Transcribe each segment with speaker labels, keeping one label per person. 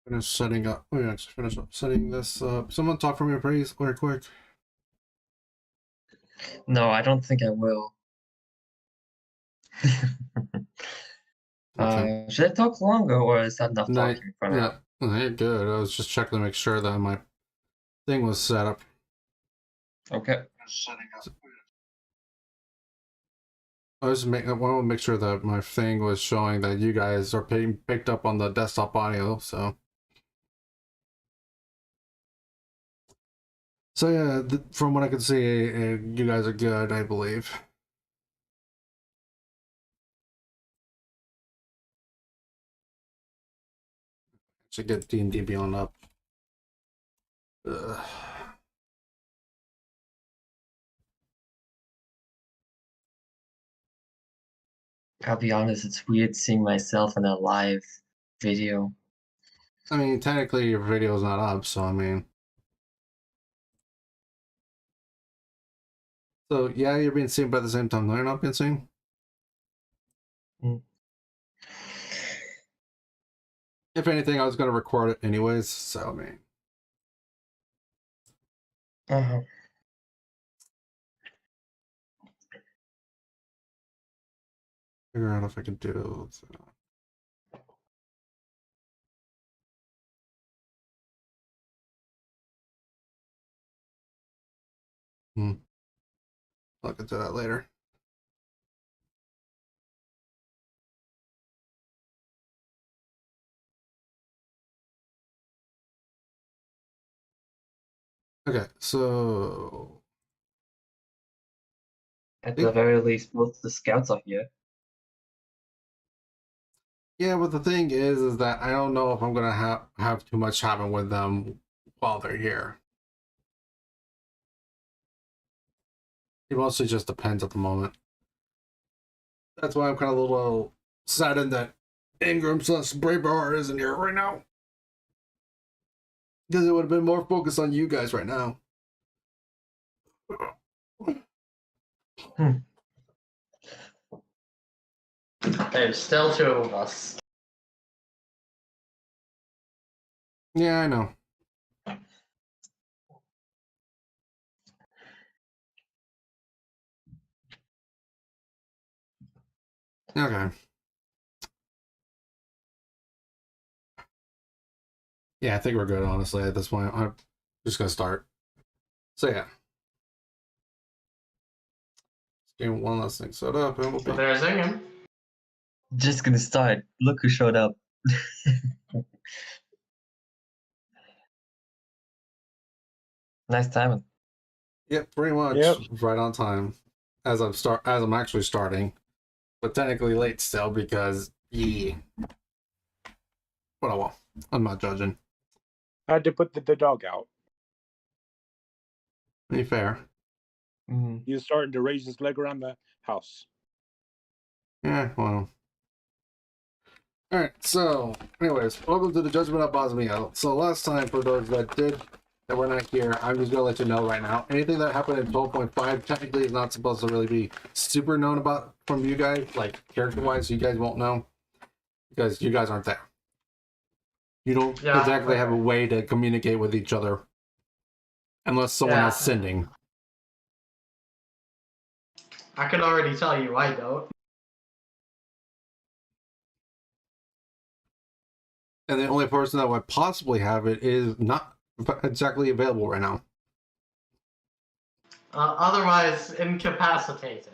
Speaker 1: Finish setting up. Oh yeah, just finish up setting this up. Someone talk for me, please, very quick.
Speaker 2: No, I don't think I will.
Speaker 1: Okay.
Speaker 2: Should I talk longer, or is that enough
Speaker 1: Night.
Speaker 2: talking for
Speaker 1: Yeah.
Speaker 2: now?
Speaker 1: Hey, good. I was just checking to make sure that my thing was set up.
Speaker 2: Okay.
Speaker 1: I want to make sure that my thing was showing that you guys are being picked up on the desktop audio. So yeah, from what I can see, you guys are good, I believe. Should get D&D Beyond up. Ugh.
Speaker 2: I'll be honest, it's weird seeing myself in a live video.
Speaker 1: I mean, technically your video's not up, so I mean. So yeah, you're being seen, but at the same time, they're not being seen.
Speaker 2: Mm.
Speaker 1: If anything, I was gonna record it anyways, so I mean.
Speaker 2: Uh-huh.
Speaker 1: Figure out if I can do. I'll get to that later. Okay, so
Speaker 2: At the very least, both the scouts are here.
Speaker 1: yeah, but the thing is that I don't know if I'm gonna have too much happen with them while they're here. It mostly just depends at the moment. That's why I'm kind of a little saddened that Ingram slash Braveheart isn't here right now. Because it would have been more focused on you guys right now.
Speaker 3: There's still two of us.
Speaker 1: Yeah, I know. Okay. Yeah, I think we're good, honestly, at this point. I'm just gonna start. So yeah. Getting one last thing set up, and we'll be.
Speaker 3: So there's Ingham.
Speaker 2: Just gonna start. Look who showed up. Nice timing.
Speaker 1: Yep, pretty much.
Speaker 4: Yep.
Speaker 1: Right on time. As I'm actually starting. But technically late still because yeah. But well, I'm not judging.
Speaker 4: I had to put the dog out.
Speaker 1: Be fair.
Speaker 2: Mm.
Speaker 4: He was starting to raise his leg around the house.
Speaker 1: Yeah, well. Alright, so anyways, welcome to the Judgement of Bosmia. So last time, for those that were not here, I'm just gonna let you know right now. Anything that happened in 12.5 technically is not supposed to really be super known about from you guys, like character wise, you guys won't know. Because you guys aren't there. You don't exactly have a way to communicate with each other unless someone has sending.
Speaker 3: I can already tell you I don't.
Speaker 1: And the only person that would possibly have it is not exactly available right now.
Speaker 3: Otherwise incapacitated.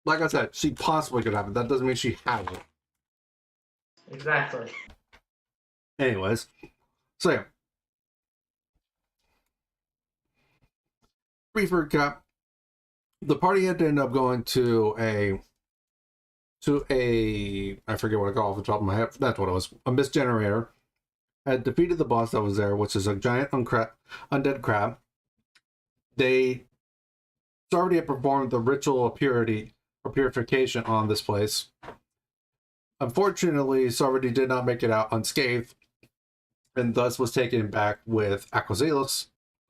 Speaker 1: Like I said, she possibly could have it. That doesn't mean she has it.
Speaker 3: Exactly.
Speaker 1: Anyways, so yeah. Brief recap. The party had to end up going to a I forget what I call off the top of my head. That's what it was. A mist generator had defeated the boss that was there, which is a giant undead crab. They already had performed the ritual of purity or purification on this place. Unfortunately, Sarvati did not make it out unscathed, and thus was taken back with Aquazelos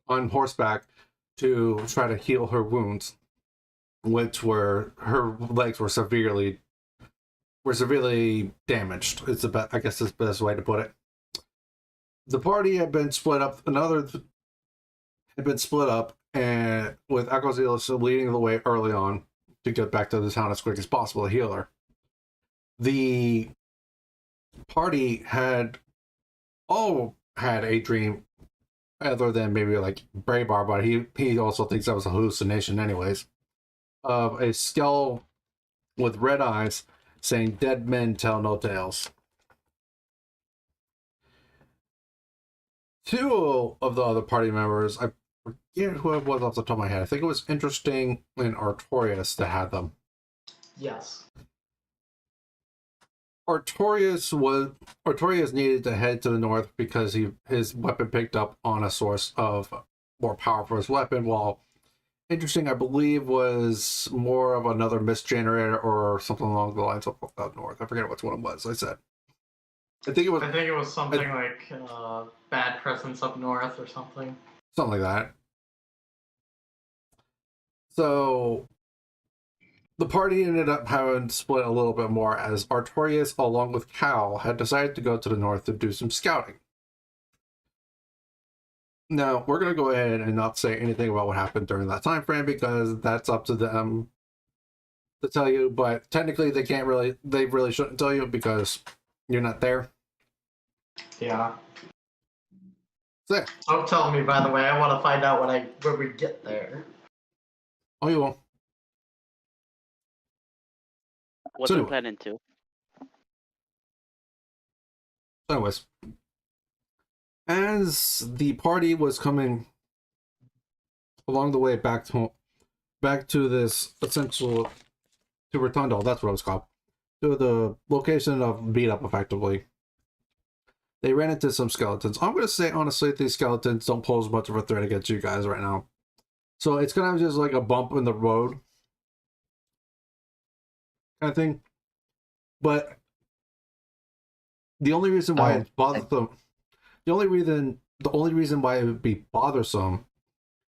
Speaker 1: on horseback to try to heal her wounds, which were her legs were severely were severely damaged. It's I guess that's the best way to put it. The party had been split up. Had been split up, and with Akosilos leading the way early on to get back to the town as quick as possible to heal her. The party had all had a dream, other than maybe like Braybar, but he also thinks that was a hallucination, anyways, of a skull with red eyes saying "Dead men tell no tales." Two of the other party members, I forget who it was off the top of my head. I think it was Interesting and Artorias that had them.
Speaker 3: Yes.
Speaker 1: Artorias needed to head to the north because his weapon picked up on a source of more power for his weapon, while Interesting, I believe, was more of another mist generator or something along the lines of up north. I forget which one it was. I said. I think it was
Speaker 3: something like bad presence up north or something.
Speaker 1: Something like that. So the party ended up having to split a little bit more as Artorias, along with Cal, had decided to go to the north to do some scouting. Now, we're going to go ahead and not say anything about what happened during that time frame because that's up to them to tell you, but technically they really shouldn't tell you because you're not there.
Speaker 3: Yeah.
Speaker 1: So, yeah.
Speaker 3: Don't tell me, by the way. I want to find out when we get there.
Speaker 1: Oh, you will.
Speaker 5: What's
Speaker 1: So
Speaker 5: the
Speaker 1: anyway.
Speaker 5: planning to?
Speaker 1: Anyways, as the party was coming along the way back to this essential to Rotundo, that's what it was called, to the location of meetup, effectively, they ran into some skeletons. I'm going to say, honestly, these skeletons don't pose much of a threat against you guys right now. So it's kind of just like a bump in the road kind of thing. But the only reason why it bothers them, the only reason why it would be bothersome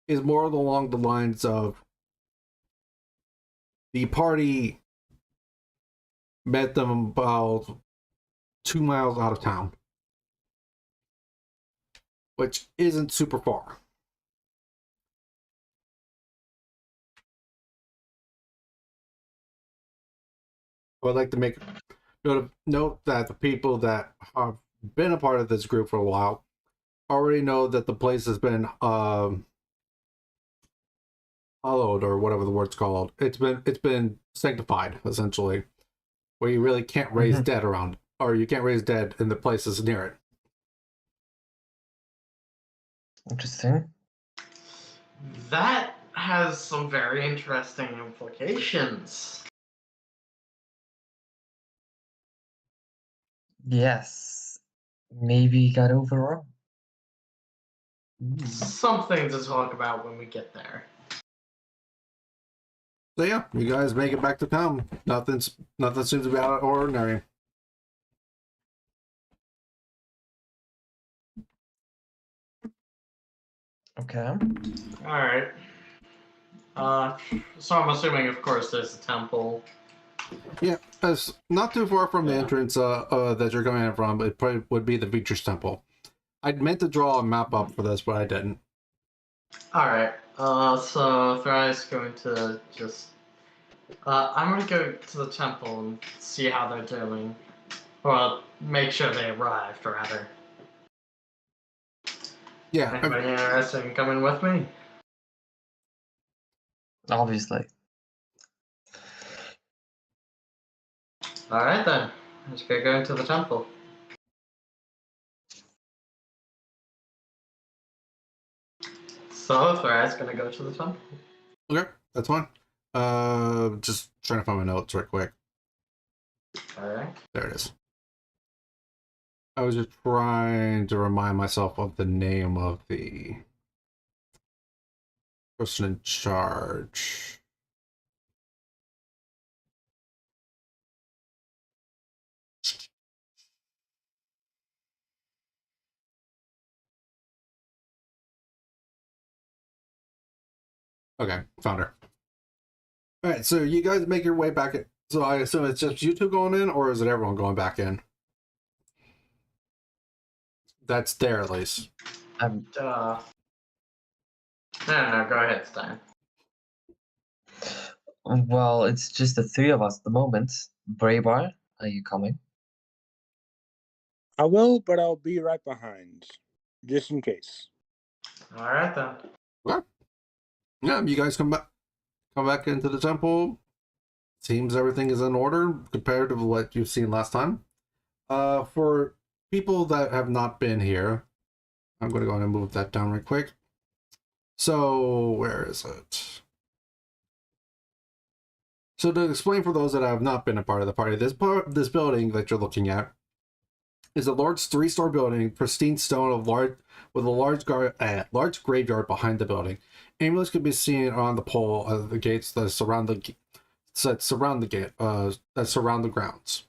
Speaker 1: is more along the lines of the party met them about 2 miles out of town, which isn't super far. I would like to note that the people that have been a part of this group for a while already know that the place has been hallowed, or whatever the word's called. It's been sanctified, essentially, where you really can't raise dead around, or you can't raise dead in the places near it.
Speaker 2: Interesting.
Speaker 3: That has some very interesting implications.
Speaker 2: Yes. Maybe got overrun.
Speaker 3: Something to talk about when we get there.
Speaker 1: So yeah, you guys make it back to town. Nothing seems to be out of ordinary.
Speaker 2: Okay.
Speaker 3: Alright. So I'm assuming, of course, there's a temple.
Speaker 1: Yeah, it's not too far from the entrance that you're coming in from. It probably would be the Features Temple. I'd meant to draw a map up for this, but I didn't.
Speaker 3: Alright, so Thrice going to just... I'm gonna go to the temple and see how they're doing. Well, make sure they arrived, rather.
Speaker 1: Yeah.
Speaker 3: Anybody interested in coming with me?
Speaker 2: Obviously.
Speaker 3: Alright then, let's get going to the temple. So Thrice gonna go to the temple.
Speaker 1: Okay, that's fine. Just trying to find my notes right quick.
Speaker 3: Alright.
Speaker 1: There it is. I was just trying to remind myself of the name of the person in charge. Okay, found her. All right, so you guys make your way back. So I assume it's just you two going in, or is it everyone going back in? That's there at least.
Speaker 3: No, go ahead, Stein.
Speaker 2: Well, it's just the three of us at the moment. Braybar, are you coming?
Speaker 4: I will, but I'll be right behind, just in case.
Speaker 3: All right then.
Speaker 1: Okay. Yeah, you guys come back into the temple. Seems everything is in order compared to what you've seen last time. For people that have not been here, I'm going to go ahead and move that down right quick. So, where is it? So to explain for those that have not been a part of the party, this building that you're looking at is a large 3-story building, pristine stone with a large graveyard behind the building. Amulets can be seen on the pole of the gates that surround the gate, that surround the grounds.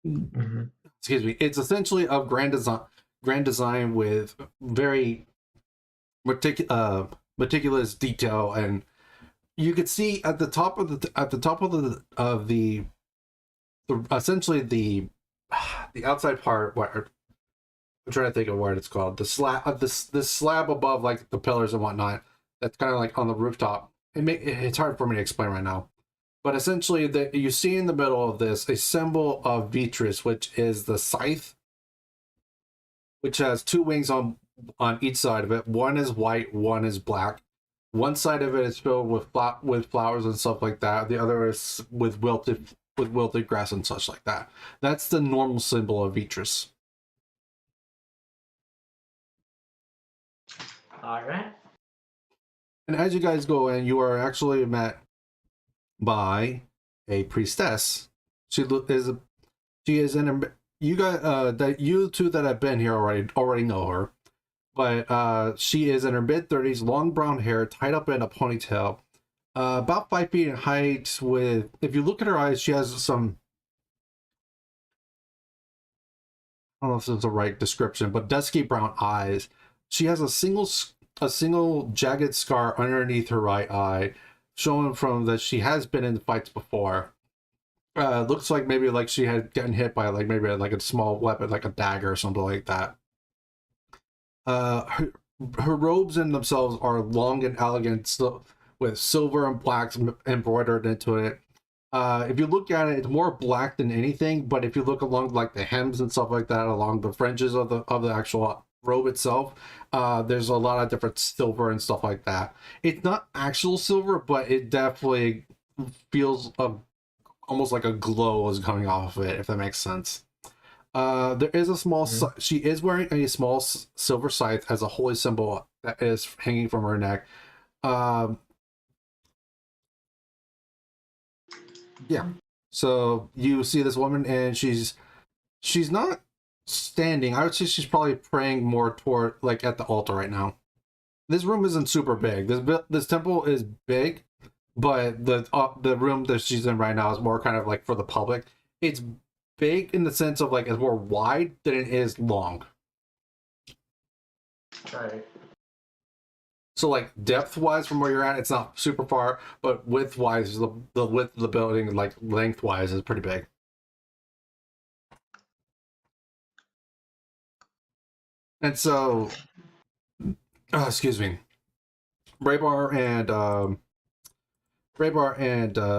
Speaker 2: Mm-hmm.
Speaker 1: Excuse me. It's essentially of grand design with very meticulous detail, and you could see at the top of the essentially the outside part. What I'm trying to think of what it's called. The slab of this slab above, like the pillars and whatnot. That's kind of like on the rooftop. It's hard for me to explain right now, but essentially, you see in the middle of this a symbol of Vitris, which is the scythe, which has 2 wings on each side of it. One is white, one is black. One side of it is filled with flowers and stuff like that. The other is with wilted grass and such like that. That's the normal symbol of Vitris.
Speaker 3: All right.
Speaker 1: And as you guys go in, you are actually met by a priestess. She is in you guys that you two that have been here already know her. But she is in her mid-30s, long brown hair, tied up in a ponytail, about 5 feet in height. With, if you look at her eyes, she has some, I don't know if this is the right description, but dusky brown eyes. She has a single jagged scar underneath her right eye, showing from that she has been in fights before. Looks like maybe like she had gotten hit by maybe a small weapon, like a dagger or something like that. Her robes in themselves are long and elegant, with silver and blacks embroidered into it. If you look at it, it's more black than anything. But if you look along like the hems and stuff like that, along the fringes of the actual robe itself, there's a lot of different silver and stuff like that. It's not actual silver, but it definitely feels almost like a glow is coming off of it, if that makes sense. There is a small. She is wearing a small silver scythe as a holy symbol that is hanging from her neck. Yeah. So you see this woman, and she's not standing. I would say she's probably praying more toward at the altar right now. This room isn't super big. This temple is big, but the room that she's in right now is more kind of for the public. It's big in the sense of it's more wide than it is long.
Speaker 3: Right.
Speaker 1: So depth wise from where you're at, it's not super far, but width wise, the width of the building, length wise, is pretty big. And so, excuse me, Braybar and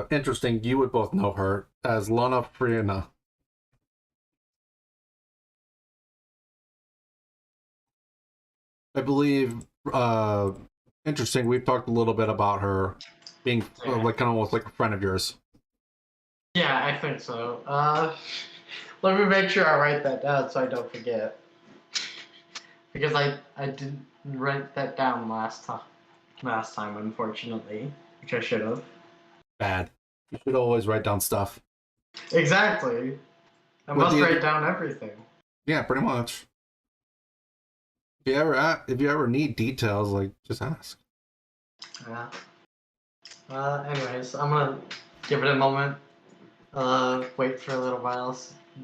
Speaker 1: Interesting, you would both know her as Lana Friena. I believe Interesting, we've talked a little bit about her being kind of almost like a friend of yours.
Speaker 3: Yeah, I think so. Let me make sure I write that down so I don't forget. Because I didn't write that down last time, unfortunately, which I should have.
Speaker 1: Bad. You should always write down stuff.
Speaker 3: Exactly. I must write down everything.
Speaker 1: Yeah, pretty much. If you ever need details, just ask.
Speaker 3: Yeah. Anyways, I'm gonna give it a moment. Wait for a little while.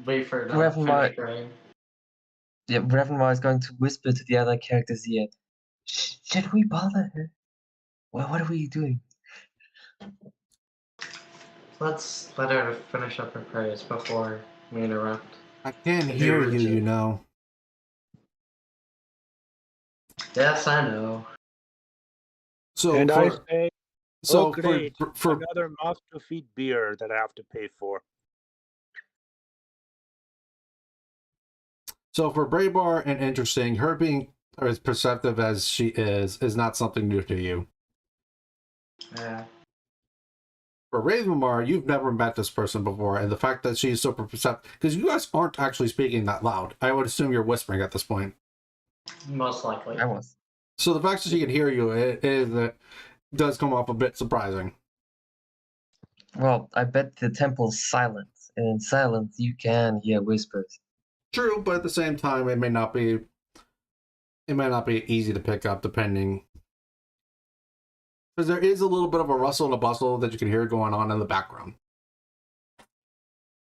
Speaker 3: Wait for it to finish writing.
Speaker 2: Yeah, Revenmar is going to whisper to the other characters here. Should we bother her? What are we doing?
Speaker 3: Let's let her finish up her prayers before we interrupt.
Speaker 1: I can't
Speaker 3: Could
Speaker 1: hear
Speaker 3: you
Speaker 1: you, you
Speaker 3: repeat?
Speaker 1: know.
Speaker 3: Yes, I know.
Speaker 1: So
Speaker 4: And I
Speaker 1: for
Speaker 4: say,
Speaker 1: so
Speaker 4: oh great,
Speaker 1: for
Speaker 4: another mouth to feed beer that I have to pay for.
Speaker 1: so for Braybar and interesting, her being as perceptive as she is not something new to you.
Speaker 3: Yeah.
Speaker 1: For Ravenmar, you've never met this person before, and the fact that she's super perceptive, because you guys aren't actually speaking that loud. I would assume you're whispering at this point.
Speaker 3: Most likely.
Speaker 2: I was.
Speaker 1: So the fact that she can hear you does come off a bit surprising.
Speaker 2: Well, I bet the temple's silent, and in silence you can hear whispers.
Speaker 1: True, but at the same time, it may not be easy to pick up depending, because there is a little bit of a rustle and a bustle that you can hear going on in the background.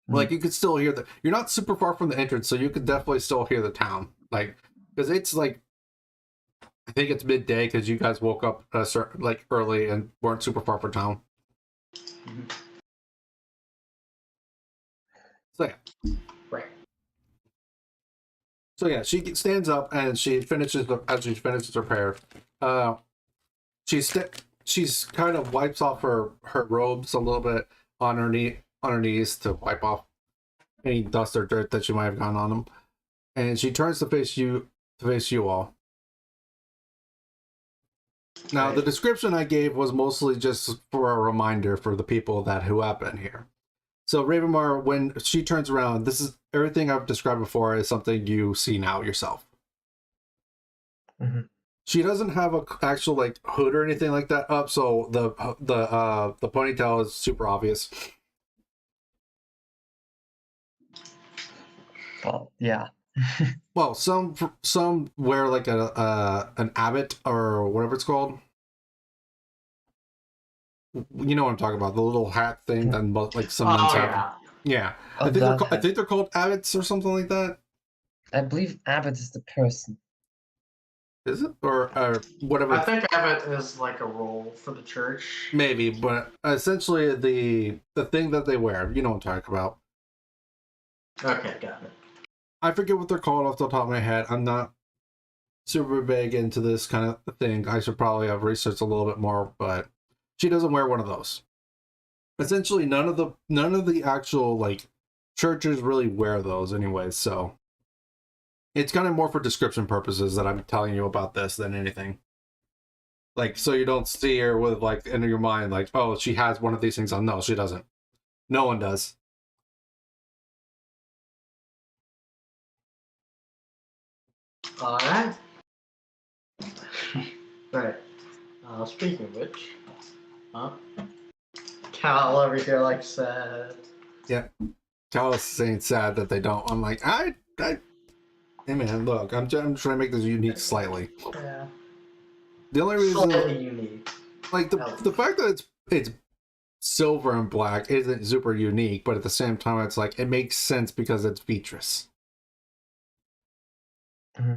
Speaker 1: Like you could still hear you're not super far from the entrance, so you could definitely still hear the town. Like, because it's like, I think it's midday because you guys woke up like early and weren't super far from town.
Speaker 3: Mhm.
Speaker 1: So yeah.
Speaker 3: Right.
Speaker 1: So yeah, she stands up and she finishes her prayer. She's kind of wipes off her robes a little bit on her knees to wipe off any dust or dirt that she might have gotten on them, and she turns to face you all. Now, the description I gave was mostly just for a reminder for the people who have been here. So Ravenmar, when she turns around, this is everything I've described before is something you see now yourself.
Speaker 2: Mm-hmm.
Speaker 1: She doesn't have a actual like hood or anything like that up, so the ponytail is super obvious.
Speaker 2: Well, yeah.
Speaker 1: Well, some wear like an abbot or whatever it's called. You know what I'm talking about, the little hat thing that like some nuns have.
Speaker 3: Yeah.
Speaker 1: Yeah,
Speaker 2: Oh,
Speaker 1: I think they're called abbots or something like that.
Speaker 2: I believe Abbott is the person.
Speaker 1: Is it or whatever?
Speaker 3: I think Abbott is like a role for the church.
Speaker 1: Maybe, but essentially the thing that they wear. You know what I'm talking about.
Speaker 3: Okay, got it.
Speaker 1: I forget what they're called off the top of my head. I'm not super big into this kind of thing. I should probably have researched a little bit more, but she doesn't wear one of those. Essentially, none of the actual like churches really wear those anyways, so it's kind of more for description purposes that I'm telling you about this than anything. Like, so you don't see her with like in your mind like, oh, she has one of these things on. No, she doesn't. No one does.
Speaker 3: All right. Right. Speaking of which, Cal over here like said.
Speaker 1: Yeah, Callus saying sad that they don't. I'm like, hey man, look, I'm trying to make this unique slightly.
Speaker 3: Yeah.
Speaker 1: The only reason,
Speaker 3: Slightly unique.
Speaker 1: like the fact that it's silver and black isn't super unique, but at the same time, it's like it makes sense because it's featureless.
Speaker 2: Mm-hmm.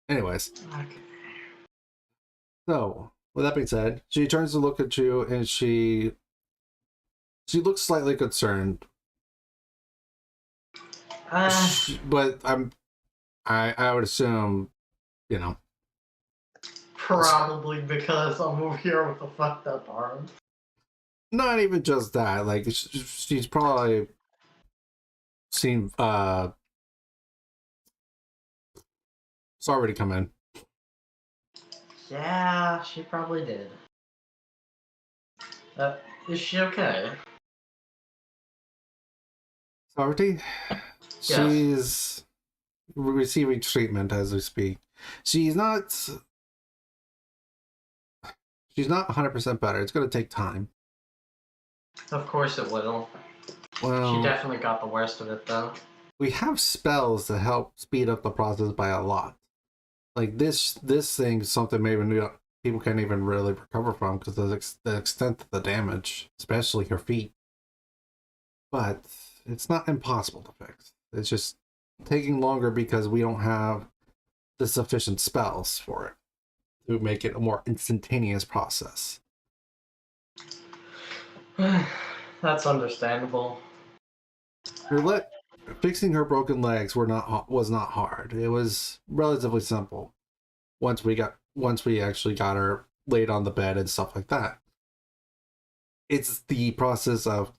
Speaker 1: Anyways,
Speaker 3: Okay.
Speaker 1: so with that being said, she turns to look at you and she looks slightly concerned. But I would assume, you know,
Speaker 3: Probably because I'm over here with a fucked up arm.
Speaker 1: not even just that. Like she's probably seen Sorry to come in.
Speaker 3: Yeah, she probably did. Is she okay?
Speaker 1: Sorry,
Speaker 3: Yes.
Speaker 1: she's receiving treatment as we speak. She's not 100% better. It's going to take time.
Speaker 3: Of course it will.
Speaker 1: Well,
Speaker 3: She definitely got the worst of it, though.
Speaker 1: we have spells to help speed up the process by a lot. Like this thing is something maybe people can't even really recover from because of the extent of the damage, especially her feet. But it's not impossible to fix. It's just taking longer because we don't have the sufficient spells for it. to make it a more instantaneous process.
Speaker 3: That's understandable.
Speaker 1: Fixing her broken legs was not hard. It was relatively simple. Once we actually got her laid on the bed and stuff like that. It's the process of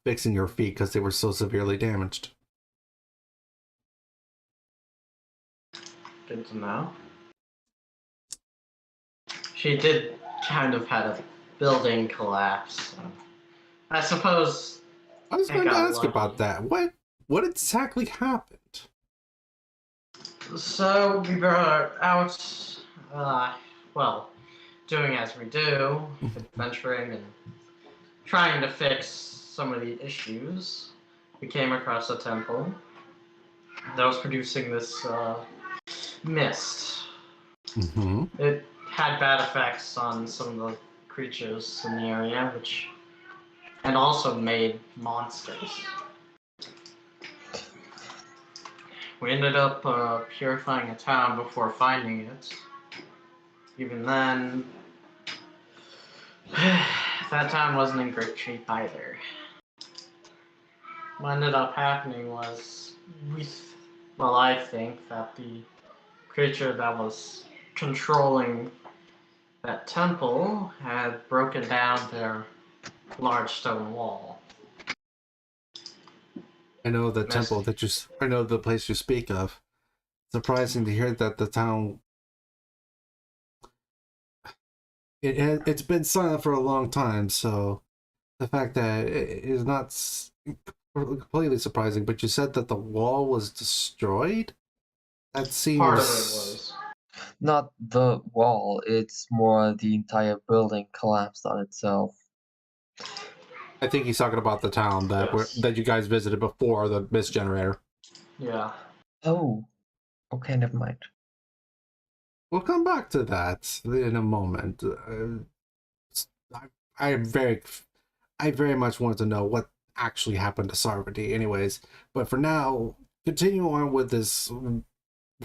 Speaker 1: fixing her feet because they were so severely damaged.
Speaker 3: Good to know. She did kind of had a building collapse. So I suppose
Speaker 1: I was
Speaker 3: I
Speaker 1: going to
Speaker 3: got
Speaker 1: ask
Speaker 3: lucky.
Speaker 1: about that. What exactly happened?
Speaker 3: So we were out, well, doing as we do, adventuring and trying to fix some of the issues. We came across a temple that was producing this mist.
Speaker 1: Mm-hmm.
Speaker 3: It had bad effects on some of the creatures in the area, and also made monsters. We ended up purifying a town before finding it. Even then, that town wasn't in great shape either. What ended up happening was, I think that the creature that was controlling that temple had broken down their large stone wall.
Speaker 1: I know the temple I know the place you speak of. Surprising to hear that the town. It's been silent for a long time, so the fact that it is not completely surprising. But you said that the wall was destroyed. That seems
Speaker 3: Part of it was.
Speaker 2: Not the wall, it's more the entire building collapsed on itself.
Speaker 1: I think he's talking about the town
Speaker 3: Yes.
Speaker 1: that you guys visited before the mist generator.
Speaker 3: Yeah.
Speaker 2: Oh, okay, never mind.
Speaker 1: We'll come back to that in a moment. I very much want to know what actually happened to Sarvati, anyways. But for now, continue on with this.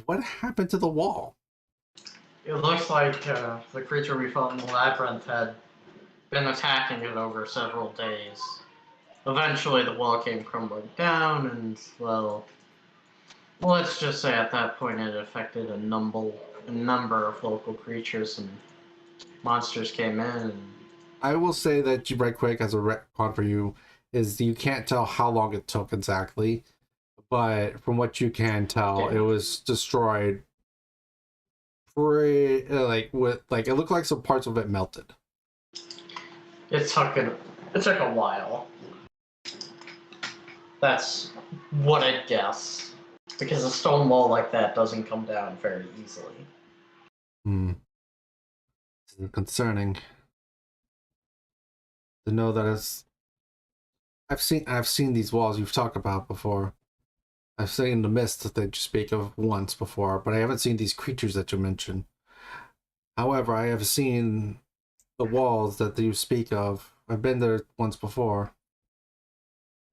Speaker 1: What happened to the wall?
Speaker 3: It looks like the creature we fought in the labyrinth had been attacking it over several days. Eventually, the wall came crumbling down, and, well, let's just say at that point it affected a number of local creatures, and monsters came in. And
Speaker 1: I will say that right quick as a retcon for you is you can't tell how long it took exactly, but from what you can tell, it was destroyed. It looked like some parts of it melted.
Speaker 3: it took a while. That's what I'd guess, because a stone wall like that doesn't come down very easily.
Speaker 1: This is concerning to know that I've seen these walls you've talked about before. I've seen the mist that you speak of once before, but I haven't seen these creatures that you mentioned. However, I have seen the walls that you speak of. I've been there once before.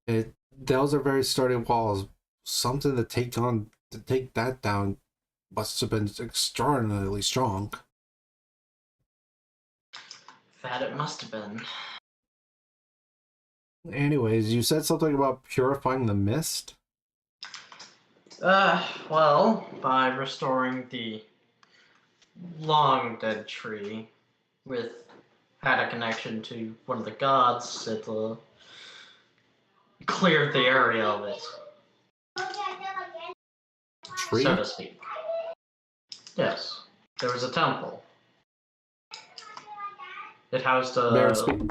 Speaker 1: Those are very sturdy walls. Something to take that down must have been extraordinarily strong.
Speaker 3: That it must have been.
Speaker 1: Anyways, you said something about purifying the mist?
Speaker 3: Well, by restoring the long dead tree had a connection to one of the gods, it cleared the area of it,
Speaker 1: Tree?
Speaker 3: so to speak. Yes, there was a temple. It housed a...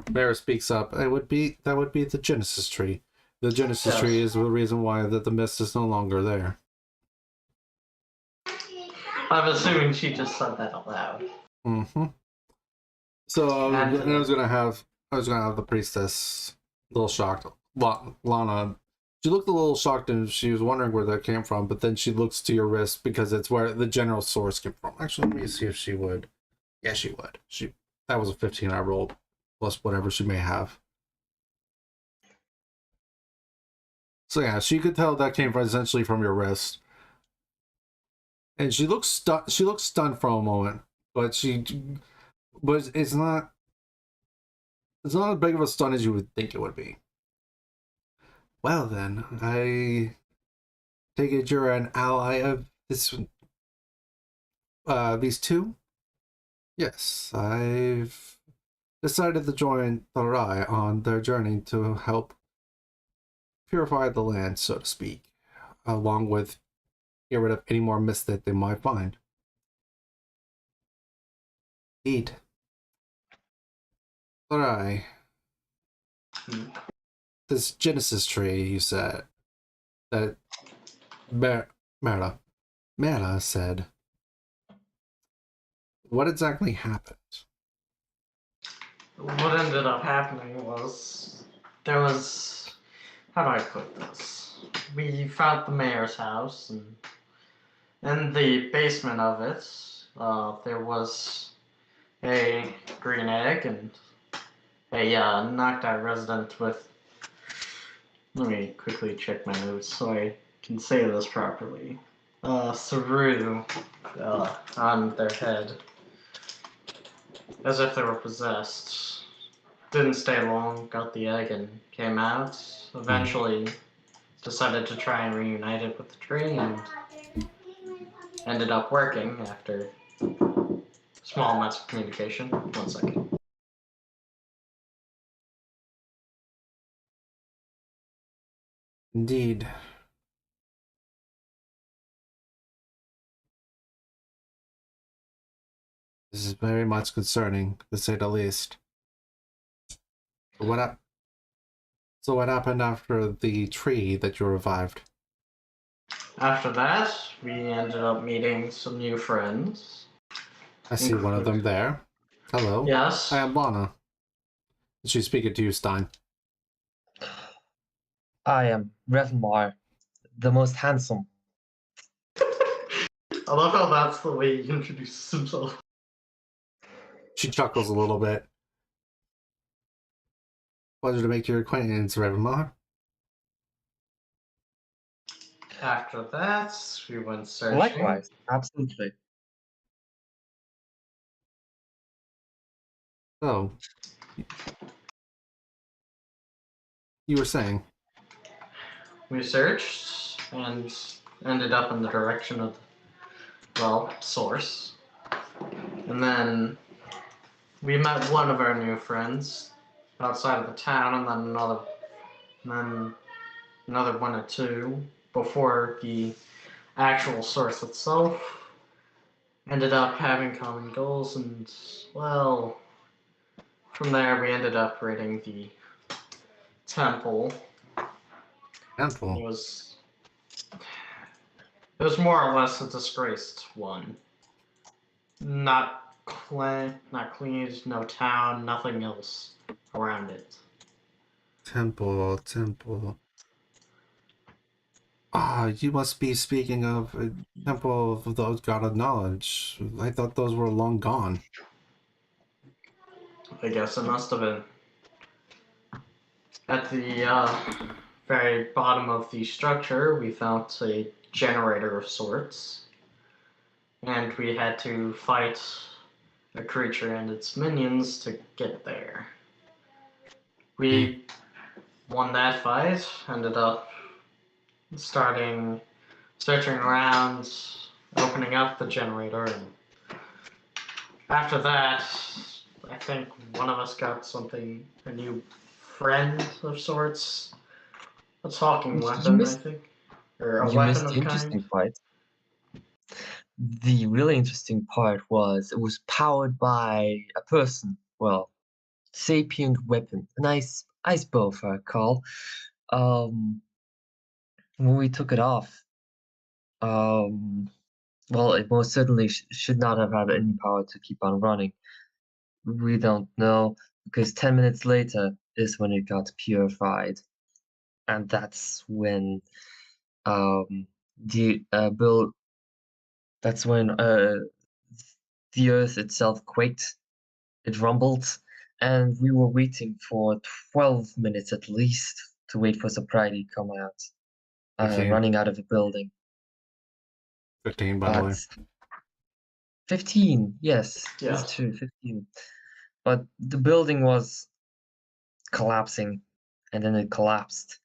Speaker 1: Mara speaks up. That would be the Genesis tree. The Genesis tree is the reason why the mist is no longer there.
Speaker 3: I'm assuming she just said that out loud.
Speaker 1: Mm-hmm. So I was gonna have the priestess a little shocked. Lana, she looked a little shocked and she was wondering where that came from, but then she looks to your wrist because it's where the general source came from. Actually, let me see if she would. Yeah, she would. That was a 15 I rolled, plus whatever she may have. So yeah, she could tell that came essentially from your wrist. And she looks stunned for a moment. but it's not as big of a stun as you would think it would be. Well then, I take it you're an ally of these two? Yes, I've decided to join Tharai on their journey to help purify the land, so to speak, along with get rid of any more mist that they might find. Eat. Tharai. This Genesis tree, you said, that Mera said. What exactly happened?
Speaker 3: What ended up happening was there was, how do I put this? We found the mayor's house, and in the basement of it, there was a green egg and a knocked out resident with. Let me quickly check my notes so I can say this properly. Saru on their head, as if they were possessed. Didn't stay long, got the egg and came out. Eventually decided to try and reunite it with the tree and ended up working after small amounts of communication. 1 second.
Speaker 1: Indeed. This is very much concerning, to say the least. So what happened after the tree that you revived?
Speaker 3: After that, we ended up meeting some new friends.
Speaker 1: I see one of them there. Hello.
Speaker 3: Yes.
Speaker 1: I am Lana. Is she speaking to you, Stein?
Speaker 2: I am Revmar, the most handsome.
Speaker 3: I love how that's the way he introduces himself.
Speaker 1: She chuckles a little bit. Pleasure to make your acquaintance, Revmar.
Speaker 3: After that, we went searching.
Speaker 2: Likewise, absolutely.
Speaker 1: Oh. You were saying?
Speaker 3: We searched and ended up in the direction of, well, source. And then we met one of our new friends outside of the town, and then another one or two before the actual source itself. Ended up having common goals, and well, from there we ended up raiding the temple.
Speaker 1: Handful.
Speaker 3: It was more or less a disgraced one. Not cleaned, no town, nothing else around it.
Speaker 1: Temple. Ah, you must be speaking of a temple of those god of knowledge. I thought those were long gone.
Speaker 3: I guess it must have been. At the very bottom of the structure, we found a generator of sorts, and we had to fight a creature and its minions to get there. We won that fight, ended up searching around, opening up the generator, and after that, I think one of us got a new friend of sorts, a talking weapon, I think, or a
Speaker 2: You
Speaker 3: weapon
Speaker 2: missed
Speaker 3: of
Speaker 2: the
Speaker 3: kind.
Speaker 2: interesting part. The really interesting part was it was powered by a person. Well, sapient weapon, a nice ice bow, if I recall. When we took it off, well, it most certainly should not have had any power to keep on running. We don't know, because 10 minutes later is when it got purified, and that's when the build. That's when the earth itself quaked. It rumbled, and we were waiting for 12 minutes at least to wait for sobriety to come out,
Speaker 1: 15.
Speaker 2: running out of the building.
Speaker 1: 15, by the way.
Speaker 2: 15, yes,
Speaker 3: Yes.
Speaker 2: it's true, 15. But the building was collapsing, and then it collapsed.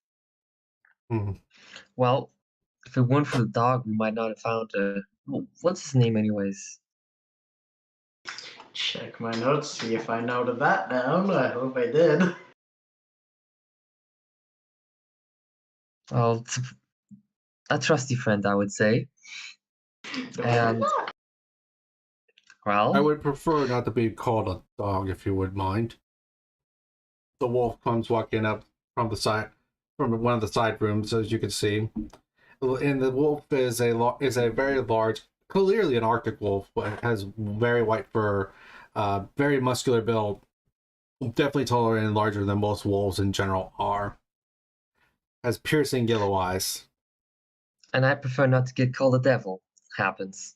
Speaker 1: Hmm.
Speaker 2: Well, if it weren't for the dog, we might not have found what's his name anyways?
Speaker 3: Check my notes, see if I noted that down. I hope I did.
Speaker 2: Well, it's a trusty friend, I would say.
Speaker 3: No, I did
Speaker 2: And
Speaker 3: not.
Speaker 2: well,
Speaker 1: I would prefer not to be called a dog, if you would mind. The wolf comes walking up from the side, from one of the side rooms, as you can see. And the wolf is a very large, clearly an Arctic wolf, but it has very white fur, very muscular build, definitely taller and larger than most wolves in general are. Has piercing yellow eyes.
Speaker 2: and I prefer not to get called a devil. Happens.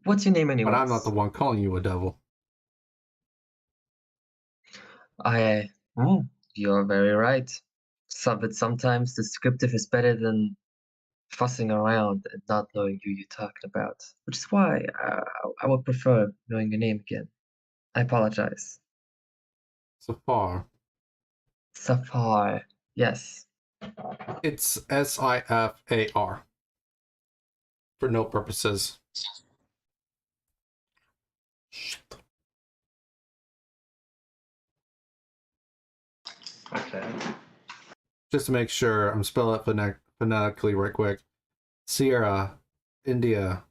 Speaker 2: What's your name
Speaker 1: But
Speaker 2: anyways?
Speaker 1: I'm not the one calling you a devil.
Speaker 2: I. You're very right. But sometimes descriptive is better than fussing around and not knowing who you're talking about. Which is why I would prefer knowing your name again. I apologize.
Speaker 1: Safar.
Speaker 2: Safar. Yes.
Speaker 1: It's Sifar. For no purposes.
Speaker 3: Okay.
Speaker 1: Just to make sure, I'm spelling it phonetically right quick. Sierra, India,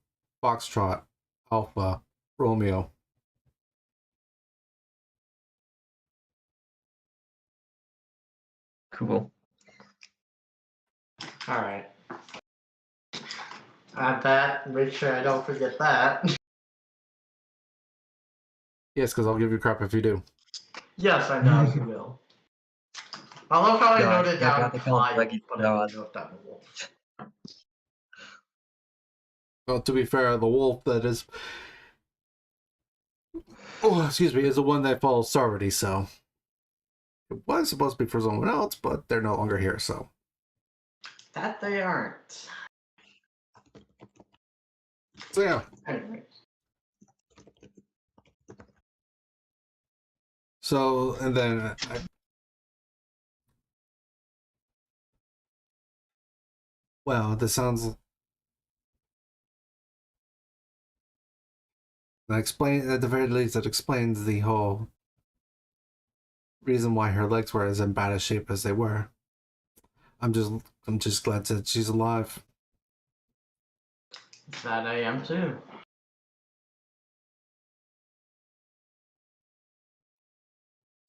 Speaker 1: Foxtrot, Alpha, Romeo.
Speaker 2: Cool.
Speaker 3: Alright. Add that. Make sure I don't forget that.
Speaker 1: Yes, because I'll give you crap if you do.
Speaker 3: Yes, I know you will. I love how I
Speaker 2: No,
Speaker 3: noted
Speaker 2: I'd
Speaker 3: down
Speaker 2: rather call it
Speaker 3: Kyle,
Speaker 2: Reggie
Speaker 3: but I
Speaker 2: Nod.
Speaker 3: didn't know if that was wolf.
Speaker 1: Well, to be fair, the wolf that is... Oh, excuse me, is the one that follows Sarvati, so... It was supposed to be for someone else, but they're no longer here, so...
Speaker 3: That they aren't.
Speaker 1: So yeah.
Speaker 3: Anyway.
Speaker 1: So, and then... Well, this sounds... At the very least, it explains the whole reason why her legs were as in bad a shape as they were. I'm just glad that she's alive.
Speaker 3: That I am too.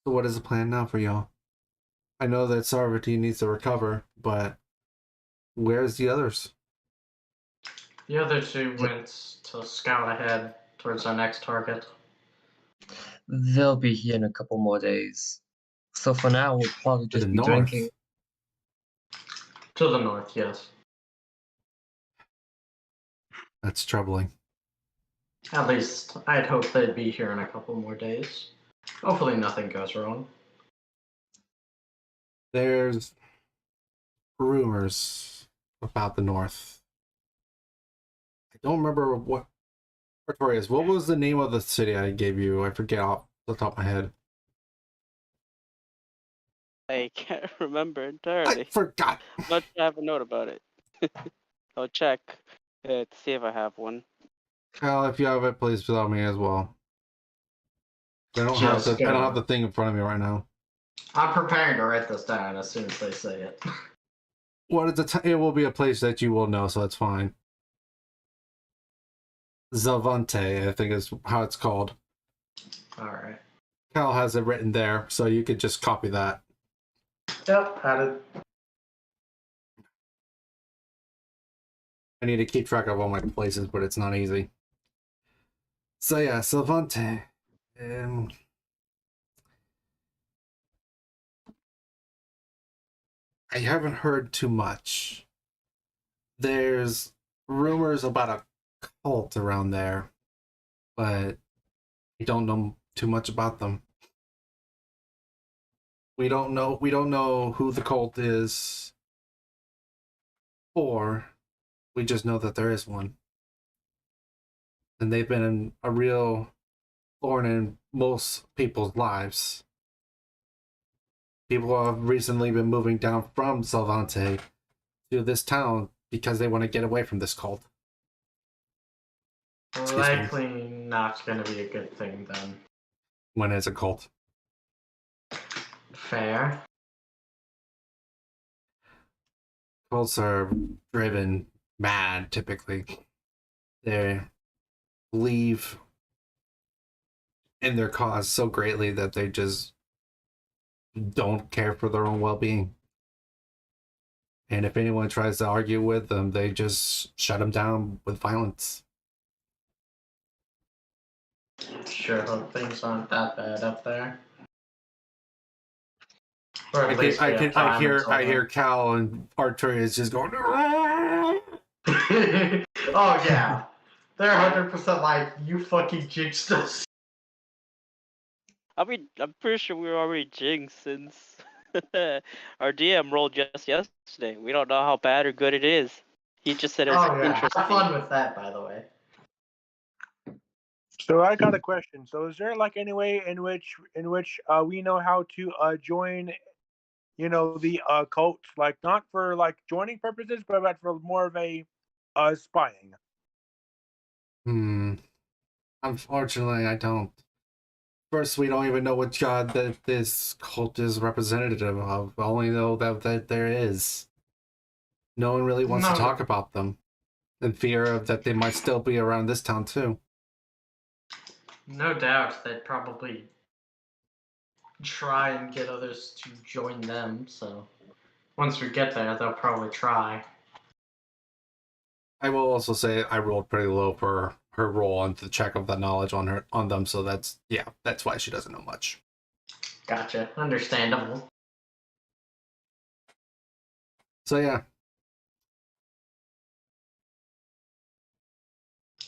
Speaker 1: So what is the plan now for y'all? I know that Sarvati needs to recover, but where's the others?
Speaker 3: The other two went to scout ahead towards our next target.
Speaker 2: They'll be here in a couple more days. So for now, we'll probably
Speaker 1: To the
Speaker 2: just be
Speaker 1: north.
Speaker 2: drinking.
Speaker 3: To the north, yes.
Speaker 1: That's troubling.
Speaker 3: At least, I'd hope they'd be here in a couple more days. Hopefully nothing goes wrong.
Speaker 1: There's rumors about the north. I don't remember what Artorias. What was the name of the city I gave you? I forget off the top of my head.
Speaker 5: I can't remember
Speaker 1: I
Speaker 5: entirely,
Speaker 1: forgot.
Speaker 5: but I have a note about it. I'll check to see if I have one.
Speaker 1: Kyle, if you have it, please tell me as well. I don't
Speaker 3: Just
Speaker 1: have the thing in front of me right now.
Speaker 3: I'm preparing to write this down as soon as they say it.
Speaker 1: What is it will be a place that you will know, so that's fine. Zavante, I think is how it's called.
Speaker 3: Alright.
Speaker 1: Cal has it written there, so you could just copy that.
Speaker 3: Yep, added.
Speaker 1: I need to keep track of all my places, but it's not easy. So yeah, Savante. I haven't heard too much. There's rumors about a cult around there, but we don't know too much about them. We don't know who the cult is, or we just know that there is one. and they've been a real thorn in most people's lives. People have recently been moving down from Salvante to this town because they want to get away from this cult. Excuse me.
Speaker 3: Likely not going to be a good thing then.
Speaker 1: When it's a cult.
Speaker 3: Fair.
Speaker 1: Cults are driven mad, typically. They believe in their cause so greatly that they just don't care for their own well-being. And if anyone tries to argue with them, they just shut them down with violence.
Speaker 3: Sure hope things aren't that bad up there. Or at
Speaker 1: I
Speaker 3: least we have time
Speaker 1: hear
Speaker 3: until
Speaker 1: I
Speaker 3: then.
Speaker 1: hear Cal and Arturius just going.
Speaker 3: Oh yeah, they're 100% like, you fucking jinxed us.
Speaker 5: I mean, I'm pretty sure we were already jinxed since our DM rolled just yesterday. We don't know how bad or good it is. He just said it was
Speaker 3: Oh yeah,
Speaker 5: interesting.
Speaker 3: have fun with that, by the way.
Speaker 4: So I got a question. So is there like any way in which we know how to join, the cult, like not for like joining purposes, but for more of a spying?
Speaker 1: Unfortunately, I don't. First, we don't even know what god that this cult is representative of. We only know that there is. No one really wants to
Speaker 3: No.
Speaker 1: talk about them, in fear of that they might still be around this town too.
Speaker 3: No doubt they'd probably try and get others to join them, so once we get there, they'll probably try.
Speaker 1: I will also say I rolled pretty low for her roll on the check of the knowledge on them, so that's why she doesn't know much.
Speaker 3: Gotcha. Understandable.
Speaker 1: So yeah.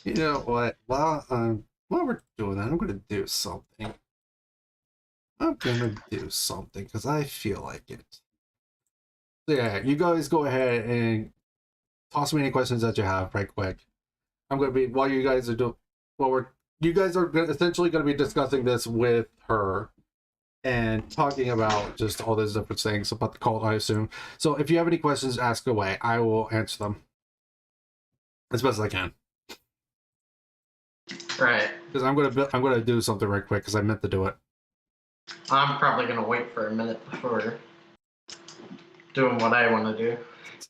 Speaker 1: You know what? While we're doing that, I'm gonna do something. Because I feel like it. So yeah, you guys go ahead and toss me any questions that you have right quick. I'm gonna be while you guys are doing you guys are essentially gonna be discussing this with her and talking about just all those different things about the cult, I assume. So if you have any questions, ask away. I will answer them as best as I can.
Speaker 3: Right.
Speaker 1: Because I'm gonna do something right quick because I meant to do it.
Speaker 3: I'm probably gonna wait for a minute before doing what I want to do.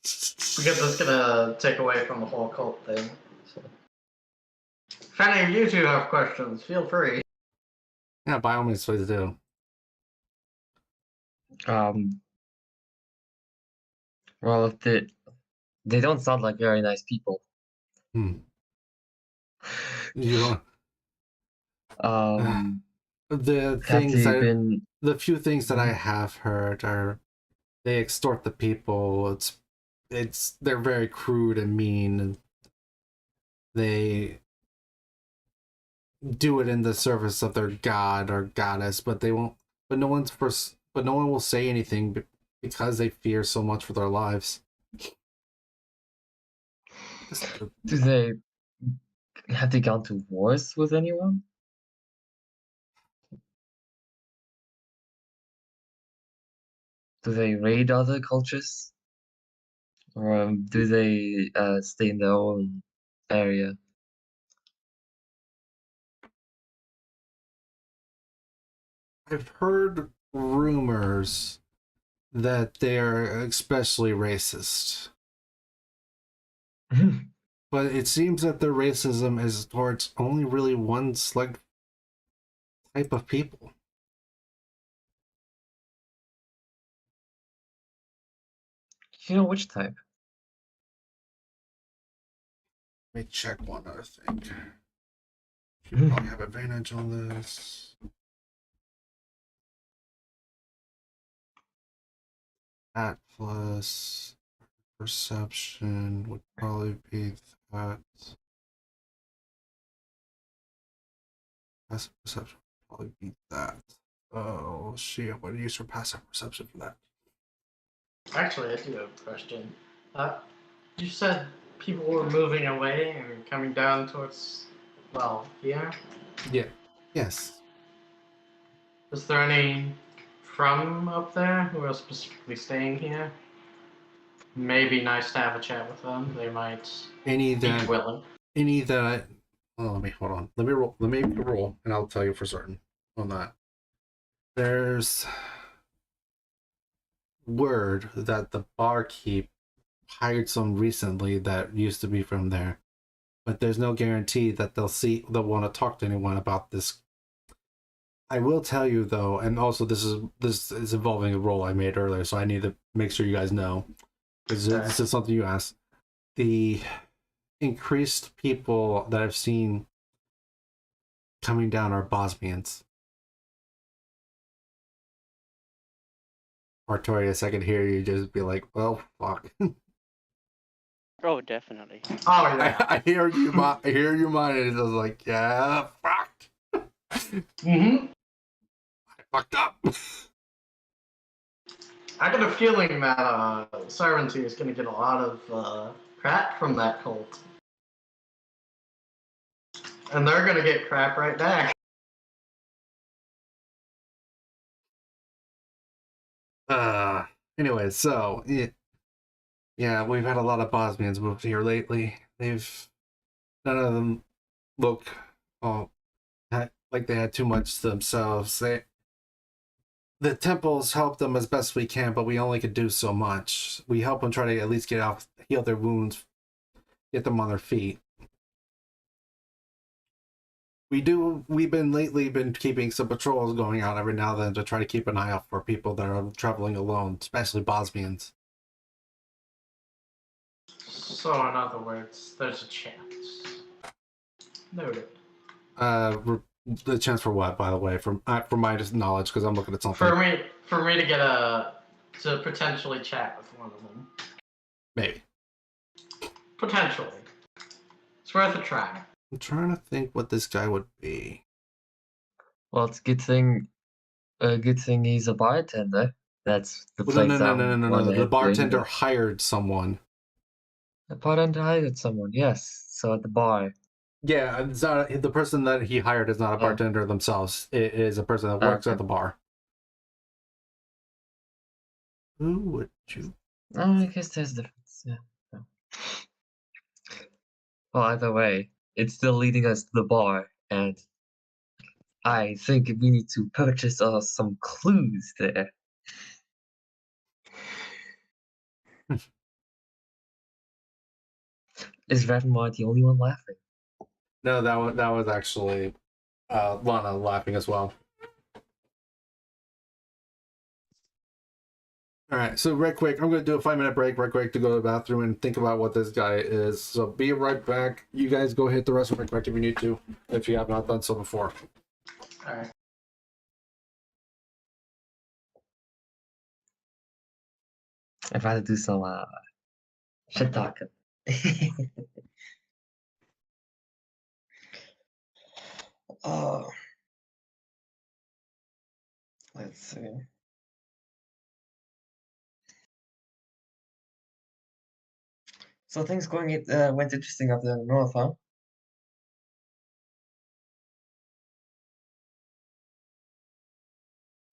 Speaker 3: Because it's gonna take away from the whole cult thing. So. If any of you two have questions, feel free.
Speaker 1: Yeah, by all means, please do.
Speaker 2: Well, if they don't sound like very nice people.
Speaker 1: You don't. The
Speaker 2: Have
Speaker 1: things
Speaker 2: they been?
Speaker 1: the few things that I have heard are they extort the people. They're very crude and mean, and they do it in the service of their god or goddess, but they won't. But no one will say anything because they fear so much for their lives.
Speaker 2: Have they gone to wars with anyone? Do they raid other cultures? Or do they stay in their own area?
Speaker 1: I've heard rumors that they're especially racist. But it seems that their racism is towards only really one select type of people.
Speaker 2: You know which type?
Speaker 1: Let me check one other thing. You probably have advantage on this. That plus perception would probably be that. Passive perception would probably be that. Oh shit! I'm gonna use for passive perception for that.
Speaker 3: Actually, I do have a question. You said people were moving away and coming down towards well, here.
Speaker 1: Yeah. Yes.
Speaker 3: Is there any from up there who are specifically staying here? Maybe nice to have a chat with them. They might
Speaker 1: Any
Speaker 3: be
Speaker 1: that
Speaker 3: willing.
Speaker 1: any that oh, let me hold on. Let me roll. Let me roll, and I'll tell you for certain on that. There's word that the barkeep hired some recently that used to be from there, but there's no guarantee that they'll want to talk to anyone about this. I will tell you though, and also this is involving a role I made earlier, so I need to make sure you guys know because this is something you asked. The increased people that I've seen coming down are Bosmians. Artorias, I can hear you just be like, well, fuck.
Speaker 5: Oh, definitely.
Speaker 3: Oh yeah.
Speaker 1: I hear you, I hear your mind, and it's just like, yeah, fuck.
Speaker 3: Mm-hmm.
Speaker 1: I fucked up.
Speaker 3: I got a feeling that Sovereignty is going to get a lot of crap from that cult. And they're going to get crap right back.
Speaker 1: Anyway, so yeah, we've had a lot of Bosnians move here lately. None of them look like they had too much to themselves. The temples help them as best we can, but we only could do so much. We help them try to at least heal their wounds, get them on their feet. We've been lately been keeping some patrols going out every now and then to try to keep an eye out for people that are traveling alone, especially Bosnians.
Speaker 3: So, in other words, there's a chance. Noted.
Speaker 1: The chance for what, by the way, from my knowledge, because I'm looking at something.
Speaker 3: For me to get to potentially chat with one of them.
Speaker 1: Maybe.
Speaker 3: Potentially. It's worth a try.
Speaker 1: I'm trying to think what this guy would be.
Speaker 2: Well, it's a good thing he's a bartender. That's the
Speaker 1: Well,
Speaker 2: place
Speaker 1: no. The bartender hired someone.
Speaker 2: The bartender hired someone, yes. So at the bar.
Speaker 1: Yeah, it's not, the person that he hired is not a bartender themselves. It is a person that works at the bar. Who would you?
Speaker 2: I guess there's a difference. Yeah. Well, either way, it's still leading us to the bar, and I think we need to purchase some clues there. Is Rattenmar the only one laughing?
Speaker 1: No, that was actually Lana laughing as well. All right, so right quick, I'm going to do a 5-minute break right quick to go to the bathroom and think about what this guy is. So be right back. You guys go hit the restroom right quick if you need to, if you have not done so before.
Speaker 3: All right.
Speaker 2: I'd rather do some shit talking. Let's see. So things went interesting up there in the north, huh?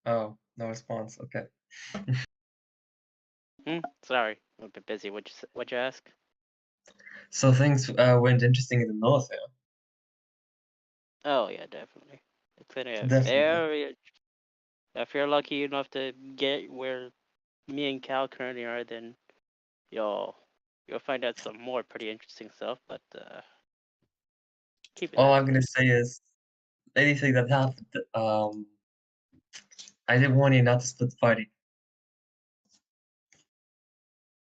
Speaker 2: Oh, no response. Okay.
Speaker 5: Sorry, I'm a bit busy. What'd you ask?
Speaker 2: So things went interesting in the north, yeah.
Speaker 5: Oh yeah, definitely. It's gonna
Speaker 2: Definitely.
Speaker 5: very. If you're lucky enough to get where me and Cal currently are, then you'll find out some more pretty interesting stuff. But keep it.
Speaker 2: All I'm gonna say is anything that happened, I did warn you not to split the party.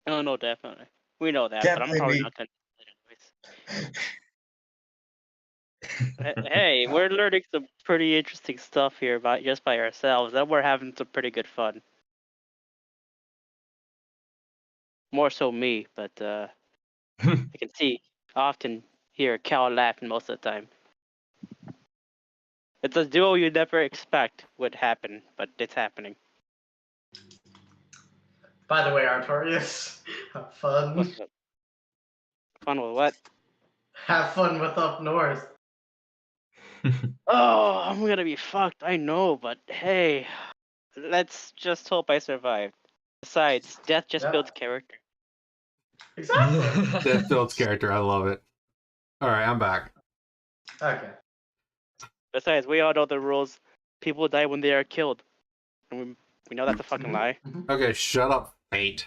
Speaker 5: Oh no, definitely. We know that,
Speaker 2: Can't
Speaker 5: but I'm
Speaker 2: blame
Speaker 5: probably
Speaker 2: me.
Speaker 5: not gonna. Hey, we're learning some pretty interesting stuff here just by ourselves, and we're having some pretty good fun. More so me, but I can often hear Cal laughing most of the time. It's a duo you never expect would happen, but it's happening.
Speaker 3: By the way, Artorias, have fun.
Speaker 5: What's up? Fun with what?
Speaker 3: Have fun with up north.
Speaker 5: Oh, I'm gonna be fucked. I know, but hey, let's just hope I survive. Besides, death just
Speaker 3: Yeah.
Speaker 5: builds character.
Speaker 3: Exactly.
Speaker 1: Death builds character. I love it. All right, I'm back.
Speaker 3: Okay.
Speaker 5: Besides, we all know the rules. People die when they are killed, and we know that's a fucking lie.
Speaker 1: Okay, shut up, Fate.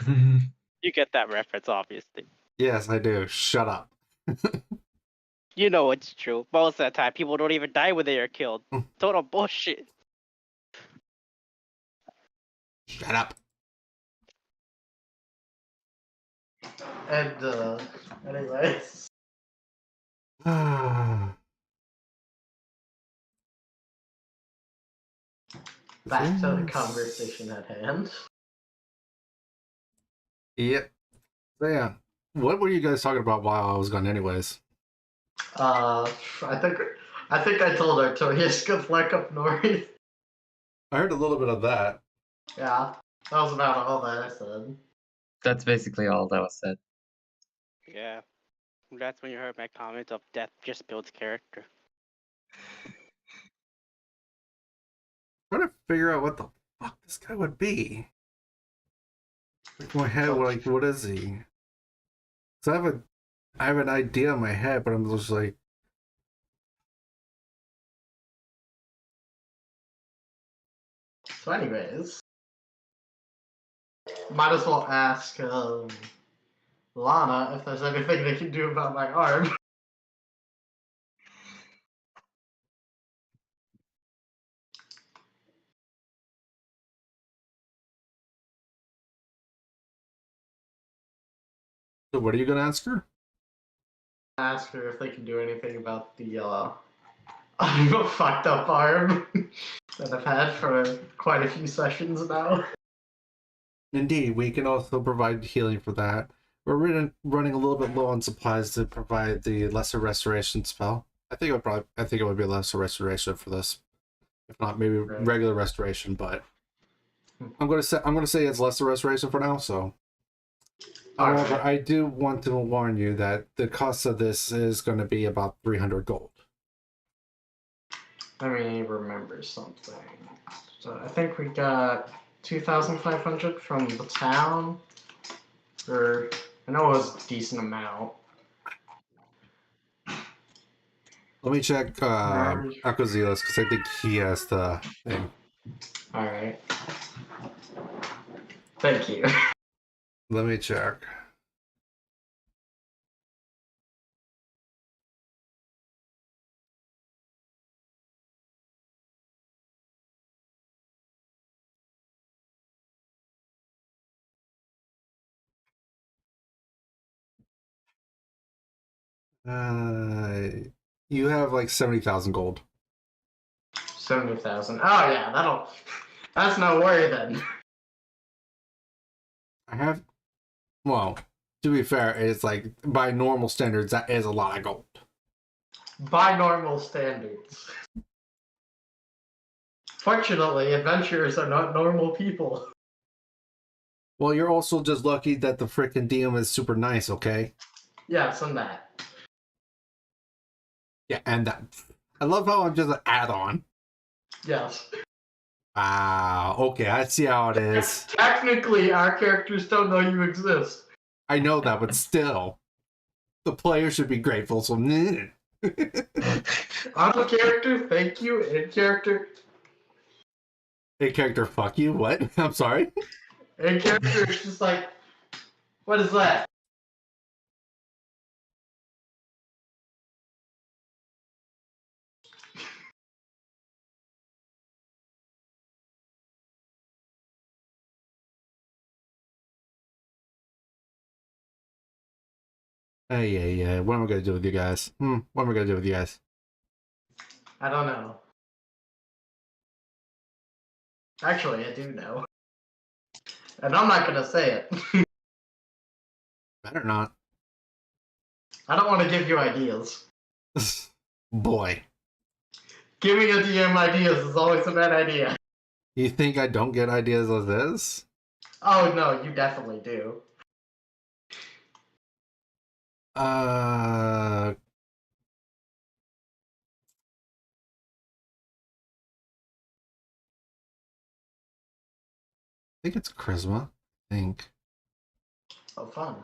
Speaker 5: You get that reference, obviously.
Speaker 1: Yes, I do. Shut up.
Speaker 5: You know it's true. Most of the time, people don't even die when they are killed. Total bullshit.
Speaker 1: Shut up.
Speaker 3: And anyways, back to the conversation at hand.
Speaker 1: Yep. So, yeah. What were you guys talking about while I was gone, anyways?
Speaker 3: I think I told Artorias good luck up north.
Speaker 1: I heard a little bit of that.
Speaker 3: Yeah, that was about all that I said.
Speaker 2: That's basically all that was said.
Speaker 5: Yeah. That's when you heard my comment of death just builds character.
Speaker 1: Trying to figure out what the fuck this guy would be. Like my head, like what is he? So I have an idea in my head, but I'm just like,
Speaker 3: So, anyways, might as well ask Lana if there's anything they can do about my arm.
Speaker 1: so what are you gonna ask her?
Speaker 3: Ask her if they can do anything about the fucked up arm that I've had for quite a few sessions now.
Speaker 1: Indeed, we can also provide healing for that. We're running a little bit low on supplies to provide the lesser restoration spell. I think it would be lesser restoration for this, if not maybe
Speaker 3: Right.
Speaker 1: regular restoration. But I'm gonna say it's lesser restoration for now. So, however,
Speaker 3: Alright.
Speaker 1: I do want to warn you that the cost of this is going to be about 300 gold.
Speaker 3: Let me remember something. So I think we got 2,500 from the town. Or I know it was a decent amount.
Speaker 1: Let me check Akozilas because I think he has the thing.
Speaker 3: Alright. Thank you.
Speaker 1: Let me check. You have like 70,000 gold.
Speaker 3: 70,000. Oh yeah, that's no worry then.
Speaker 1: I have, well, to be fair, it's like by normal standards, that is a lot of gold.
Speaker 3: By normal standards. Fortunately, adventurers are not normal people.
Speaker 1: Well, you're also just lucky that the frickin' DM is super nice, okay?
Speaker 3: Yes, and that.
Speaker 1: Yeah, and that. I love how I'm just an add-on.
Speaker 3: Yes.
Speaker 1: Wow, okay, I see how it is.
Speaker 3: Technically, our characters don't know you exist.
Speaker 1: I know that, but still, the player should be grateful, so...
Speaker 3: Out of character, thank you. In character,
Speaker 1: Hey, character, fuck you, what? I'm sorry?
Speaker 3: in character, it's just like, what is that?
Speaker 1: Hey, what am I gonna do with you guys? What am I gonna do with you guys?
Speaker 3: I don't know. Actually, I do know. And I'm not gonna say it.
Speaker 1: Better not.
Speaker 3: I don't want to give you ideas.
Speaker 1: Boy.
Speaker 3: Giving a DM ideas is always a bad idea.
Speaker 1: You think I don't get ideas of this?
Speaker 3: Oh no, you definitely do.
Speaker 1: think it's charisma. I think.
Speaker 3: Oh, fun.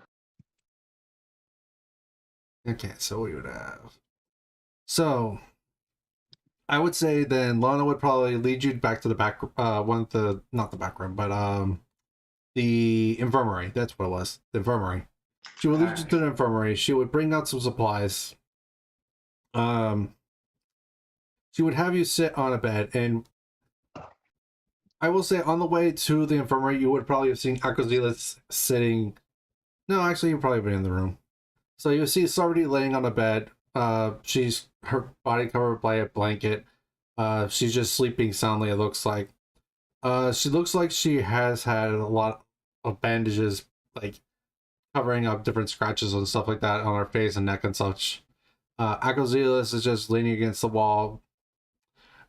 Speaker 1: Okay, so we would have. So I would say then Lana would probably lead you back to the back not the back room, but the infirmary. That's what it was. The infirmary. She would lead you to the infirmary. She would bring out some supplies. She would have you sit on a bed, and I will say on the way to the infirmary, you would probably have seen Akozilis sitting. No, actually, you'd probably be in the room. So you see somebody laying on a bed. She's her body covered by a blanket. She's just sleeping soundly. It looks like. She looks like she has had a lot of bandages, like covering up different scratches and stuff like that on her face and neck and such. Akozilis is just leaning against the wall,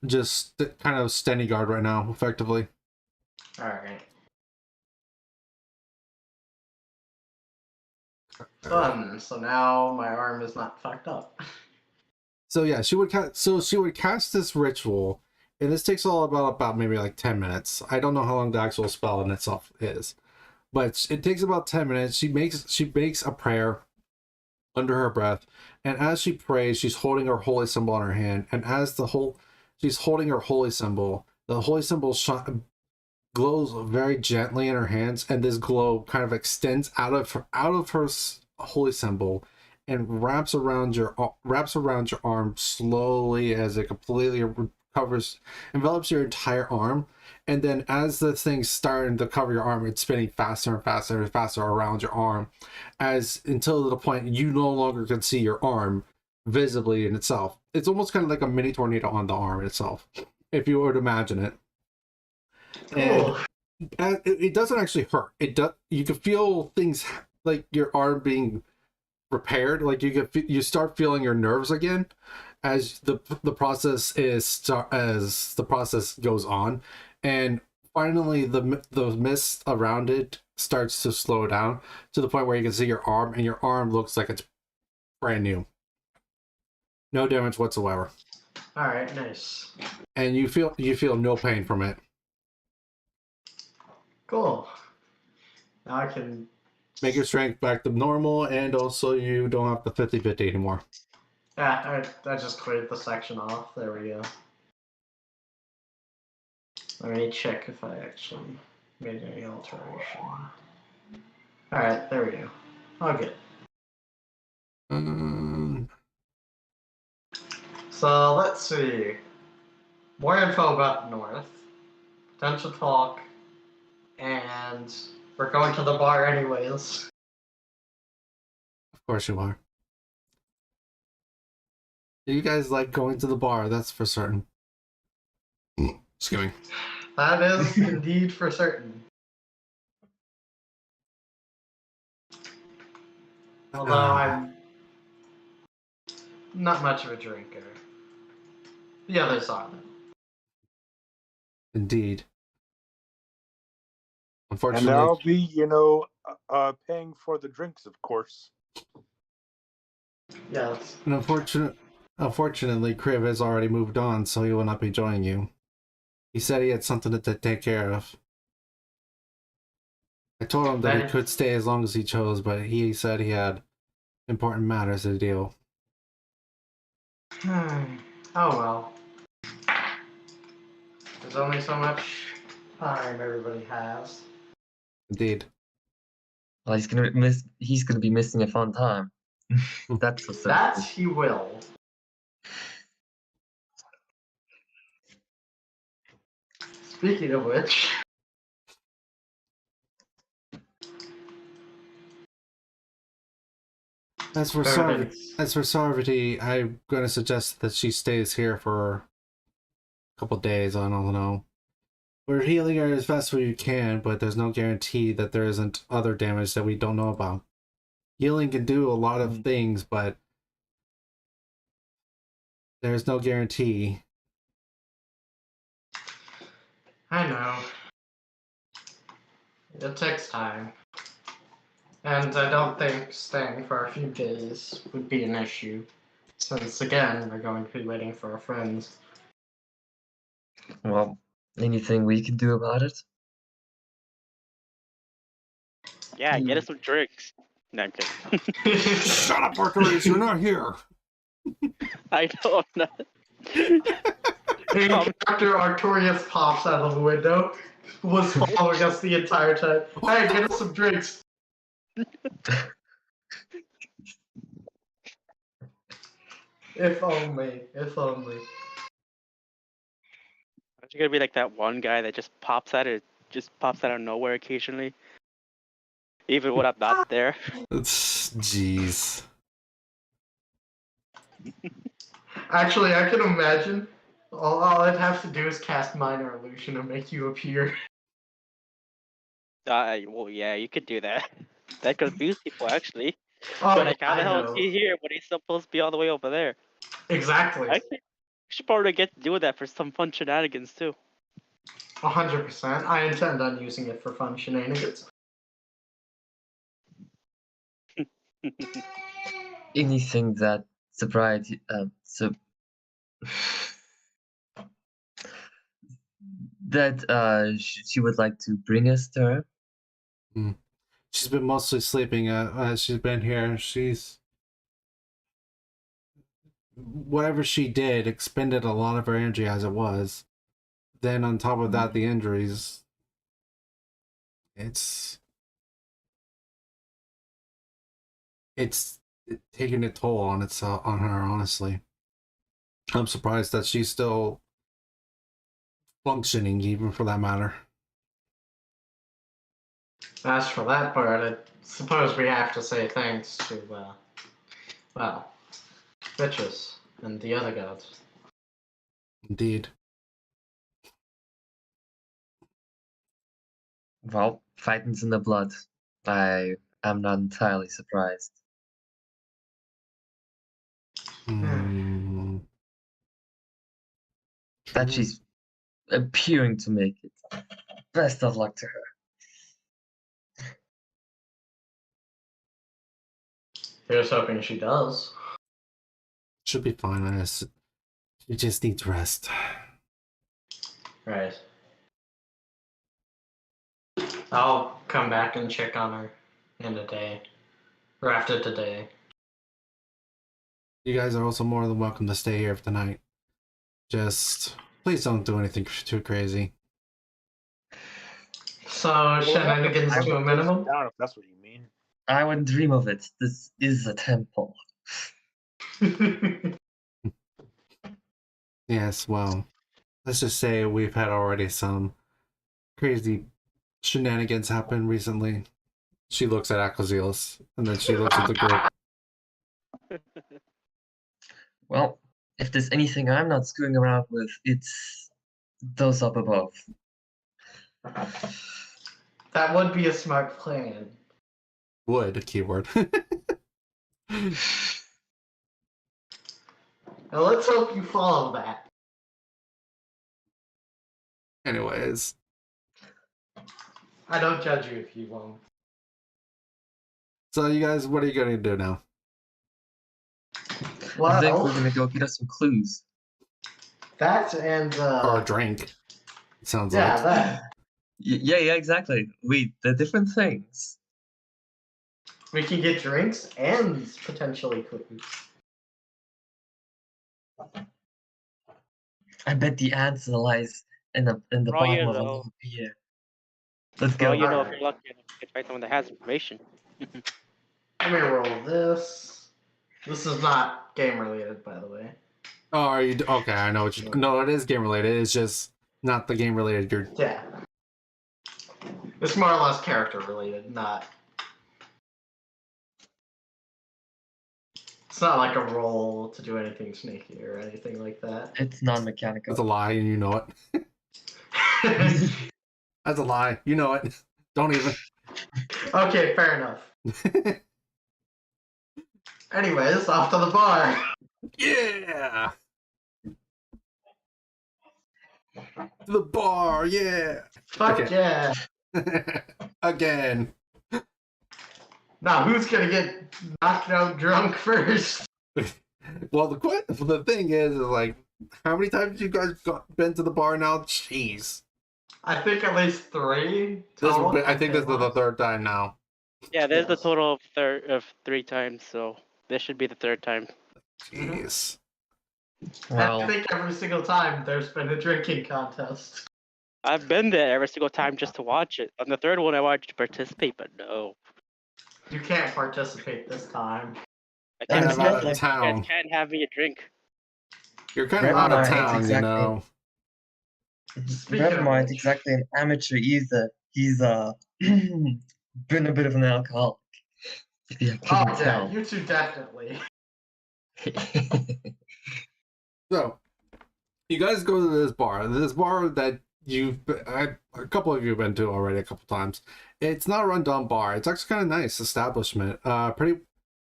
Speaker 1: just kind of standing guard right now, effectively.
Speaker 3: Alright. Fun. So now my arm is not fucked up.
Speaker 1: So yeah, she would cast this ritual, and this takes all about maybe like 10 minutes. I don't know how long the actual spell in itself is, but it takes about 10 minutes. She makes a prayer under her breath, and as she prays, she's holding her holy symbol in her hand, and as she's holding her holy symbol, the holy symbol glows very gently in her hands, and this glow kind of extends out of her holy symbol and wraps around your arm slowly as it completely envelops your entire arm. And then as the thing's starting to cover your arm, it's spinning faster and faster and faster around your arm, until the point you no longer can see your arm visibly in itself. It's almost kind of like a mini tornado on the arm itself, if you were to imagine it.
Speaker 3: Cool.
Speaker 1: And it doesn't actually hurt. You can feel things like your arm being repaired. Like you start feeling your nerves again as the process goes on, and finally the mist around it starts to slow down to the point where you can see your arm, and your arm looks like it's brand new, no damage whatsoever.
Speaker 3: All right, nice.
Speaker 1: And you feel no pain from it.
Speaker 3: Cool. Now I can
Speaker 1: Make your strength back to normal, and also you don't have the 50-50 anymore.
Speaker 3: Yeah, I just cleared the section off. There we go. Let me check if I actually made any alteration. Alright, there we go. All good. So let's see. More info about the North. Potential talk. And we're going to the bar anyways.
Speaker 1: Of course you are. You guys like going to the bar, that's for certain. Just kidding.
Speaker 3: That is indeed for certain. Although I'm not much of a drinker. The others are.
Speaker 1: Indeed.
Speaker 4: And
Speaker 1: Unfortunately,
Speaker 4: I'll be, paying for the drinks, of course.
Speaker 3: Yes.
Speaker 1: and unfortunately, Kriv has already moved on, so he will not be joining you. He said he had something to take care of. I told him that he could stay as long as he chose, but he said he had important matters to deal.
Speaker 3: Oh well. There's only so much time everybody has.
Speaker 1: Indeed.
Speaker 2: Well, he's gonna be missing a fun time. That's for certain.
Speaker 3: That he will. Speaking of which,
Speaker 1: As for Sarvati, I'm going to suggest that she stays here for a couple days. I don't know. We're healing her as fast as we can, but there's no guarantee that there isn't other damage that we don't know about. Healing can do a lot of things, but there's no guarantee.
Speaker 3: I know. It takes time. And I don't think staying for a few days would be an issue. Since, again, we're going to be waiting for our friends.
Speaker 2: Well, anything we can do about it?
Speaker 5: Yeah, get us some drinks. No, I'm kidding.
Speaker 1: Shut up, Artorias, you're not here.
Speaker 5: I know I'm not.
Speaker 3: And Dr. Artorias pops out of the window, was following us the entire time. Hey, get us some drinks. If only, if only.
Speaker 5: Aren't you gonna be like that one guy that just pops out of nowhere occasionally, even when I'm not there?
Speaker 1: Jeez.
Speaker 3: Actually, I can imagine. All I'd have to do is cast Minor Illusion and make you appear.
Speaker 5: Well, yeah, you could do that. That confuse people actually.
Speaker 3: Oh,
Speaker 5: But like, how the
Speaker 3: I
Speaker 5: hell is
Speaker 3: know.
Speaker 5: he here when he's supposed to be all the way over there?
Speaker 3: Exactly.
Speaker 5: I should probably get to do that for some fun shenanigans too.
Speaker 3: 100%. I intend on using it for fun shenanigans.
Speaker 2: Anything that the bride, that she would like to bring us to her.
Speaker 1: She's been mostly sleeping as she's been here. Whatever she did expended a lot of her energy as it was. Then on top of that, the injuries. It's taking a toll on on her, honestly. I'm surprised that she's still functioning, even for that matter.
Speaker 3: As for that part, I suppose we have to say thanks to, well, Bitches and the other gods.
Speaker 1: Indeed.
Speaker 2: Well, fighting's in the blood. I am not entirely surprised. That she's appearing to make it. Best of luck to her.
Speaker 3: Here's hoping she does.
Speaker 1: Should be fine. She just needs rest.
Speaker 3: Right. I'll come back and check on her in a day. Or after today.
Speaker 1: You guys are also more than welcome to stay here for the night. Just please don't do anything too crazy.
Speaker 3: So, shenanigans to a minimum?
Speaker 4: Down if that's what you mean.
Speaker 2: I wouldn't dream of it. This is a temple.
Speaker 1: Yes, well, let's just say we've had already some crazy shenanigans happen recently. She looks at Aquazilis, and then she looks at the group.
Speaker 2: Well, if there's anything I'm not screwing around with, it's those up above.
Speaker 3: That would be a smart plan.
Speaker 1: Would, a keyword.
Speaker 3: Now let's hope you follow that.
Speaker 1: Anyways.
Speaker 3: I don't judge you if you won't.
Speaker 1: So you guys, what are you going to do now?
Speaker 3: Well,
Speaker 2: I think we're gonna go get us some clues.
Speaker 3: that and
Speaker 1: Or a drink. Sounds
Speaker 3: yeah,
Speaker 1: like.
Speaker 3: that.
Speaker 2: Yeah, exactly. They're different things.
Speaker 3: We can get drinks and potentially cookies.
Speaker 2: I bet the answer lies in the
Speaker 5: Oh,
Speaker 2: bottom
Speaker 5: yeah,
Speaker 2: of
Speaker 5: though.
Speaker 2: another beer. Let's
Speaker 5: Well,
Speaker 2: go.
Speaker 5: you know, if
Speaker 3: Alright.
Speaker 5: you're lucky enough to find someone that has information.
Speaker 3: Let me roll this. This is not game related, by the way.
Speaker 1: Oh, are you okay? I know what you. No, it is game related. It's just not the game related. You're
Speaker 3: Yeah. It's more or less character related, not. It's not like a roll to do anything sneaky or anything like that.
Speaker 2: It's non-mechanical.
Speaker 1: That's a lie, and you know it. That's a lie. You know it. Don't even.
Speaker 3: Okay, fair enough. Anyways, off to the bar.
Speaker 1: Yeah. To the bar. Yeah.
Speaker 3: Fuck
Speaker 1: Okay.
Speaker 3: yeah.
Speaker 1: Again.
Speaker 3: Now, who's gonna get knocked out drunk first?
Speaker 1: Well, the thing is like, how many times you guys been to the bar now? Jeez.
Speaker 3: I think at least 3.
Speaker 1: This
Speaker 3: total.
Speaker 1: I think this is the
Speaker 3: once.
Speaker 1: third time now.
Speaker 5: Yeah, there's the
Speaker 3: Yes.
Speaker 5: total of 3 times, so this should be the 3rd time.
Speaker 1: Jeez.
Speaker 3: And I
Speaker 2: Well,
Speaker 3: think every single time there's been a drinking contest.
Speaker 5: I've been there every single time just to watch it. On the 3rd one, I wanted to participate, but no.
Speaker 3: You can't participate this time.
Speaker 5: I
Speaker 2: And
Speaker 5: can't
Speaker 2: it's
Speaker 1: I'm out
Speaker 2: not
Speaker 1: of
Speaker 2: like
Speaker 1: town.
Speaker 5: can't have me a drink.
Speaker 1: You're kind of out of
Speaker 2: Breadmart is
Speaker 1: town, you
Speaker 2: exactly
Speaker 1: know.
Speaker 3: Speaking of
Speaker 2: Breadmart
Speaker 3: which.
Speaker 2: exactly an amateur either. He's been a bit of an alcoholic. If you
Speaker 3: Oh
Speaker 2: couldn't
Speaker 3: yeah,
Speaker 2: tell.
Speaker 3: you two definitely.
Speaker 1: So, you guys go to this bar. This bar that a couple of you have been to already a couple times. It's not a rundown bar. It's actually kind of nice establishment. Pretty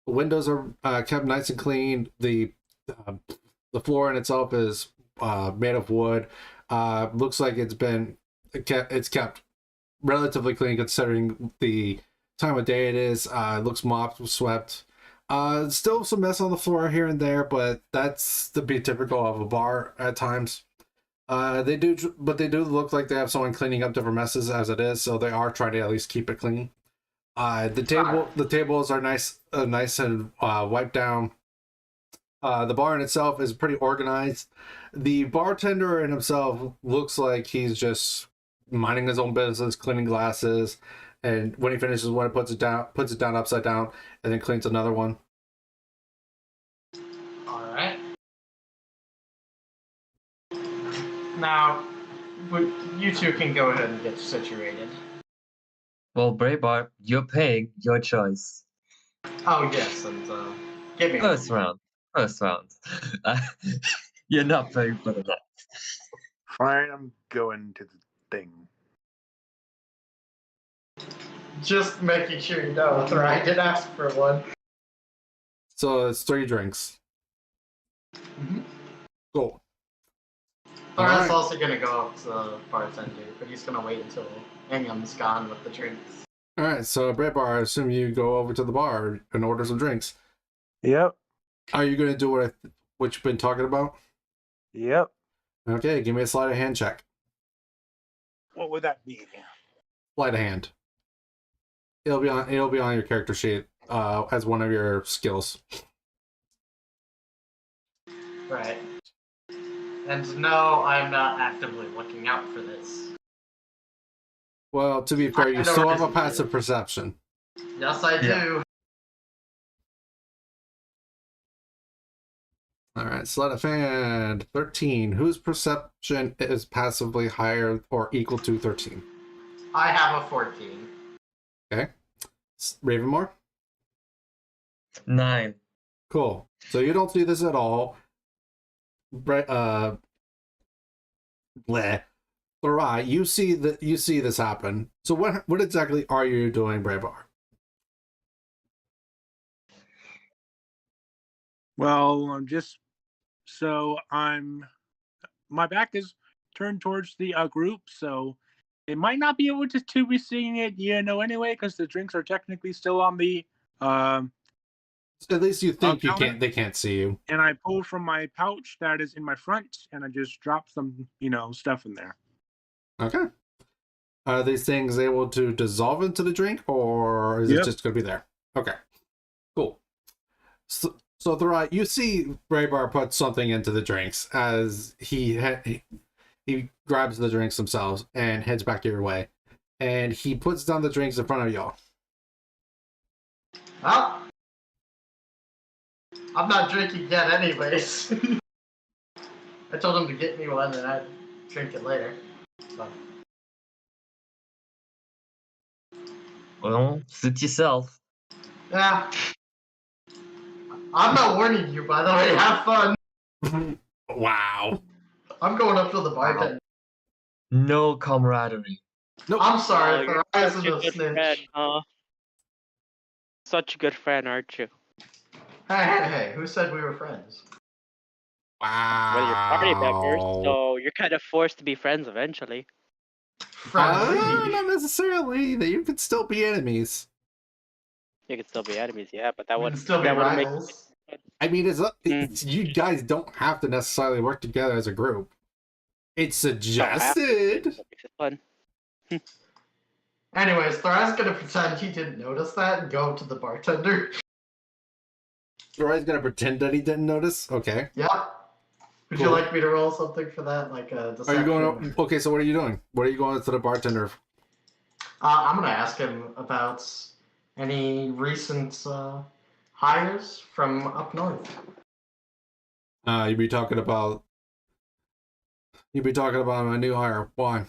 Speaker 1: windows are kept nice and clean. The floor in itself is made of wood. Looks like it's kept relatively clean considering the time of day it is. It looks mopped, swept. Still some mess on the floor here and there, but that's to be typical of a bar at times. They do look like they have someone cleaning up different messes as it is, so they are trying to at least keep it clean. The tables are nice and wiped down. The bar in itself is pretty organized. The bartender in himself looks like he's just minding his own business, cleaning glasses, and when he finishes one, puts it down upside down, and then cleans another one.
Speaker 3: Alright. Now, you two can go ahead and get situated.
Speaker 2: Well, Breitbart, you're paying, your choice.
Speaker 3: Oh yes, and give me
Speaker 2: First round. First round. You're not paying for the night.
Speaker 4: Fine, I'm going to the thing.
Speaker 3: just making sure you know, or I did ask for one.
Speaker 1: So it's 3 drinks.
Speaker 3: Mm-hmm.
Speaker 1: Cool.
Speaker 3: Thoras
Speaker 1: Alright.
Speaker 3: also gonna go up to the bartender, but he's gonna wait until Ingham's gone with the drinks.
Speaker 1: All right, so Bread Bar, I assume you go over to the bar and order some drinks.
Speaker 4: Yep.
Speaker 1: Are you going to do what you've been talking about?
Speaker 4: Yep.
Speaker 1: Okay, give me a sleight of hand check.
Speaker 4: What would that be?
Speaker 1: Sleight of hand. It'll be on your character sheet as one of your skills.
Speaker 3: Right. And no, I'm not actively looking out for this.
Speaker 1: Well, to be fair,
Speaker 3: I
Speaker 1: you
Speaker 3: know
Speaker 1: still
Speaker 3: it
Speaker 1: have a
Speaker 3: isn't
Speaker 1: passive
Speaker 3: you.
Speaker 1: perception.
Speaker 3: Yes, I
Speaker 2: Yeah.
Speaker 3: do.
Speaker 1: All right, sleight of hand 13. Whose perception is passively higher or equal to 13?
Speaker 3: I have a 14.
Speaker 1: Okay. Ravenmore?
Speaker 2: 9.
Speaker 1: Cool. So you don't see this at all. Bleh. Alright, you see this happen. So what exactly are you doing, Braybar?
Speaker 4: Well, my back is turned towards the group, so they might not be able to be seeing it, anyway, because the drinks are technically still on the
Speaker 1: At least you think
Speaker 4: counter.
Speaker 1: they can't see you.
Speaker 4: And I pull from my pouch that is in my front, and I just drop some, stuff in there.
Speaker 1: Okay. Are these things able to dissolve into the drink, or is it just going to be there? Okay. Cool. So Thorite, you see Braybar put something into the drinks as he grabs the drinks themselves and heads back your way. And he puts down the drinks in front of y'all.
Speaker 3: Well, I'm not drinking yet anyways. I told him to get me one and I'd drink it later. So.
Speaker 2: Well, suit yourself.
Speaker 3: Yeah. I'm not warning you, by the way. Have fun.
Speaker 1: Wow.
Speaker 3: I'm going up to the bartender.
Speaker 2: No camaraderie.
Speaker 1: Nope.
Speaker 3: I'm sorry,
Speaker 5: you're
Speaker 3: Thoras
Speaker 5: such
Speaker 3: is
Speaker 5: a
Speaker 3: a
Speaker 5: good
Speaker 3: snitch.
Speaker 5: friend, huh? Such a good friend, aren't you?
Speaker 3: Hey, who said we were friends?
Speaker 1: Wow.
Speaker 5: Well, you're party members, so you're kind of forced to be friends eventually.
Speaker 3: Friendly.
Speaker 1: Not necessarily. That you could still be enemies.
Speaker 5: You could still be enemies, yeah, but that
Speaker 3: We
Speaker 5: would
Speaker 3: can still be
Speaker 5: wouldn't make
Speaker 3: rivals.
Speaker 1: I mean, you guys don't have to necessarily work together as a group. It's suggested.
Speaker 5: That makes it fun.
Speaker 3: Anyways, Thor's gonna pretend he didn't notice that and go up to the bartender.
Speaker 1: Roy's gonna pretend that he didn't notice. Okay.
Speaker 3: Yep. Would
Speaker 1: Cool.
Speaker 3: you like me to roll something for that, like a deception?
Speaker 1: Are you going? Okay, so what are you doing? What are you going to the bartender?
Speaker 3: I'm gonna ask him about any recent hires from up north.
Speaker 1: You'd be talking about. You'd be talking about a new hire. Why?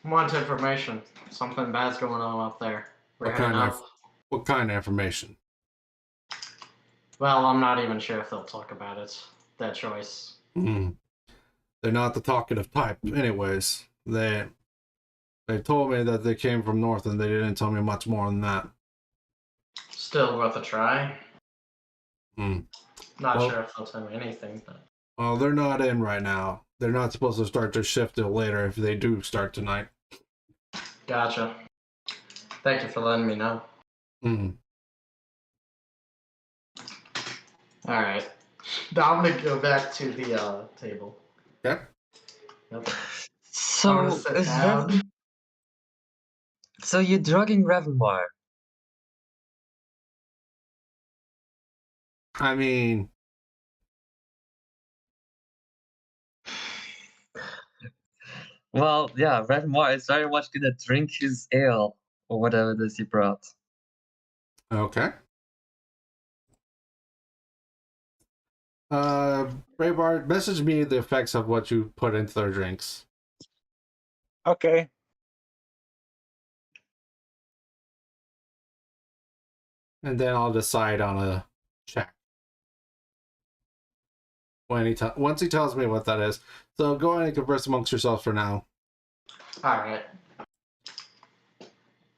Speaker 3: Want information? Something bad's going on up there. We're
Speaker 1: What
Speaker 3: heading
Speaker 1: kind
Speaker 3: up.
Speaker 1: What kind of information?
Speaker 3: Well, I'm not even sure if they'll talk about it. Their choice.
Speaker 1: Hmm. They're not the talkative type. Anyways, they told me that they came from north, and they didn't tell me much more than that.
Speaker 3: Still worth a try.
Speaker 1: Hmm.
Speaker 3: Not
Speaker 1: Well-
Speaker 3: sure if they'll tell me anything, but
Speaker 1: Well, they're not in right now. They're not supposed to start their shift till later if they do start tonight.
Speaker 3: gotcha. Thank you for letting me know.
Speaker 1: Hmm.
Speaker 3: All right. Now I'm gonna go back to the table.
Speaker 1: Okay.
Speaker 3: Yep.
Speaker 2: So
Speaker 3: I'm gonna sit
Speaker 2: is
Speaker 3: down.
Speaker 2: So you're drugging Revenwire.
Speaker 1: I mean,
Speaker 2: Well, yeah, Revenwire is very much gonna drink his ale or whatever it is he brought.
Speaker 1: okay. Braybard, message me the effects of what you put into their drinks.
Speaker 4: Okay.
Speaker 1: And then I'll decide on a check. Once he tells me what that is. So go ahead and converse amongst yourselves for now.
Speaker 3: All right.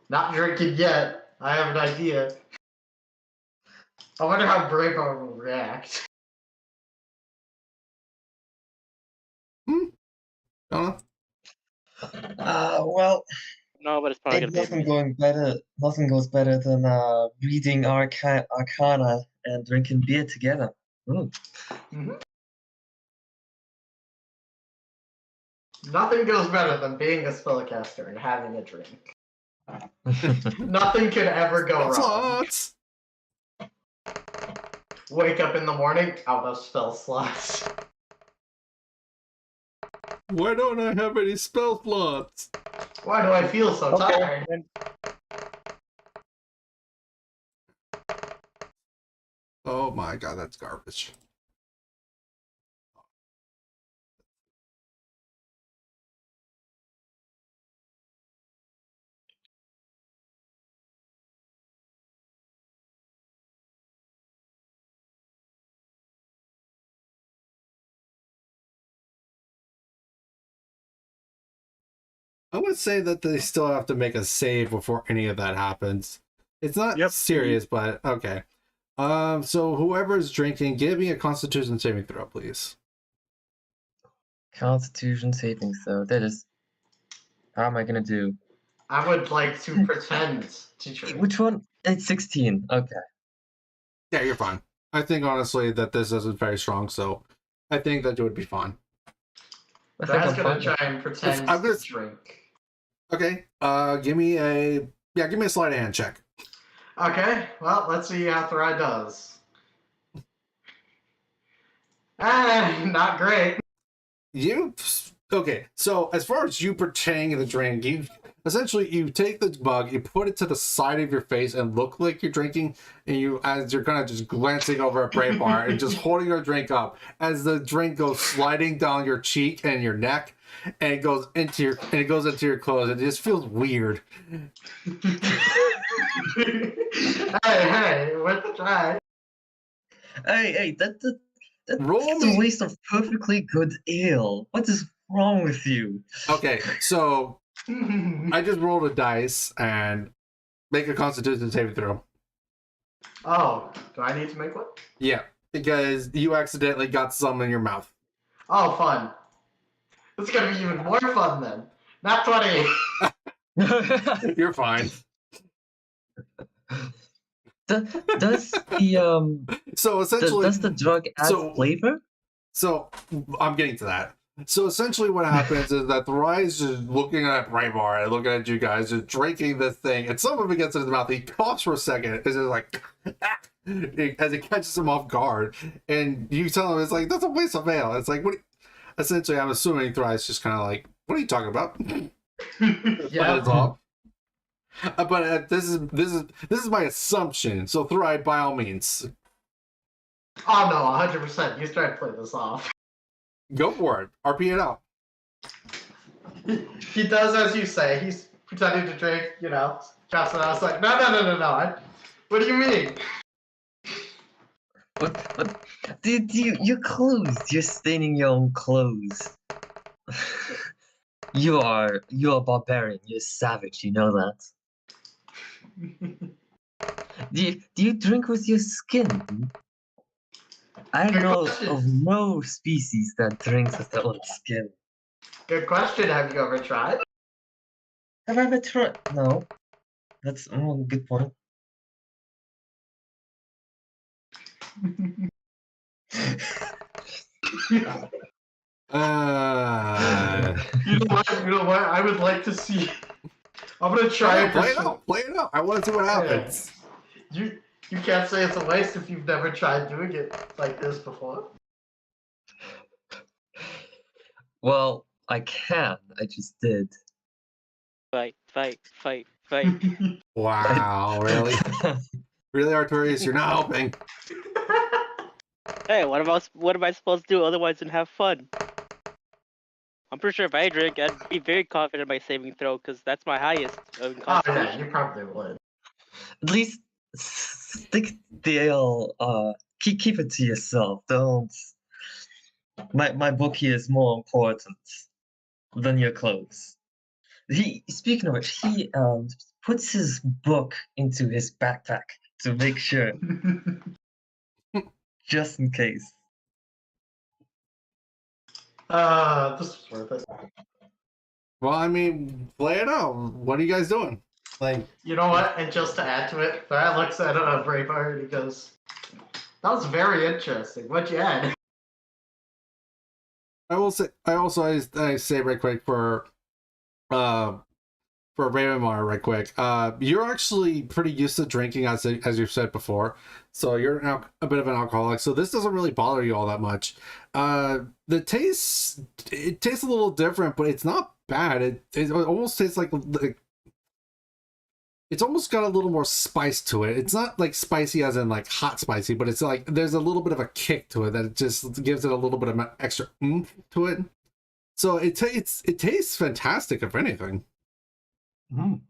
Speaker 3: Not drinking yet. I have an idea. I wonder how Braveheart will react.
Speaker 1: Donna?
Speaker 2: Well,
Speaker 5: No, but it's probably gonna be
Speaker 2: nothing going better. Nothing goes better than reading Arcana and drinking beer together.
Speaker 3: Nothing goes better than being a spellcaster and having a drink. Nothing could ever go wrong.
Speaker 1: Slots!
Speaker 3: Wake up in the morning, out of spell slots.
Speaker 1: Why don't I have any spell slots?
Speaker 3: Why do I feel so
Speaker 4: Okay.
Speaker 3: tired?
Speaker 4: Then
Speaker 1: Oh my god, that's garbage. I would say that they still have to make a save before any of that happens. It's not
Speaker 4: Yep.
Speaker 1: serious, but okay. So whoever's drinking, give me a Constitution saving throw, please.
Speaker 2: Constitution saving throw. That is. How am I gonna do?
Speaker 3: I would like to pretend to drink.
Speaker 2: Which one? It's 16. Okay.
Speaker 1: Yeah, you're fine. I think honestly that this isn't very strong, so I think that you would be fine.
Speaker 2: I think
Speaker 3: Brad's
Speaker 2: I'm
Speaker 3: gonna
Speaker 2: fine.
Speaker 3: try and pretend
Speaker 1: I'm gonna-
Speaker 3: to drink.
Speaker 1: Okay. Give me a sleight of hand check.
Speaker 3: Okay, well, let's see how Thrai does. Not great.
Speaker 1: Okay, so as far as you pretending to drink, you take the mug, you put it to the side of your face and look like you're drinking, and as you're kind of just glancing over at Braveheart and just holding your drink up as the drink goes sliding down your cheek and your neck, and it goes into your clothes. It just feels weird.
Speaker 3: Hey, worth a try.
Speaker 2: Hey, that's
Speaker 1: Roll
Speaker 2: a
Speaker 1: me.
Speaker 2: waste of perfectly good ale. What is wrong with you?
Speaker 1: Okay, so I just rolled a dice and make a Constitution saving throw.
Speaker 3: Oh, do I need to make one?
Speaker 1: Yeah, because you accidentally got some in your mouth.
Speaker 3: Oh, fun. It's gonna be even more fun then. Not 20.
Speaker 1: You're fine.
Speaker 2: Does the
Speaker 1: So essentially,
Speaker 2: does the drug add
Speaker 1: so-
Speaker 2: flavor?
Speaker 1: So I'm getting to that. So essentially, what happens is that the Rise is looking at Braemar and looking at you guys, just drinking this thing, and some of it gets in his mouth. He coughs for a second, it's just like as it catches him off guard, and you tell him it's like that's a waste of ale. It's like what? Essentially, I'm assuming Thrice just kind of like, what are you talking about?
Speaker 3: Yeah.
Speaker 1: It's off. But this is my assumption. So Thrice, by all means,
Speaker 3: Oh no, 100%. He's trying to play this off.
Speaker 1: go for it. RP it out.
Speaker 3: He does as you say. He's pretending to drink, drops it. I was like, no. What do you mean?
Speaker 2: What? Dude, your clothes. You're staining your own clothes. You are a barbarian. You're a savage. You know that. Do you drink with your skin, dude? I
Speaker 3: Good
Speaker 2: know
Speaker 3: question.
Speaker 2: of no species that drinks with their own skin.
Speaker 3: Good question. Have you ever tried?
Speaker 2: Have I ever tried? No. That's a good point.
Speaker 3: You know what? I would like to see. I'm gonna try it.
Speaker 1: Play it out. Play it out. I want to see what happens.
Speaker 3: You can't say it's a waste if you've never tried doing it like this before.
Speaker 2: Well, I can. I just did.
Speaker 5: Fight.
Speaker 1: Wow, really? Really, Artorias, you're not helping.
Speaker 5: Hey, what am I supposed to do otherwise than have fun? I'm pretty sure if I drink, I'd be very confident in my saving throw because that's my highest in
Speaker 3: Oh yeah,
Speaker 5: constitution.
Speaker 3: you probably would.
Speaker 2: At least stick the ale. Keep it to yourself. Don't. My book here is more important than your clothes. Speaking of which, he puts his book into his backpack to make sure, just in case.
Speaker 3: This is worth it.
Speaker 1: Well, I mean, play it out. What are you guys doing? Like,
Speaker 3: You know what? And just to add to it, Brad looks at Braveheart and he goes, "That was very interesting. What'd you add?"
Speaker 1: I will say. I say right quick for Raymar right quick. You're actually pretty used to drinking, as you've said before. So you're a bit of an alcoholic. So this doesn't really bother you all that much. The taste, it tastes a little different, but it's not bad. It almost tastes like it's almost got a little more spice to it. It's not like spicy as in like hot spicy, but it's like there's a little bit of a kick to it that it just gives it a little bit of extra oomph to it. So it tastes fantastic, if anything.
Speaker 2: Mm.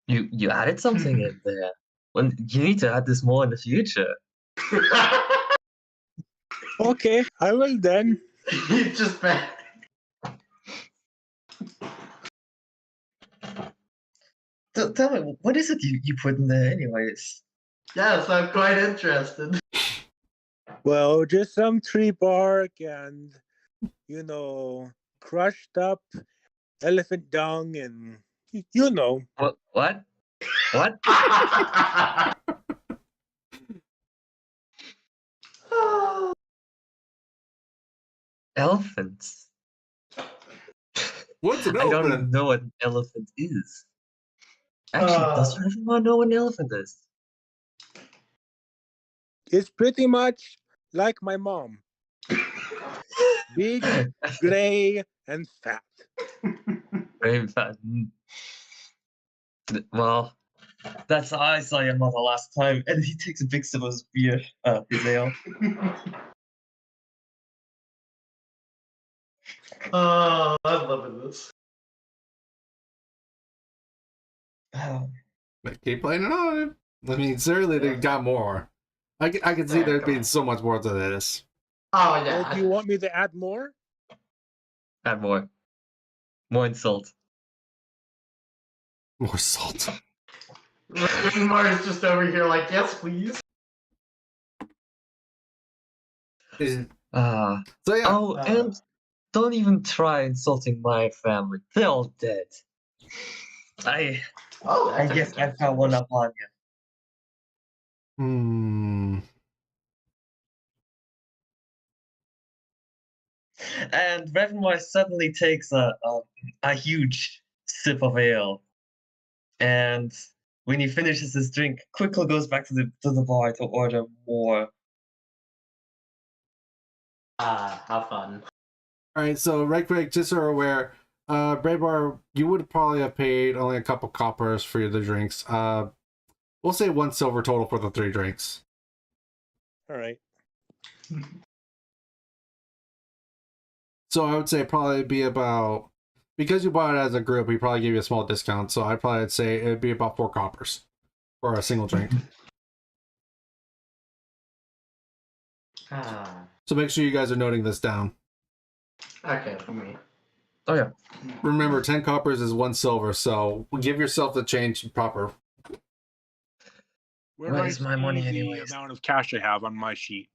Speaker 2: You added something in there. Well, you need to add this more in the future.
Speaker 4: Okay, I will then.
Speaker 3: He's just bad.
Speaker 2: Tell me, what is it you put in there, anyways?
Speaker 3: Yes, I'm quite interested.
Speaker 4: Well, just some tree bark and, crushed up elephant dung and, you know.
Speaker 2: What? What? Elephants.
Speaker 1: What's an
Speaker 2: I don't
Speaker 1: elephant?
Speaker 2: even know what an elephant is. Actually, does everyone know what an elephant is?
Speaker 4: It's pretty much like my mom. Big, gray, and fat.
Speaker 2: Very fat. Well, that's how I saw your mother last time, and he takes a big sip of his beer, his ale.
Speaker 3: Oh, I'm loving this.
Speaker 1: Keep playing it on. I mean, certainly they got more. I can see there being so much more to this.
Speaker 3: Oh yeah.
Speaker 4: Oh, do you want me to add more?
Speaker 2: Add more. More insult.
Speaker 1: More salt.
Speaker 3: Marty's just over here like, yes, please.
Speaker 1: So
Speaker 2: Ah.
Speaker 1: yeah.
Speaker 2: Oh, and don't even try insulting my family. They're all dead. I guess I found one up on you. And Revenmoy suddenly takes a huge sip of ale, and when he finishes his drink, quickly goes back to the bar to order more.
Speaker 3: Ah, how fun.
Speaker 1: All right, so right quick, just so you're aware, Brave Bar, you would probably have paid only a couple coppers for the drinks. We'll say 1 silver total for the 3 drinks.
Speaker 4: All right.
Speaker 1: So I would say probably be about, because you bought it as a group, we probably give you a small discount. So I'd probably say it'd be about 4 coppers for a single drink.
Speaker 3: Ah,
Speaker 1: So make sure you guys are noting this down.
Speaker 3: okay, for me.
Speaker 2: Oh yeah.
Speaker 1: Remember, 10 coppers is 1 silver, so give yourself the change proper.
Speaker 4: Where
Speaker 2: What
Speaker 4: do I
Speaker 2: is my
Speaker 4: see
Speaker 2: money
Speaker 4: the
Speaker 2: anyways?
Speaker 4: amount of cash I have on my sheet?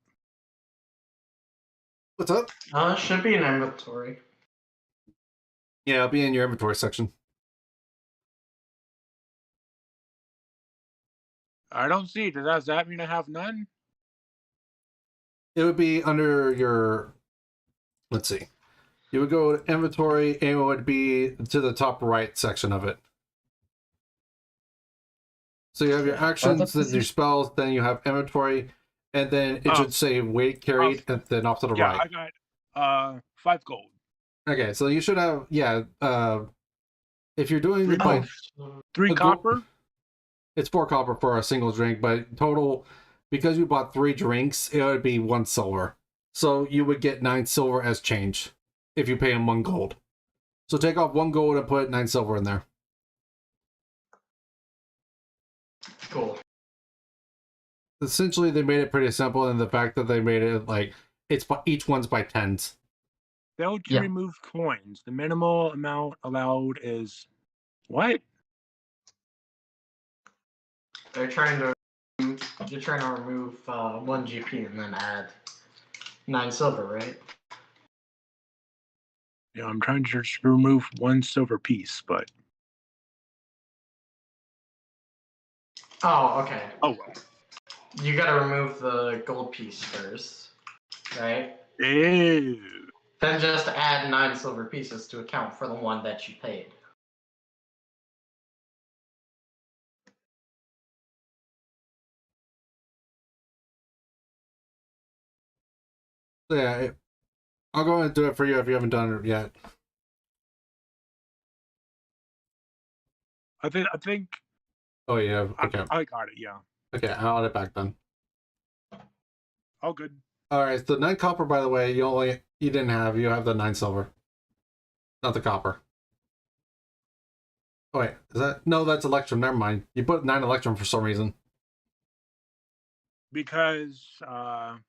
Speaker 1: What's up?
Speaker 3: It should be an inventory.
Speaker 1: Yeah, it'll be in your inventory section.
Speaker 4: I don't see. Does that mean I have none?
Speaker 1: It would be under your, let's see. You would go to inventory, and it would be to the top right section of it. So you have your
Speaker 3: Yeah.
Speaker 1: actions, then your spells, then you have inventory, and then it should say weight carried, and then off to the
Speaker 4: Yeah,
Speaker 1: right.
Speaker 4: I got 5 gold.
Speaker 1: Okay, so you should have, if you're doing it by,
Speaker 3: Oh,
Speaker 4: 3
Speaker 1: gold-
Speaker 4: copper.
Speaker 1: it's 4 copper for a single drink, but total, because you bought 3 drinks, it would be 1 silver. So you would get 9 silver as change if you pay him 1 gold. So take off 1 gold and put 9 silver in there.
Speaker 3: cool.
Speaker 1: Essentially, they made it pretty simple, and the fact that they made it like it's each one's by tens.
Speaker 4: Failed to
Speaker 2: Yeah.
Speaker 4: remove coins. The minimal amount allowed is what?
Speaker 3: You're trying to remove 1 GP and then add 9 silver, right?
Speaker 4: Yeah, I'm trying to just remove 1 silver piece, but
Speaker 3: Oh, okay.
Speaker 4: oh well.
Speaker 3: You gotta remove the gold piece first, right?
Speaker 4: Ew.
Speaker 3: Then just add 9 silver pieces to account for the 1 that you paid.
Speaker 1: So yeah, I'll go ahead and do it for you if you haven't done it yet.
Speaker 4: I think
Speaker 1: Oh yeah, okay,
Speaker 4: I got it. Yeah,
Speaker 1: okay, I'll add it back then.
Speaker 4: all good.
Speaker 1: All right, so 9 copper, by the way, you didn't have. You have the 9 silver, not the copper. Oh wait, is that no? That's electrum. Never mind. You put 9 electrum for some reason.
Speaker 4: Because 1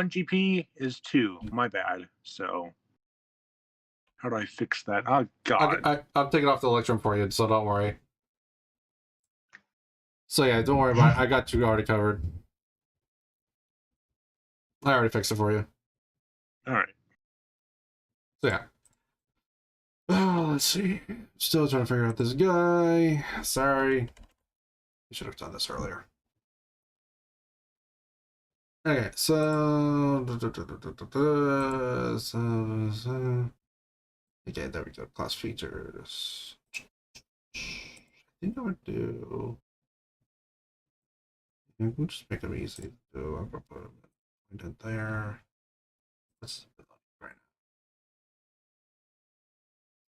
Speaker 4: GP is 2. My bad. So how do I fix that? Oh God.
Speaker 1: I'll take it off the electrum for you, so don't worry. So yeah, don't worry about it. I got you already covered. I already fixed it for you.
Speaker 4: All right.
Speaker 1: So yeah. Let's see. Still trying to figure out this guy. Sorry. I should have done this earlier. Okay, so... Okay, there we go. Class features. I think I would do... We'll just make them easy to do. I'll put it there. Let's right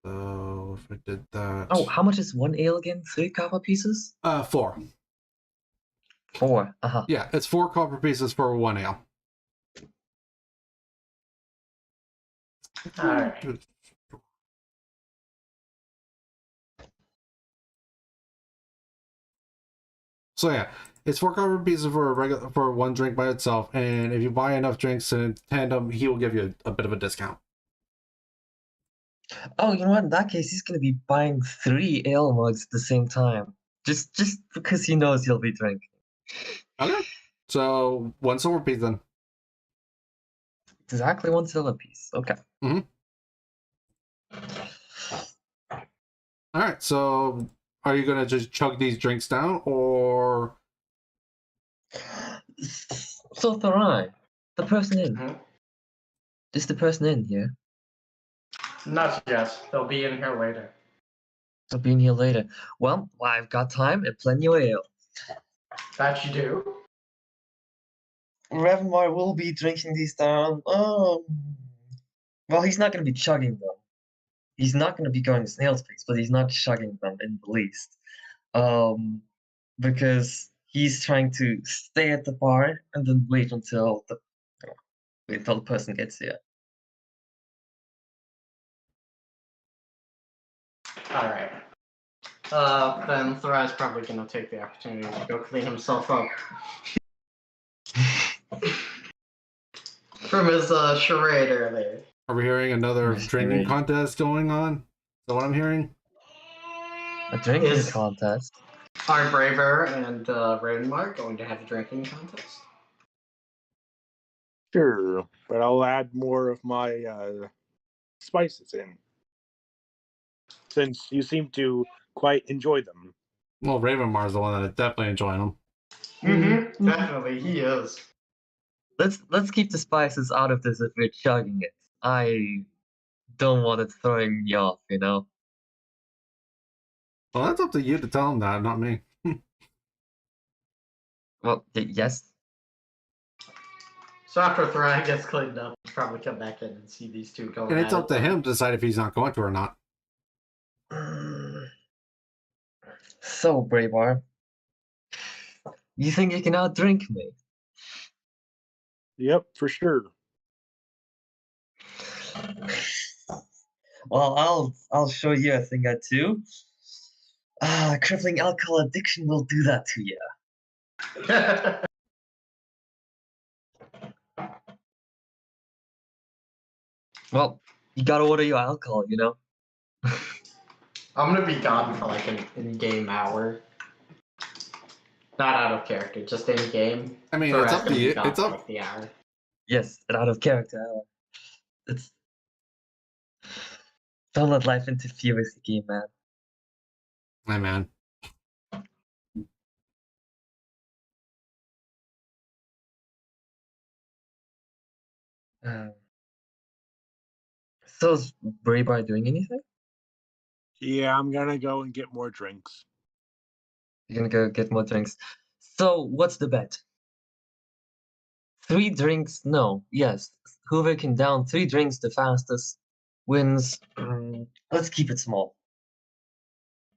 Speaker 1: now. So if I did that...
Speaker 2: Oh, how much is 1 ale again? 3 copper pieces?
Speaker 1: 4.
Speaker 2: 4.
Speaker 1: Yeah, it's 4 copper pieces for 1 ale.
Speaker 3: Alright.
Speaker 1: So yeah, it's 4 copper pieces for for 1 drink by itself, and if you buy enough drinks in tandem, he will give you a bit of a discount.
Speaker 2: Oh, you know what? In that case, he's gonna be buying 3 ale mugs at the same time, just because he knows he'll be drinking.
Speaker 1: Okay, so 1 silver piece then.
Speaker 2: Exactly 1 silver piece. Okay.
Speaker 1: All right, so are you gonna just chug these drinks down, or
Speaker 2: So Thorai, the person in,
Speaker 3: Mhm.
Speaker 2: Is the person in here?
Speaker 3: Not yet. They'll be in here later.
Speaker 2: I'll be in here later. Well, I've got time and plenty of ale.
Speaker 3: That you do.
Speaker 2: Ravenmar will be drinking these down. Oh, well, he's not going to be chugging them. He's not going to be going snail's pace, but he's not chugging them in the least. Because he's trying to stay at the bar and then wait until the person gets here.
Speaker 3: Alright. Then Thorai's probably gonna take the opportunity to go clean himself up. From his charade earlier.
Speaker 1: Are we hearing another
Speaker 2: Nice
Speaker 1: drinking
Speaker 2: charade.
Speaker 1: contest going on? Is that what I'm hearing?
Speaker 2: A drinking
Speaker 3: Is-
Speaker 2: contest.
Speaker 3: Are Braver and Ravenmark going to have a drinking contest?
Speaker 4: Sure, but I'll add more of my spices in, since you seem to quite enjoy them.
Speaker 1: Well, Ravenmar's the one that definitely enjoying them.
Speaker 3: Mm-hmm. Definitely, he is.
Speaker 2: Let's keep the spices out of this if we're chugging it. I don't want it throwing me off, you know.
Speaker 1: Well, that's up to you to tell him that, not me.
Speaker 2: Well, yes.
Speaker 3: So after Thorai gets cleaned up, he'll probably come back in and see these two going
Speaker 1: And it's
Speaker 3: at
Speaker 1: up
Speaker 3: it.
Speaker 1: to him to decide if he's not going to or not.
Speaker 2: So, Bravar, you think you can outdrink me?
Speaker 4: Yep, for sure.
Speaker 2: Well, I'll show you a thing or two. Crippling alcohol addiction will do that to you. Well, you gotta order your alcohol, you know.
Speaker 3: I'm gonna be gone for like an in-game hour. Not out of character, just in-game.
Speaker 1: I mean,
Speaker 3: Thorai's
Speaker 1: it's up
Speaker 3: gonna
Speaker 1: to
Speaker 3: be
Speaker 1: you.
Speaker 3: gone
Speaker 1: It's
Speaker 3: for
Speaker 1: up.
Speaker 3: like the hour.
Speaker 2: Yes, and out of character. It's don't let life interfere with the game, man.
Speaker 1: Hey, man.
Speaker 2: So is Bravar doing anything?
Speaker 4: Yeah, I'm gonna go and get more drinks.
Speaker 2: You're gonna go get more drinks. So what's the bet? 3 drinks? No. Yes. Whoever can down 3 drinks the fastest wins. Let's keep it small.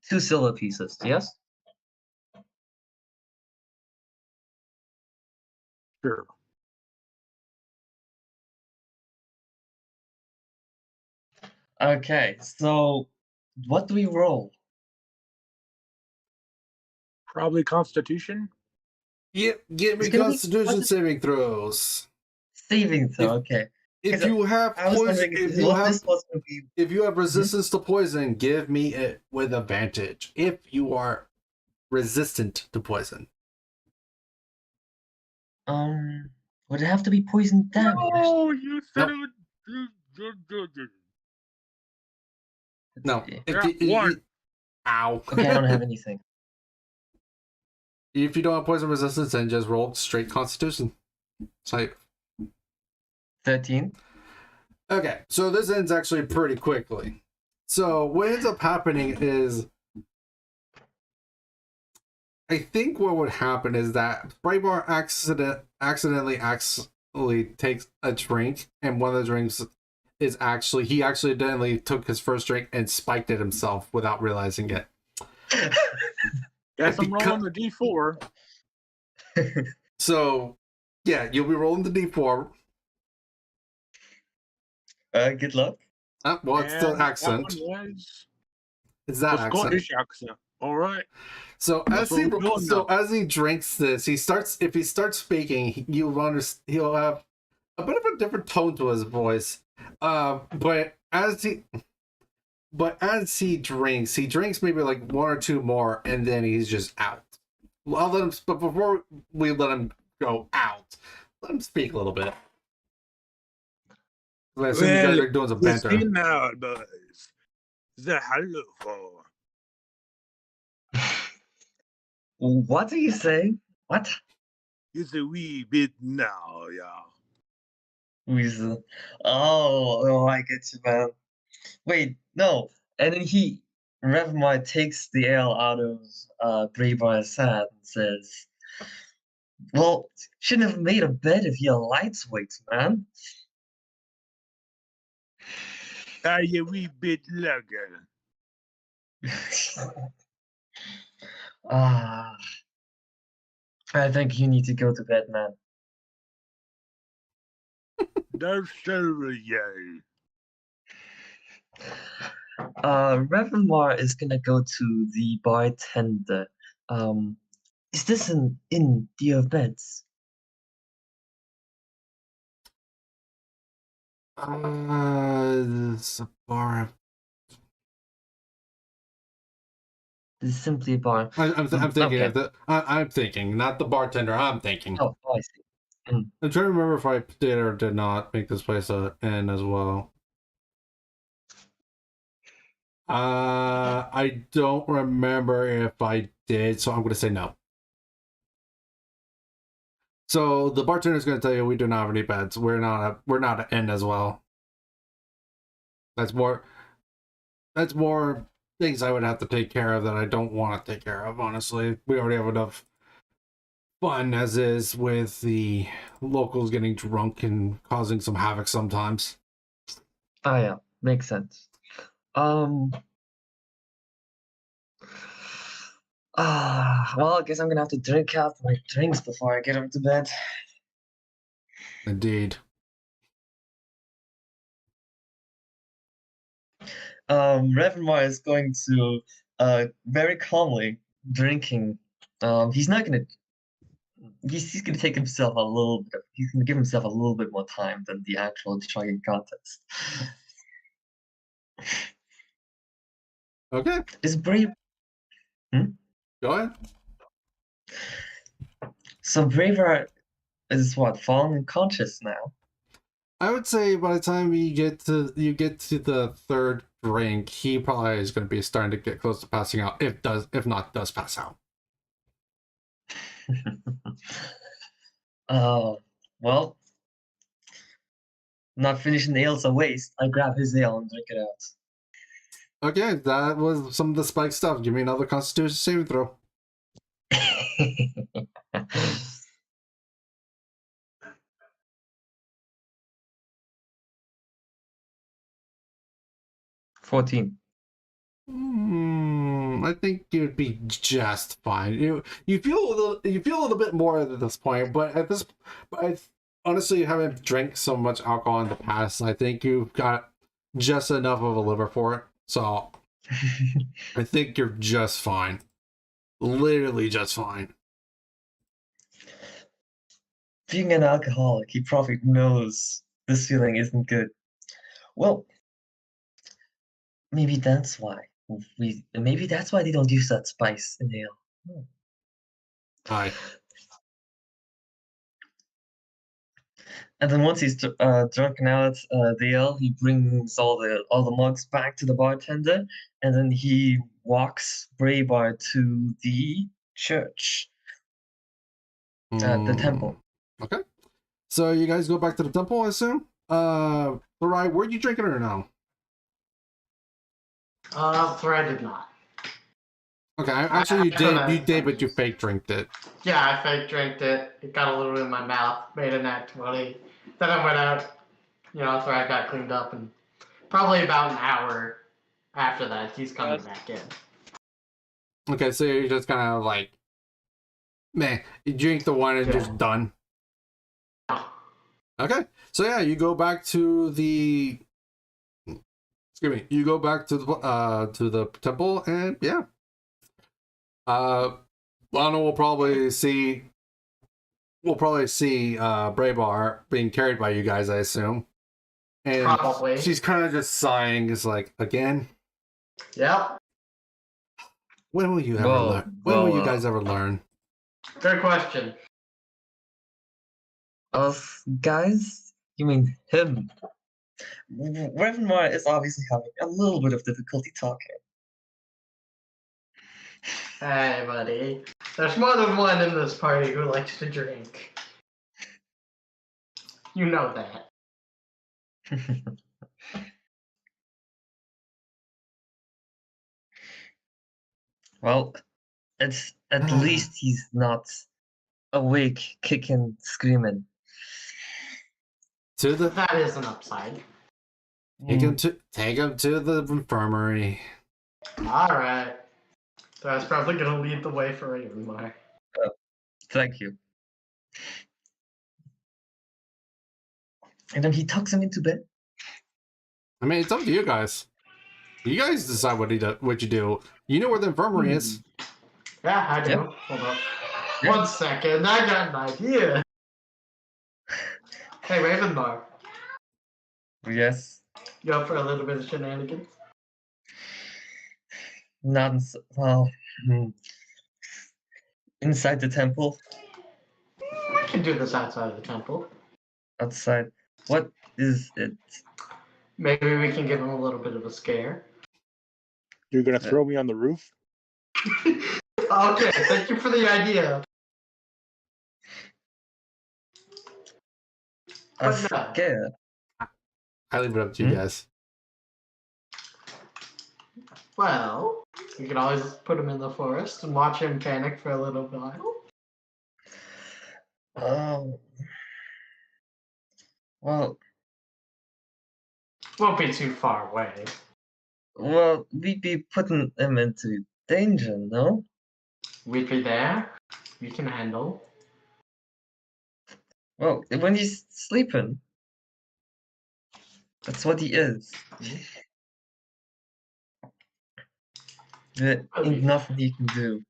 Speaker 2: 2 silver pieces. Yes.
Speaker 4: Sure.
Speaker 2: Okay. So what do we roll?
Speaker 4: Probably Constitution.
Speaker 1: Give me
Speaker 2: It's gonna be-
Speaker 1: Constitution
Speaker 2: what's it-
Speaker 1: saving throws.
Speaker 2: Saving throw. Okay.
Speaker 1: If
Speaker 2: Because
Speaker 1: you have
Speaker 2: I was
Speaker 1: poison,
Speaker 2: wondering if this was gonna be.
Speaker 1: if you have resistance to poison, give me it with advantage. If you are resistant to poison,
Speaker 2: Would it have to be poison damage?
Speaker 4: Oh, you said
Speaker 1: Nope.
Speaker 4: it would.
Speaker 1: no.
Speaker 2: Okay.
Speaker 1: If
Speaker 4: Yeah, one.
Speaker 1: Ow.
Speaker 2: Okay, I don't have anything.
Speaker 1: If you don't have poison resistance, then just roll straight Constitution. Save.
Speaker 2: 13.
Speaker 1: Okay, so this ends actually pretty quickly. So what ends up happening is, I think what would happen is that Braybar accidentally takes a drink, and one of the drinks is actually he accidentally took his first drink and spiked it himself without realizing it.
Speaker 4: Guess I'm
Speaker 1: Because-
Speaker 4: rolling the D4.
Speaker 1: So yeah, you'll be rolling the D4.
Speaker 2: Good luck.
Speaker 1: Well, it's the
Speaker 4: And
Speaker 1: accent.
Speaker 4: That one was
Speaker 1: It's that
Speaker 4: the
Speaker 1: accent.
Speaker 4: Scottish accent. All right.
Speaker 1: So
Speaker 4: That's what we're doing now.
Speaker 1: as he drinks this, if he starts speaking, he'll have a bit of a different tone to his voice. But as he drinks maybe like 1 or 2 more, and then he's just out. I'll let him. But before we let him go out, let him speak a little bit. I assume you guys are doing some banter.
Speaker 4: Listen now, boys. The hello for.
Speaker 2: What are you saying? What?
Speaker 4: It's a wee bit now, yeah.
Speaker 2: Weasel. Oh, I get you, man. Wait, no. And then Revmar takes the ale out of Braybar's hand and says, "Well, shouldn't have made a bed if you're lightweight, man."
Speaker 4: Are you a wee bit longer?
Speaker 2: Ah, I think you need to go to bed, man.
Speaker 4: No, sir, yeah.
Speaker 2: Reverend Mar is gonna go to the bartender. Is this an inn? Do you have beds?
Speaker 1: It's a bar.
Speaker 2: This is simply a bar.
Speaker 1: I'm thinking
Speaker 2: Okay.
Speaker 1: of the. I'm thinking, not the bartender. I'm thinking.
Speaker 2: Oh, I see. Mm.
Speaker 1: I'm trying to remember if I did or did not make this place a inn as well. I don't remember if I did, so I'm going to say no. So the bartender is going to tell you we do not have any beds. We're not an inn as well. That's more things I would have to take care of that I don't want to take care of. Honestly, we already have enough fun as is with the locals getting drunk and causing some havoc sometimes.
Speaker 2: Ah, yeah, makes sense. Well, I guess I'm gonna have to drink out my drinks before I get up to bed.
Speaker 1: Indeed.
Speaker 2: Reverend Mar is going to very calmly drinking. He's not gonna. He's gonna take himself a little bit. He's gonna give himself a little bit more time than the actual chugging contest.
Speaker 1: Okay,
Speaker 2: Is Brave?
Speaker 1: go ahead.
Speaker 2: So Braveheart is what, fallen unconscious now?
Speaker 1: I would say by the time you get to the third drink, he probably is going to be starting to get close to passing out. If not, does pass out.
Speaker 2: Well, not finishing the ale's a waste. I grab his ale and drink it out.
Speaker 1: Okay, that was some of the spike stuff. Give me another Constitution saving throw.
Speaker 2: 14.
Speaker 1: I think you'd be just fine. You feel a little bit more at this point, but honestly, you haven't drank so much alcohol in the past. I think you've got just enough of a liver for it. So I think you're just fine. Literally just fine.
Speaker 2: Being an alcoholic, he probably knows this feeling isn't good. Well, maybe that's why they don't use that spice in ale.
Speaker 1: Hi.
Speaker 2: And then once he's drunken out the ale, he brings all the mugs back to the bartender, and then he walks Braybar to the church, the temple.
Speaker 1: Okay. So you guys go back to the temple, I assume? Farai, were you drinking or no?
Speaker 3: I did not.
Speaker 1: Okay, actually you did, but you fake drinked it.
Speaker 3: Yeah, I fake drank it. It got a little in my mouth, made a nat 20. Then I went out, I got cleaned up, and probably about an hour after that, he's coming back in.
Speaker 1: Okay, so you're just kind of like, man, you drink the one and just done. Okay, so yeah, you go back to the. Excuse me. You go back to the temple, and yeah. Lana will probably see. We'll probably see Braybar being carried by you guys, I assume. And
Speaker 3: Probably.
Speaker 1: she's kind of just sighing. It's like, again.
Speaker 3: Yep.
Speaker 1: When will you ever learn? When will you guys ever learn?
Speaker 3: Good question.
Speaker 2: Us guys? You mean him? Reverend Mara is obviously having a little bit of difficulty talking.
Speaker 3: Hey, buddy. There's more than one in this party who likes to drink. You know that.
Speaker 2: Well, it's at least he's not awake, kicking, screaming.
Speaker 1: To the
Speaker 3: That is an upside.
Speaker 1: take him to the infirmary.
Speaker 3: Alright. That's probably gonna lead the way for Ravenmar.
Speaker 2: Thank you. And then he tucks him into bed.
Speaker 1: I mean, it's up to you guys. You guys decide what you do. You know where the infirmary is.
Speaker 3: Yeah, I do.
Speaker 2: Yep.
Speaker 3: Hold up.
Speaker 2: Yep.
Speaker 3: 1 second, I got an idea. Hey, Ravenmar,
Speaker 2: Yes.
Speaker 3: you up for a little bit of shenanigans?
Speaker 2: Not well. Inside the temple,
Speaker 3: We can do this outside of the temple.
Speaker 2: outside. What is it?
Speaker 3: Maybe we can give him a little bit of a scare.
Speaker 4: You're gonna throw me on the roof?
Speaker 3: Okay, thank you for the idea.
Speaker 2: A
Speaker 3: But no.
Speaker 2: scare.
Speaker 1: I leave it up to you guys.
Speaker 3: Well, we could always put him in the forest and watch him panic for a little while.
Speaker 2: Well,
Speaker 3: Won't be too far away.
Speaker 2: we'd be putting him into danger, no?
Speaker 3: We'd be there. We can handle.
Speaker 2: Well, when he's sleeping, that's what he is. There ain't nothing he can do.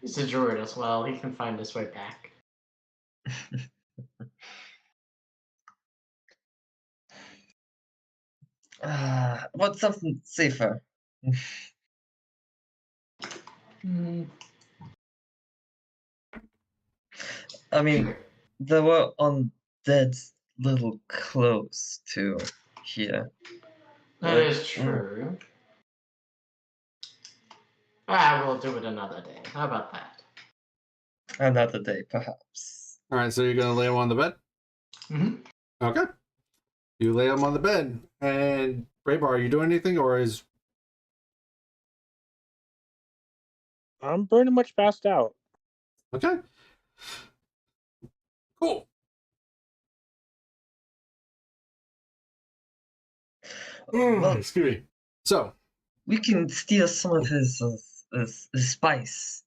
Speaker 3: He's a druid as well. He can find his way back.
Speaker 2: What's something safer? I mean, there were undead little close to here.
Speaker 3: That is true. We'll do it another day. How about that?
Speaker 2: Another day, perhaps.
Speaker 1: All right, so you're gonna lay him on the bed.
Speaker 3: Mm-hmm.
Speaker 1: Okay. You lay him on the bed, and Raybar, are you doing anything, or is?
Speaker 4: I'm pretty much passed out.
Speaker 1: Okay. Cool.
Speaker 2: Well,
Speaker 1: Excuse me. So
Speaker 2: we can steal some of his spice.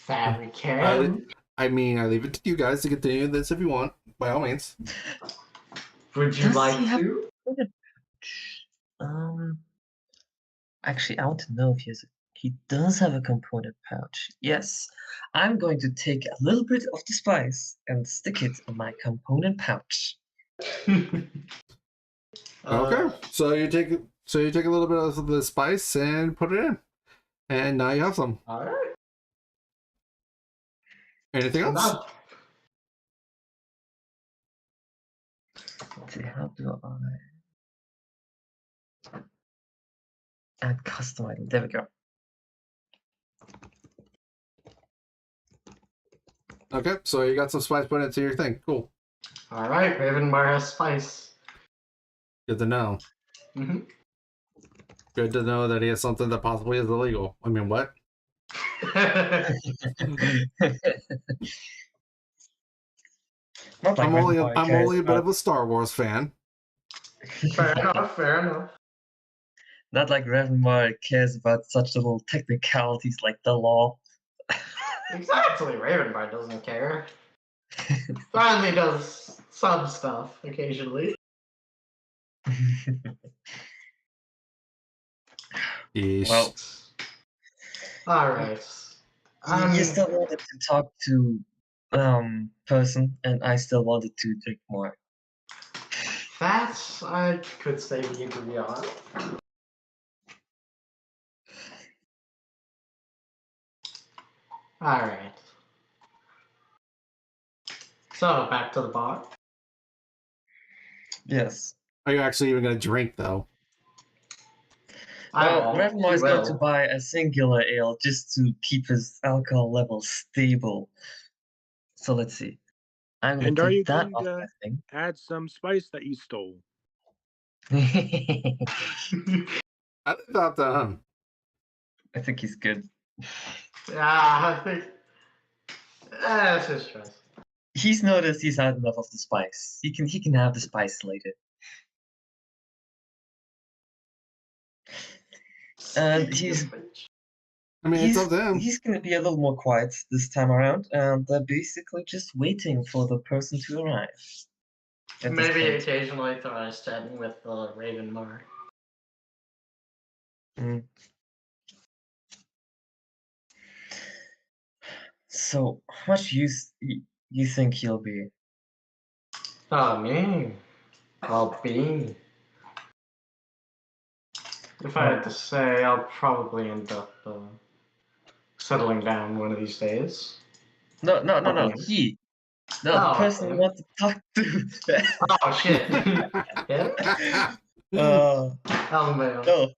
Speaker 3: That we can.
Speaker 1: I mean, I leave it to you guys to continue this if you want, by all means.
Speaker 3: Would you
Speaker 2: Does
Speaker 3: like
Speaker 2: he have-
Speaker 3: to?
Speaker 2: Actually, I want to know if he does have a component pouch. Yes, I'm going to take a little bit of the spice and stick it in my component pouch.
Speaker 1: Okay, so you take a little bit of the spice and put it in, and now you have some.
Speaker 3: All right.
Speaker 1: Anything else?
Speaker 3: Now,
Speaker 2: Let's see, how do I add custom item? There we go.
Speaker 1: Okay, so you got some spice put into your thing. Cool.
Speaker 3: all right, Ravenmar has spice.
Speaker 1: Good to know.
Speaker 3: Mm-hmm.
Speaker 1: Good to know that he has something that possibly is illegal. I mean, what?
Speaker 2: Not like
Speaker 1: I'm only
Speaker 2: Ravenmar cares
Speaker 1: a bit
Speaker 2: about-
Speaker 1: of a Star Wars fan.
Speaker 3: Fair enough, fair enough.
Speaker 2: Not like Ravenmar cares about such little technicalities like the law.
Speaker 3: Exactly, Ravenmar doesn't care. Finally does some stuff occasionally.
Speaker 1: Yeesh.
Speaker 2: Well,
Speaker 3: All right.
Speaker 2: you still wanted to talk to person, and I still wanted to drink more.
Speaker 3: That I could say we agree on. All right. So back to the bar.
Speaker 2: Yes.
Speaker 1: Are you actually even going to drink, though?
Speaker 2: Well, Ravenmar is going to
Speaker 3: will.
Speaker 2: buy a singular ale just to keep his alcohol level stable. So let's see. I'm gonna
Speaker 4: And are you
Speaker 2: take that
Speaker 4: going
Speaker 2: off
Speaker 4: to
Speaker 2: my
Speaker 4: add some spice that you stole?
Speaker 2: thing.
Speaker 1: I thought
Speaker 2: I think he's good.
Speaker 3: Yeah, I think. That's his choice.
Speaker 2: He's noticed he's had enough of the spice. He can have the spice later. And he's
Speaker 1: I mean, it's up to him.
Speaker 2: he's gonna be a little more quiet this time around, and they're basically just waiting for the person to arrive. At this
Speaker 3: Maybe
Speaker 2: point.
Speaker 3: occasionally Thrice chatting with Raven Mar.
Speaker 2: Mm. So, how much use you think he'll be?
Speaker 3: Oh, me. I'll be. If I had to say, I'll probably end up settling down one of these days.
Speaker 2: No.
Speaker 3: Okay.
Speaker 2: He. No, the
Speaker 3: Oh,
Speaker 2: person we
Speaker 3: okay.
Speaker 2: want to talk to.
Speaker 3: Oh, shit. Him? LMAO.
Speaker 2: No.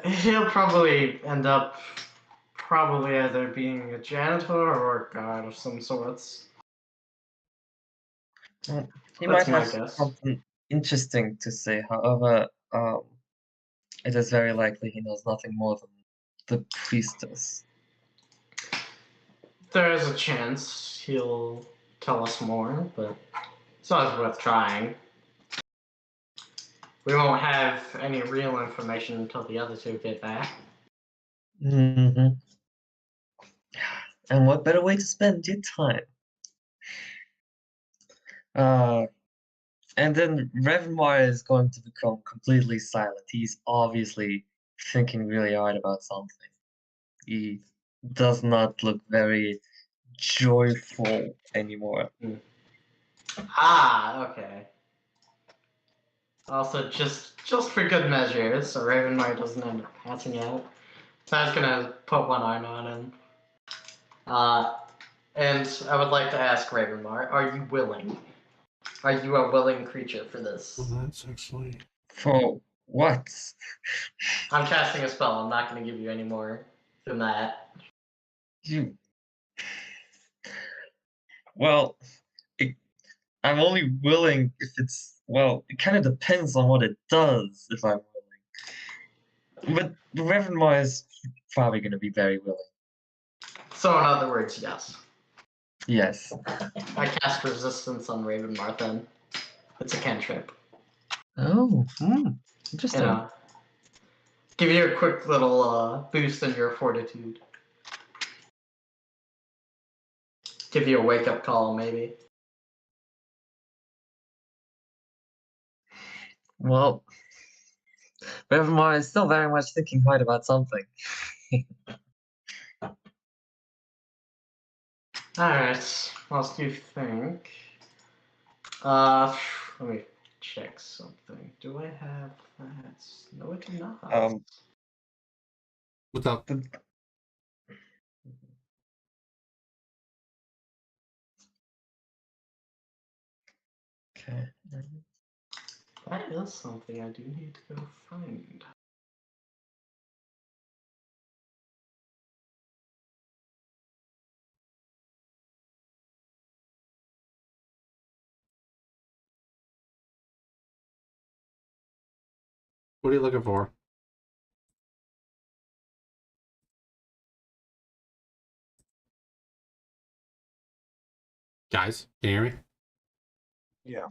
Speaker 3: He'll probably end up either being a janitor or a guard of some sorts.
Speaker 2: Well, he
Speaker 3: That's
Speaker 2: might
Speaker 3: my
Speaker 2: have
Speaker 3: guess.
Speaker 2: something interesting to say. However, it is very likely he knows nothing more than the priestess.
Speaker 3: There's a chance he'll tell us more, but it's always worth trying. We won't have any real information until the other two get back.
Speaker 2: Mm-hmm. And what better way to spend your time? And then Revmar is going to become completely silent. He's obviously thinking really hard about something. He does not look very joyful anymore.
Speaker 3: Ah, okay. Also, just for good measure, so Ravenmar doesn't end up passing out. So I was gonna put one arm on him. And I would like to ask Ravenmar, are you willing? Are you a willing creature for this?
Speaker 1: Well, that's actually.
Speaker 2: For what?
Speaker 3: I'm casting a spell. I'm not going to give you any more than that.
Speaker 2: You. Well, I'm only willing if it's. Well, it kind of depends on what it does if I'm willing. But Revmar is probably going to be very willing.
Speaker 3: So, in other words, yes.
Speaker 2: Yes.
Speaker 3: I cast resistance on Ravenmar then. It's a cantrip.
Speaker 2: Oh, interesting.
Speaker 3: You know, give you a quick little boost in your fortitude. Give you a wake up call, maybe.
Speaker 2: Well, Revmar is still very much thinking hard about something.
Speaker 3: Alright, whilst you think. Let me check something. Do I have that? No, I do not.
Speaker 1: What's up?
Speaker 2: Okay.
Speaker 3: That is something I do need to go find.
Speaker 1: What are you looking for? Guys, can you hear me?
Speaker 4: Yeah.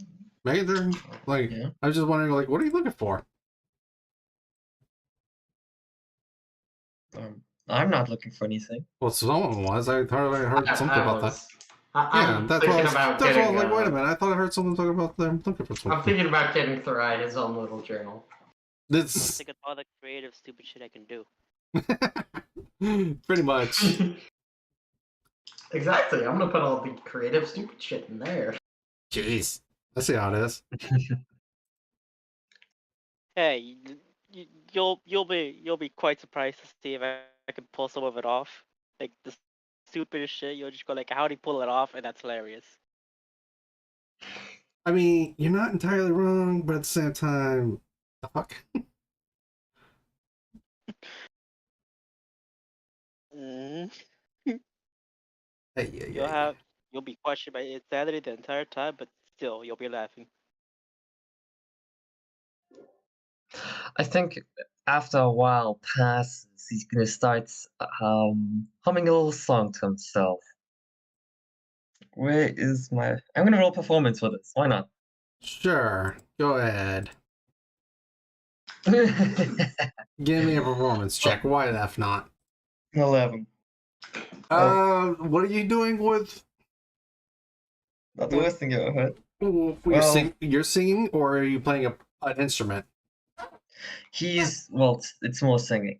Speaker 1: Maybe they're like.
Speaker 2: Yeah.
Speaker 1: I was just wondering, like, what are you looking for?
Speaker 2: I'm not looking for anything.
Speaker 1: Well, someone was. I heard something
Speaker 3: I
Speaker 1: about that.
Speaker 3: was. I'm
Speaker 1: That's
Speaker 3: thinking
Speaker 1: why
Speaker 3: about
Speaker 1: that's why I
Speaker 3: getting.
Speaker 1: was like, wait a minute. I thought I heard someone talking about them looking for
Speaker 3: I'm
Speaker 1: something.
Speaker 3: thinking about getting Thrai his own little journal.
Speaker 1: This
Speaker 5: Think of all the creative, stupid shit I can do.
Speaker 1: pretty much.
Speaker 3: Exactly. I'm gonna put all the creative, stupid shit in there.
Speaker 1: Jeez, I see how it is.
Speaker 5: Hey, you'll be quite surprised to see if I can pull some of it off. Like the stupidest shit, you'll just go like, how'd he pull it off? And that's hilarious.
Speaker 1: I mean, you're not entirely wrong, but at the same time, the fuck.
Speaker 5: Mm. You'll be questioned by insanity the entire time, but still you'll be laughing.
Speaker 2: I think after a while passes, he's gonna start humming a little song to himself. Where is my? I'm gonna roll performance for this. Why not?
Speaker 1: Sure, go ahead. Give me a performance check. Why the F not?
Speaker 2: 11.
Speaker 1: What are you doing with?
Speaker 2: Not the worst thing you ever heard.
Speaker 1: Well, you're singing, or are you playing an instrument?
Speaker 2: It's more singing.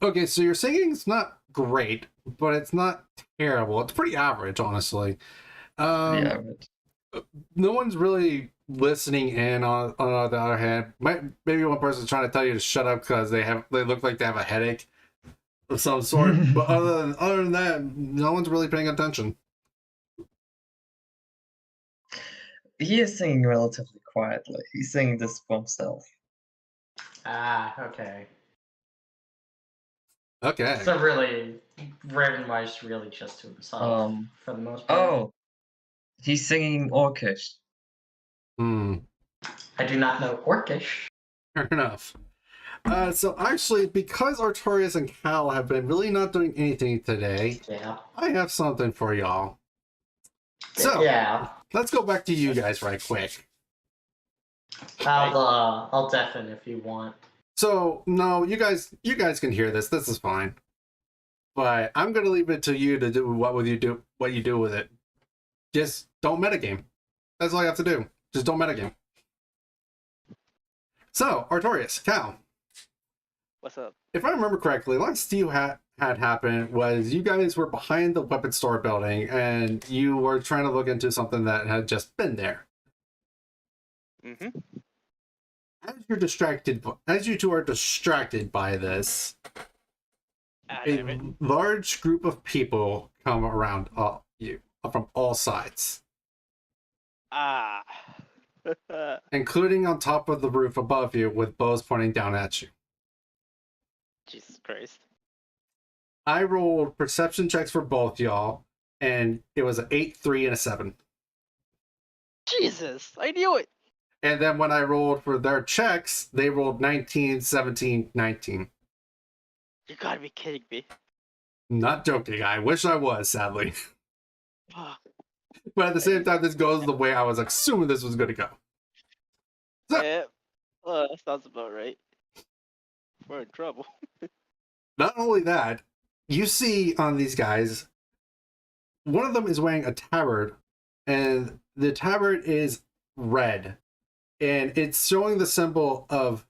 Speaker 1: Okay, so your singing's not great, but it's not terrible. It's pretty average, honestly.
Speaker 2: Pretty average.
Speaker 1: No one's really listening in on the other hand. Maybe one person's trying to tell you to shut up because they look like they have a headache of some sort. But other than that, no one's really paying attention.
Speaker 2: He is singing relatively quietly. He's singing this for himself.
Speaker 3: Ah, okay.
Speaker 1: Okay.
Speaker 3: So really, Ravenwise really just to himself for the most part.
Speaker 2: Oh, he's singing Orcish.
Speaker 3: I do not know Orcish.
Speaker 1: Fair enough. So actually, because Artorias and Cal have been really not doing anything today,
Speaker 3: Yeah.
Speaker 1: I have something for y'all. So
Speaker 3: Yeah.
Speaker 1: let's go back to you guys right quick.
Speaker 3: I'll deafen if you want.
Speaker 1: So no, you guys can hear this. This is fine. But I'm gonna leave it to you to do what you do with it. Just don't metagame. That's all you have to do. Just don't metagame. So, Artorias, Cal.
Speaker 5: What's up?
Speaker 1: If I remember correctly, last you had happened was you guys were behind the weapon store building and you were trying to look into something that had just been there.
Speaker 5: Mm-hmm.
Speaker 1: As you two are distracted by this, a large group of people come around you from all sides, including on top of the roof above you with bows pointing down at you.
Speaker 5: Jesus Christ.
Speaker 1: I rolled perception checks for both y'all, and it was an 8, 3, and a 7.
Speaker 5: Jesus, I knew it.
Speaker 1: And then when I rolled for their checks, they rolled 19, 17, 19.
Speaker 5: You gotta be kidding me.
Speaker 1: Not joking. I wish I was, sadly. But at the same time, this goes the way I was assuming this was going to go. So,
Speaker 5: Yeah, that sounds about right. We're in trouble.
Speaker 1: not only that, you see on these guys, one of them is wearing a tabard, and the tabard is red. And it's showing the symbol of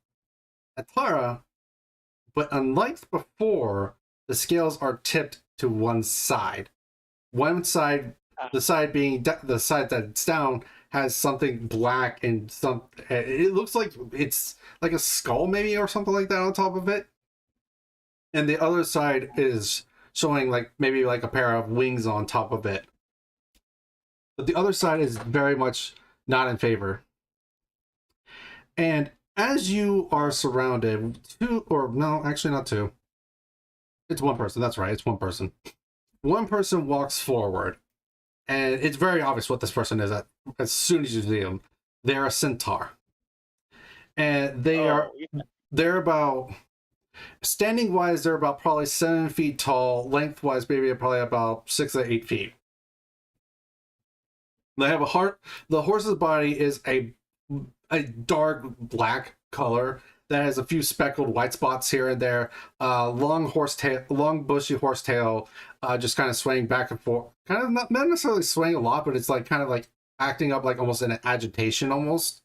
Speaker 1: Atara, but unlike before, the scales are tipped to one side. One side, the side being the side that's down, has something black and it looks like it's like a skull maybe or something like that on top of it. And the other side is showing maybe a pair of wings on top of it. But the other side is very much not in favor. And as you are surrounded, not two. It's one person, that's right, it's one person. One person walks forward, and it's very obvious what this person is as soon as you see them. They're a centaur. And they're about, standing wise, they're about probably 7 feet tall, lengthwise, maybe probably about 6 to 8 feet. They have the horse's body is a dark black color that has a few speckled white spots here and there. Long bushy horsetail, just kind of swaying back and forth. Kind of not necessarily swaying a lot, but it's kind of acting up almost in an agitation almost.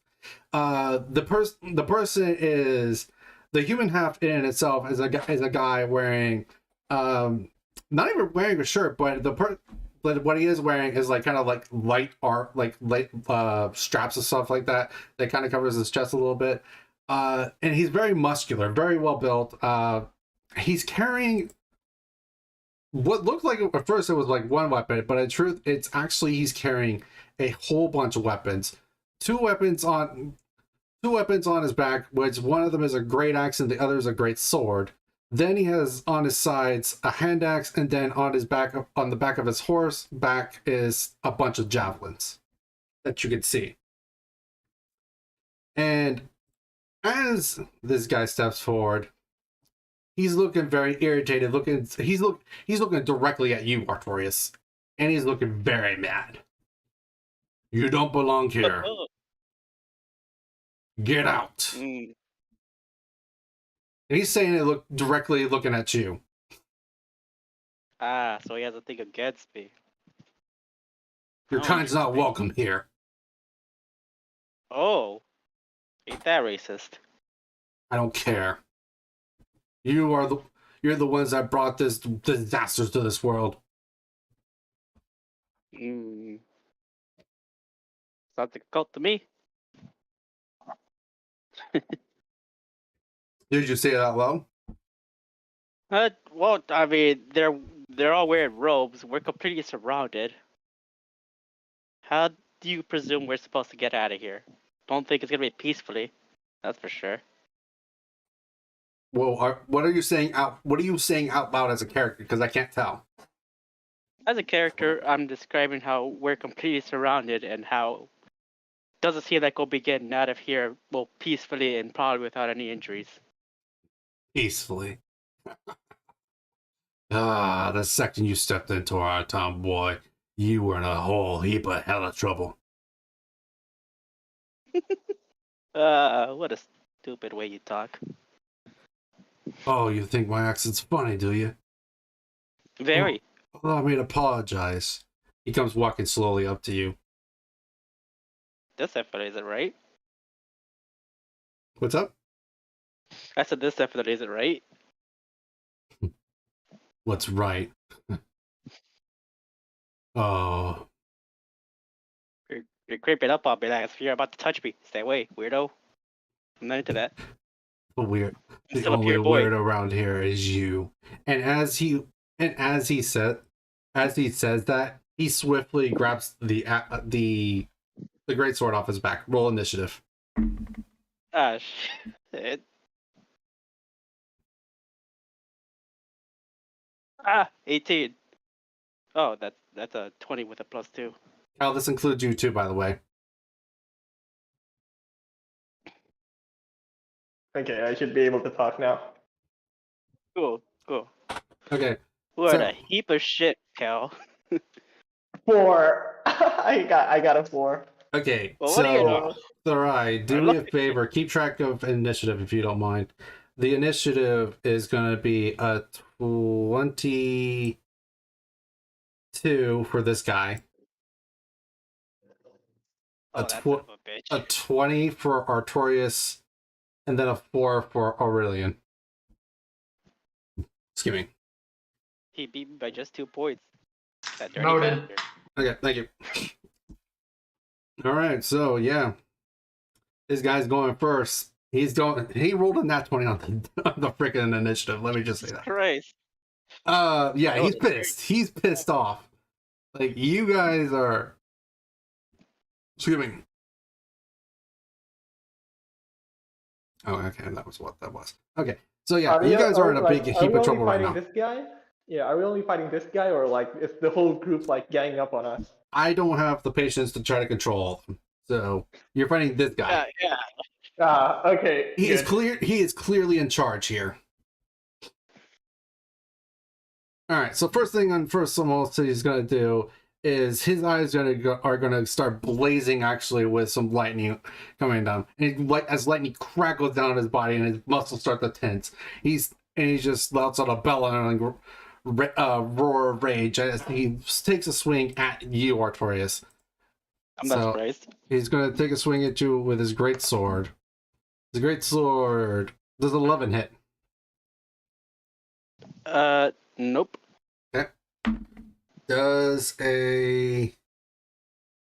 Speaker 1: The person is the human half in itself is a guy wearing not even wearing a shirt, but but what he is wearing is light art, light straps and stuff like that kind of covers his chest a little bit. And he's very muscular, very well built. He's carrying what looked like at first it was one weapon, but in truth, it's actually he's carrying a whole bunch of weapons. Two weapons on his back, which one of them is a great axe and the other is a great sword. Then he has on his sides a hand axe, and then on his back, on the back of his horse back, is a bunch of javelins that you can see. And as this guy steps forward, he's looking very irritated. He's looking directly at you, Artorias, and he's looking very mad. You don't belong here. Get out.
Speaker 5: Mm.
Speaker 1: And he's saying it directly looking at you.
Speaker 5: Ah, so he has a thing against me.
Speaker 1: Your
Speaker 5: Oh,
Speaker 1: kind's not
Speaker 5: interesting.
Speaker 1: welcome here.
Speaker 5: Oh, ain't that racist?
Speaker 1: I don't care. You're the ones that brought this disasters to this world.
Speaker 5: Mm. Sounds like a cult to me.
Speaker 1: Did you say it out loud?
Speaker 5: Well, I mean, they're all wearing robes. We're completely surrounded. How do you presume we're supposed to get out of here? Don't think it's gonna be peacefully. That's for sure.
Speaker 1: Well, what are you saying out? What are you saying out loud as a character? Because I can't tell.
Speaker 5: As a character, I'm describing how we're completely surrounded and how it doesn't seem like we'll be getting out of here well peacefully and probably without any injuries.
Speaker 1: Peacefully. The second you stepped into our town, boy, you were in a whole heap of hella trouble.
Speaker 5: What a stupid way you talk.
Speaker 1: Oh, you think my accent's funny, do you?
Speaker 5: Very.
Speaker 1: Allow me to apologize. He comes walking slowly up to you.
Speaker 5: This definitely isn't right.
Speaker 1: What's up?
Speaker 5: I said this definitely isn't right.
Speaker 1: What's right? Oh,
Speaker 5: You're creeping up on me like you're about to touch me. Stay away, weirdo. I'm not into that.
Speaker 1: weird.
Speaker 5: I'm
Speaker 1: The
Speaker 5: still a
Speaker 1: only
Speaker 5: pure boy.
Speaker 1: weird around here is you. And as he says that, he swiftly grabs the greatsword off his back. Roll initiative.
Speaker 5: Ah, shit. 18. Oh, that's a 20 with a +2.
Speaker 1: Cal, this includes you too, by the way.
Speaker 6: Okay, I should be able to talk now.
Speaker 5: Cool.
Speaker 1: Okay.
Speaker 5: What
Speaker 1: So-
Speaker 5: a heap of shit, Cal.
Speaker 6: 4. I got a 4.
Speaker 1: Okay.
Speaker 5: Well, what do you know?
Speaker 1: Sarai, do
Speaker 5: I
Speaker 1: me
Speaker 5: love
Speaker 1: a
Speaker 5: it.
Speaker 1: favor. Keep track of initiative if you don't mind. The initiative is going to be a 22 for this guy.
Speaker 5: Oh,
Speaker 1: A
Speaker 5: that
Speaker 1: tw-
Speaker 5: son of a bitch.
Speaker 1: A 20 for Artorias, and then a 4 for Aurelian. Excuse me.
Speaker 5: He beat me by just 2 points. That dirty
Speaker 3: Noted.
Speaker 5: bastard.
Speaker 1: Okay, thank you. All right, so yeah, this guy's going first. He rolled a nat 20 on the freaking initiative. Let me just say that.
Speaker 5: Christ.
Speaker 1: Yeah,
Speaker 5: That
Speaker 1: he's
Speaker 5: was very-
Speaker 1: pissed. He's pissed off. Like, you guys are. Excuse me. Oh, okay, that was what that was. Okay, so yeah, you guys are in a big heap of trouble right now.
Speaker 6: This guy? Yeah, are we only fighting this guy, or like is the whole group like ganging up on us?
Speaker 1: I don't have the patience to try to control all of them. So you're fighting this guy.
Speaker 5: Yeah.
Speaker 6: Okay.
Speaker 1: He is
Speaker 6: good.
Speaker 1: He is clearly in charge here. All right. So first he's gonna do is his eyes are gonna start blazing actually with some lightning coming down, and as lightning crackles down his body and his muscles start to tense, he just lets out a bellow and roar of rage as he takes a swing at you, Artorias.
Speaker 5: I'm not surprised.
Speaker 1: He's gonna take a swing at you with his great sword. His great sword does 11 hit.
Speaker 5: Nope.
Speaker 1: Okay. Does a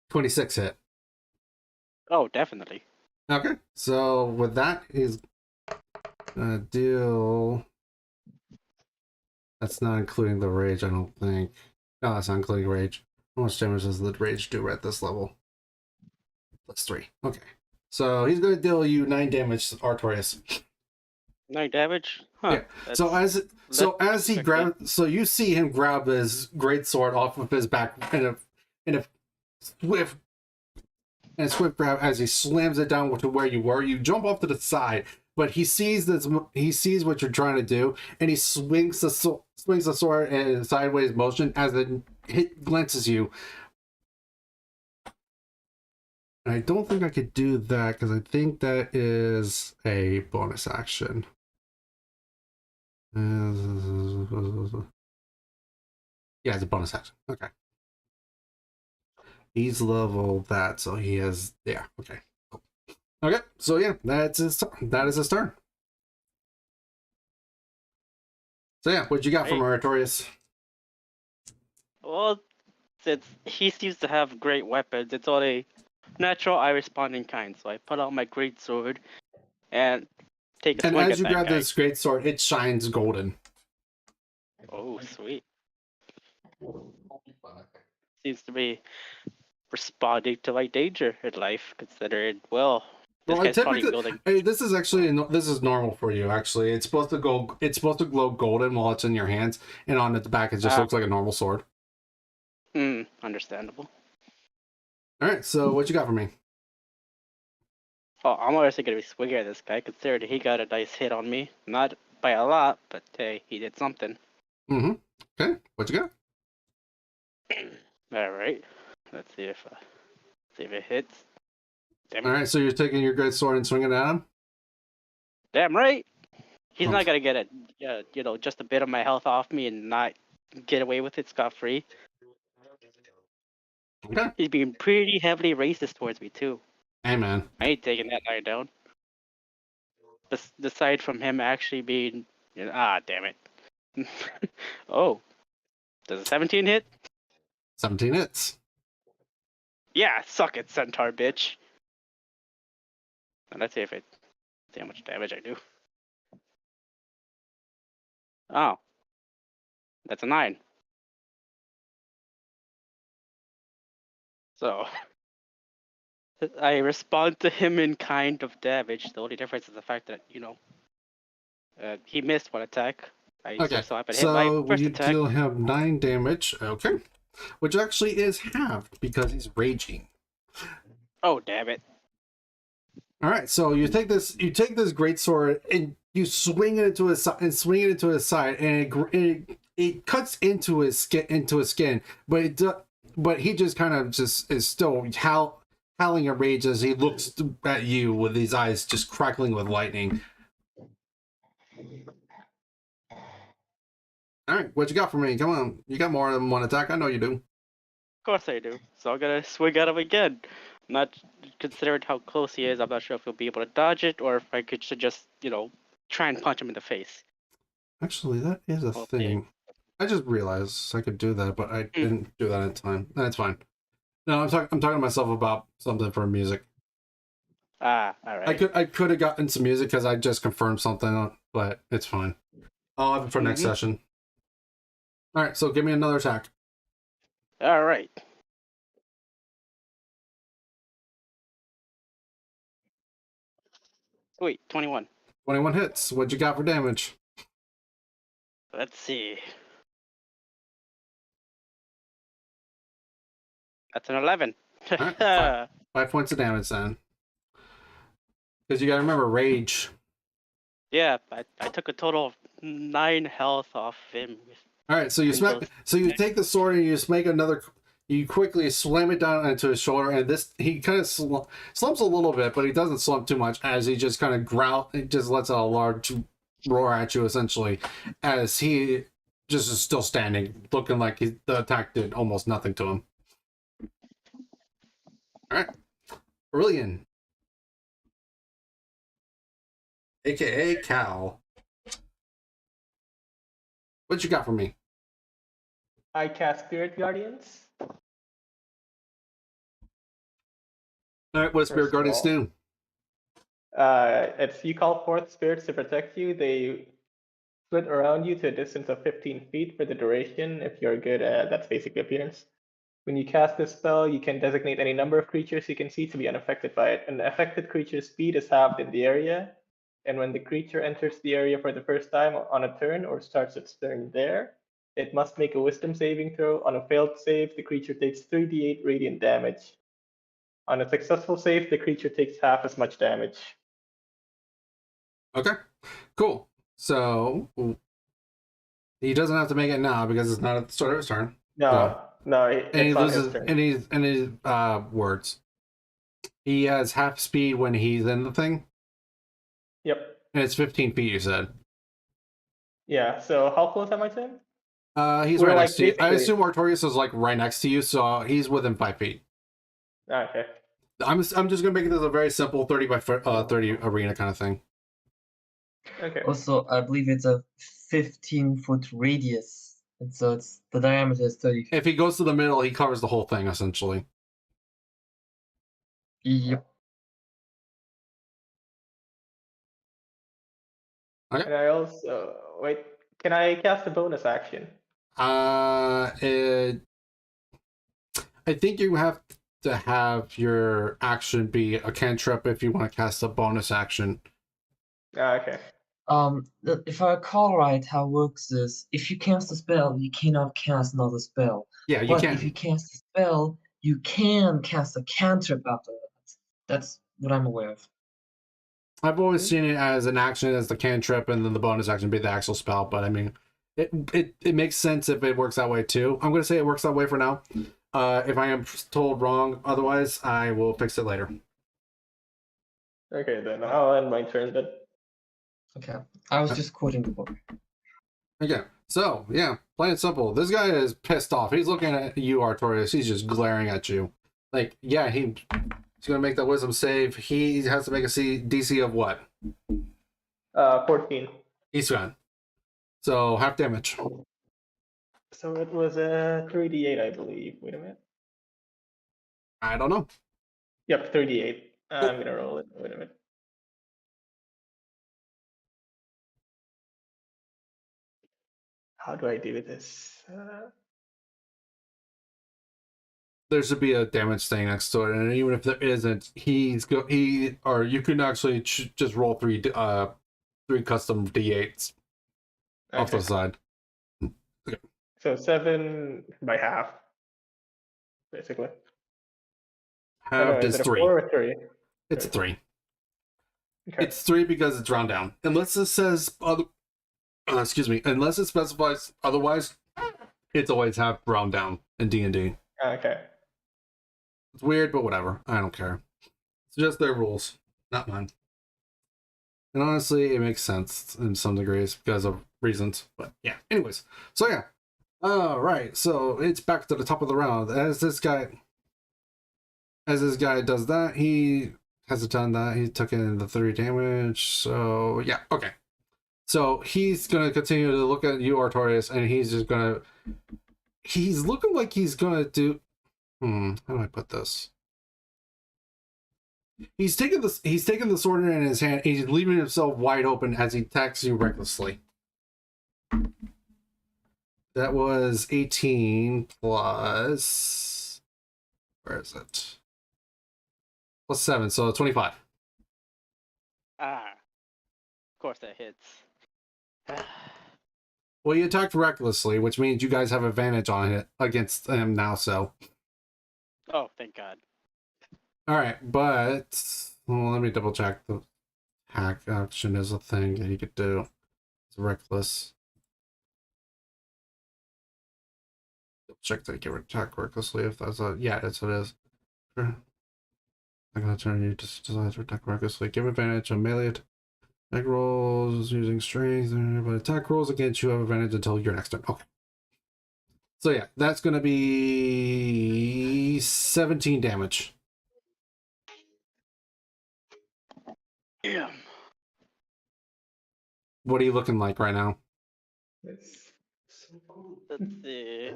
Speaker 1: 26 hit?
Speaker 5: Oh, definitely.
Speaker 1: Okay. So with that, he's gonna deal. That's not including the rage, I don't think. No, that's not including rage. How much damage does the rage do at this level? +3. Okay. So he's gonna deal you 9 damage, Artorias.
Speaker 5: 9 damage? Huh.
Speaker 1: Yeah. So as he grabs, so you see him grab his great sword off of his back in a swift grab as he slams it down to where you were. You jump off to the side, but he sees this. He sees what you're trying to do, and he swings the sword in a sideways motion as it glances you. And I don't think I could do that because I think that is a bonus action. Yeah, it's a bonus action. Okay. He's level that, so he has. Yeah. Okay. Cool. Okay. So yeah, that is his turn. So yeah, what you got for
Speaker 5: Right.
Speaker 1: Meritorious?
Speaker 5: Well, since he seems to have great weapons, it's all a natural I respond in kind. So I put out my great sword and take a
Speaker 1: And
Speaker 5: swing
Speaker 1: as
Speaker 5: at
Speaker 1: you
Speaker 5: that
Speaker 1: grab
Speaker 5: guy.
Speaker 1: this great sword, it shines golden.
Speaker 5: Oh, sweet. Seems to be responding to my danger in life, considering, well, this
Speaker 1: Well,
Speaker 5: guy's probably
Speaker 1: typically,
Speaker 5: building.
Speaker 1: this is actually this is normal for you. Actually, it's supposed to go. It's supposed to glow golden while it's in your hands, and on the back, it just looks like a normal sword.
Speaker 5: Understandable.
Speaker 1: All right. So what you got for me?
Speaker 5: Oh, I'm obviously gonna be swinging at this guy, considering he got a nice hit on me. Not by a lot, but hey, he did something.
Speaker 1: Mm-hmm. Okay. What you got?
Speaker 5: All right. Let's see if it hits. Damn it.
Speaker 1: All right. So you're taking your great sword and swinging at him.
Speaker 5: Damn right. He's
Speaker 1: Okay.
Speaker 5: not gonna get just a bit of my health off me and not get away with it scot free.
Speaker 1: Okay.
Speaker 5: He's being pretty heavily racist towards me too.
Speaker 1: Hey, man.
Speaker 5: I ain't taking that line down. Aside from him actually being, damn it. Oh, does a 17 hit?
Speaker 1: 17 hits.
Speaker 5: Yeah, suck it, centaur bitch. And let's see how much damage I do. Oh, that's a 9. So I respond to him in kind of damage. The only difference is the fact that he missed one attack. I
Speaker 1: Okay.
Speaker 5: just so happened to hit my
Speaker 1: So
Speaker 5: first
Speaker 1: you
Speaker 5: attack.
Speaker 1: still have 9 damage. Okay. Which actually is halved because he's raging.
Speaker 5: Oh damn it!
Speaker 1: All right, so you take this great sword and you swing it into his side, and it cuts into his skin, but he just kind of just is still howling in rage as he looks at you with his eyes just crackling with lightning. All right, what you got for me? Come on, you got more than one attack. I know you do.
Speaker 5: Of course I do. So I'm gonna swing at him again. Not considering how close he is, I'm not sure if he'll be able to dodge it or if I should just try and punch him in the face.
Speaker 1: Actually, that is a
Speaker 5: Okay.
Speaker 1: thing. I just realized I could do that, but I didn't do that in time. That's fine. No, I'm talking to myself about something for music.
Speaker 5: All right.
Speaker 1: I could have gotten some music because I just confirmed something, but it's fine. I'll have it for next session. All right, so give me another attack.
Speaker 5: All right. Sweet, 21.
Speaker 1: 21 hits. What you got for damage?
Speaker 5: Let's see. That's an 11.
Speaker 1: All right, 5 points of damage then. Because you got to remember rage.
Speaker 5: Yeah, I took a total of 9 health off him.
Speaker 1: All right, so you take the sword and you just make another. You quickly slam it down into his shoulder, and he kind of slumps a little bit, but he doesn't slump too much as he just kind of growl. He just lets out a large roar at you, essentially, as he just is still standing, looking like the attack did almost nothing to him. All right, Aurelian, aka Cal, what you got for me?
Speaker 6: I cast Spirit Guardians.
Speaker 1: All right, what does Spirit
Speaker 6: First of
Speaker 1: Guardians
Speaker 6: all,
Speaker 1: do?
Speaker 6: It's you call forth spirits to protect you. They split around you to a distance of 15 feet for the duration. If you're good at that's basic appearance. When you cast this spell, you can designate any number of creatures you can see to be unaffected by it. An affected creature's speed is halved in the area, and when the creature enters the area for the first time on a turn or starts its turn there, it must make a wisdom saving throw. On a failed save, the creature takes 3d8 radiant damage. On a successful save, the creature takes half as much damage.
Speaker 1: Okay, cool. So he doesn't have to make it now because it's not at the start of his turn.
Speaker 6: No,
Speaker 1: and he
Speaker 6: it's on his
Speaker 1: loses
Speaker 6: turn.
Speaker 1: any words. He has half speed when he's in the thing,
Speaker 6: Yep.
Speaker 1: and it's 15 feet. You said.
Speaker 6: Yeah. So how close am I to him?
Speaker 1: He's
Speaker 6: We're
Speaker 1: right
Speaker 6: like
Speaker 1: next to you. I
Speaker 6: basically-
Speaker 1: assume Artorias is like right next to you, so he's within 5 feet.
Speaker 6: Okay.
Speaker 1: I'm just gonna make this a very simple 30 by 30 arena kind of thing.
Speaker 6: Okay.
Speaker 2: Also, I believe it's a 15-foot radius, and so it's the diameter is 30 feet.
Speaker 1: If he goes to the middle, he covers the whole thing essentially.
Speaker 2: Yep.
Speaker 6: And I also wait. Can I cast a bonus action?
Speaker 1: I think you have to have your action be a cantrip if you want to cast a bonus action.
Speaker 6: Okay.
Speaker 2: If I recall right, how it works is if you cast a spell, you cannot cast another spell.
Speaker 1: Yeah, you
Speaker 2: But
Speaker 1: can.
Speaker 2: if you cast a spell, you can cast a cantrip after that. That's what I'm aware of.
Speaker 1: I've always seen it as an action as the cantrip, and then the bonus action be the actual spell. But I mean, it makes sense if it works that way too. I'm going to say it works that way for now. If I am told wrong, otherwise, I will fix it later.
Speaker 6: Okay, then I'll end my turn then.
Speaker 2: Okay. I was just quoting the book.
Speaker 1: Okay, so yeah, plain and simple. This guy is pissed off. He's looking at you, Artorias. He's just glaring at you. Like, yeah, he's gonna make that wisdom save. He has to make a DC of what?
Speaker 6: 14.
Speaker 1: He's gone. So half damage.
Speaker 6: So it was a 3d8, I believe. Wait a minute.
Speaker 1: I don't know.
Speaker 6: Yep, 3d8. I'm gonna roll it. Wait a minute. How do I do this?
Speaker 1: There should be a damage thing next to it, and even if there isn't, you can actually just roll three custom d8s off the
Speaker 6: Okay.
Speaker 1: side.
Speaker 6: So 7 by half, basically. Oh, no,
Speaker 1: Halved
Speaker 6: is
Speaker 1: is
Speaker 6: it a
Speaker 1: 3.
Speaker 6: 4 or 3?
Speaker 1: It's a 3.
Speaker 6: Okay.
Speaker 1: It's 3 because it's round down. Unless it says unless it specifies otherwise, it's always half round down in D&D.
Speaker 6: Okay.
Speaker 1: It's weird, but whatever. I don't care. It's just their rules, not mine. And honestly, it makes sense in some degrees because of reasons. But yeah, anyways. So yeah. Alright, so it's back to the top of the round. As this guy does that, he hasn't done that. He took in the 3 damage. So yeah, okay. So he's gonna continue to look at you, Artorias, and he's just gonna he's looking like he's gonna do how do I put this? He's taking the sword in his hand. He's leaving himself wide open as he attacks you recklessly. That was 18 plus. Where is it? Plus 7, so 25.
Speaker 5: Of course that hits.
Speaker 1: Well, you attacked recklessly, which means you guys have advantage on it against him now. So.
Speaker 5: Oh, thank God.
Speaker 1: All right, but well, let me double check. The hack action is a thing that you could do. It's reckless. Check that you can attack recklessly if that's a that's what it is. Sure. I'm gonna turn you to decide to attack recklessly. Give advantage on melee attack rolls using strength, but attack rolls against you have advantage until your next turn. Okay. So yeah, that's gonna be 17 damage.
Speaker 5: Damn.
Speaker 1: What are you looking like right now?
Speaker 6: It's so cool.
Speaker 5: Let's see.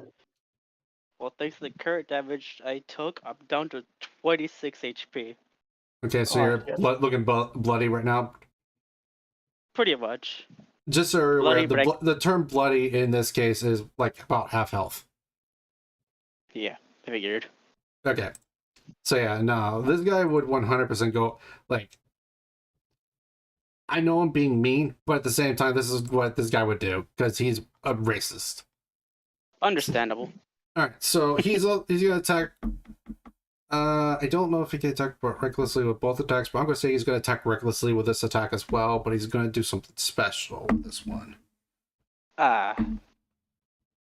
Speaker 5: Well, thanks to the current damage I took, I'm down to 26 HP.
Speaker 1: Okay, so
Speaker 6: Oh,
Speaker 1: you're
Speaker 6: shit.
Speaker 1: looking bloody right now.
Speaker 5: Pretty much.
Speaker 1: Just so you're
Speaker 5: Bloody,
Speaker 1: aware,
Speaker 5: but
Speaker 1: the term bloody in this case is like about half health.
Speaker 5: Yeah, I figured.
Speaker 1: Okay. So yeah, no, this guy would 100% go like I know I'm being mean, but at the same time, this is what this guy would do because he's a racist.
Speaker 5: Understandable.
Speaker 1: All right, so he's gonna attack. I don't know if he can attack recklessly with both attacks, but I'm gonna say he's gonna attack recklessly with this attack as well. But he's gonna do something special with this one.
Speaker 5: Ah,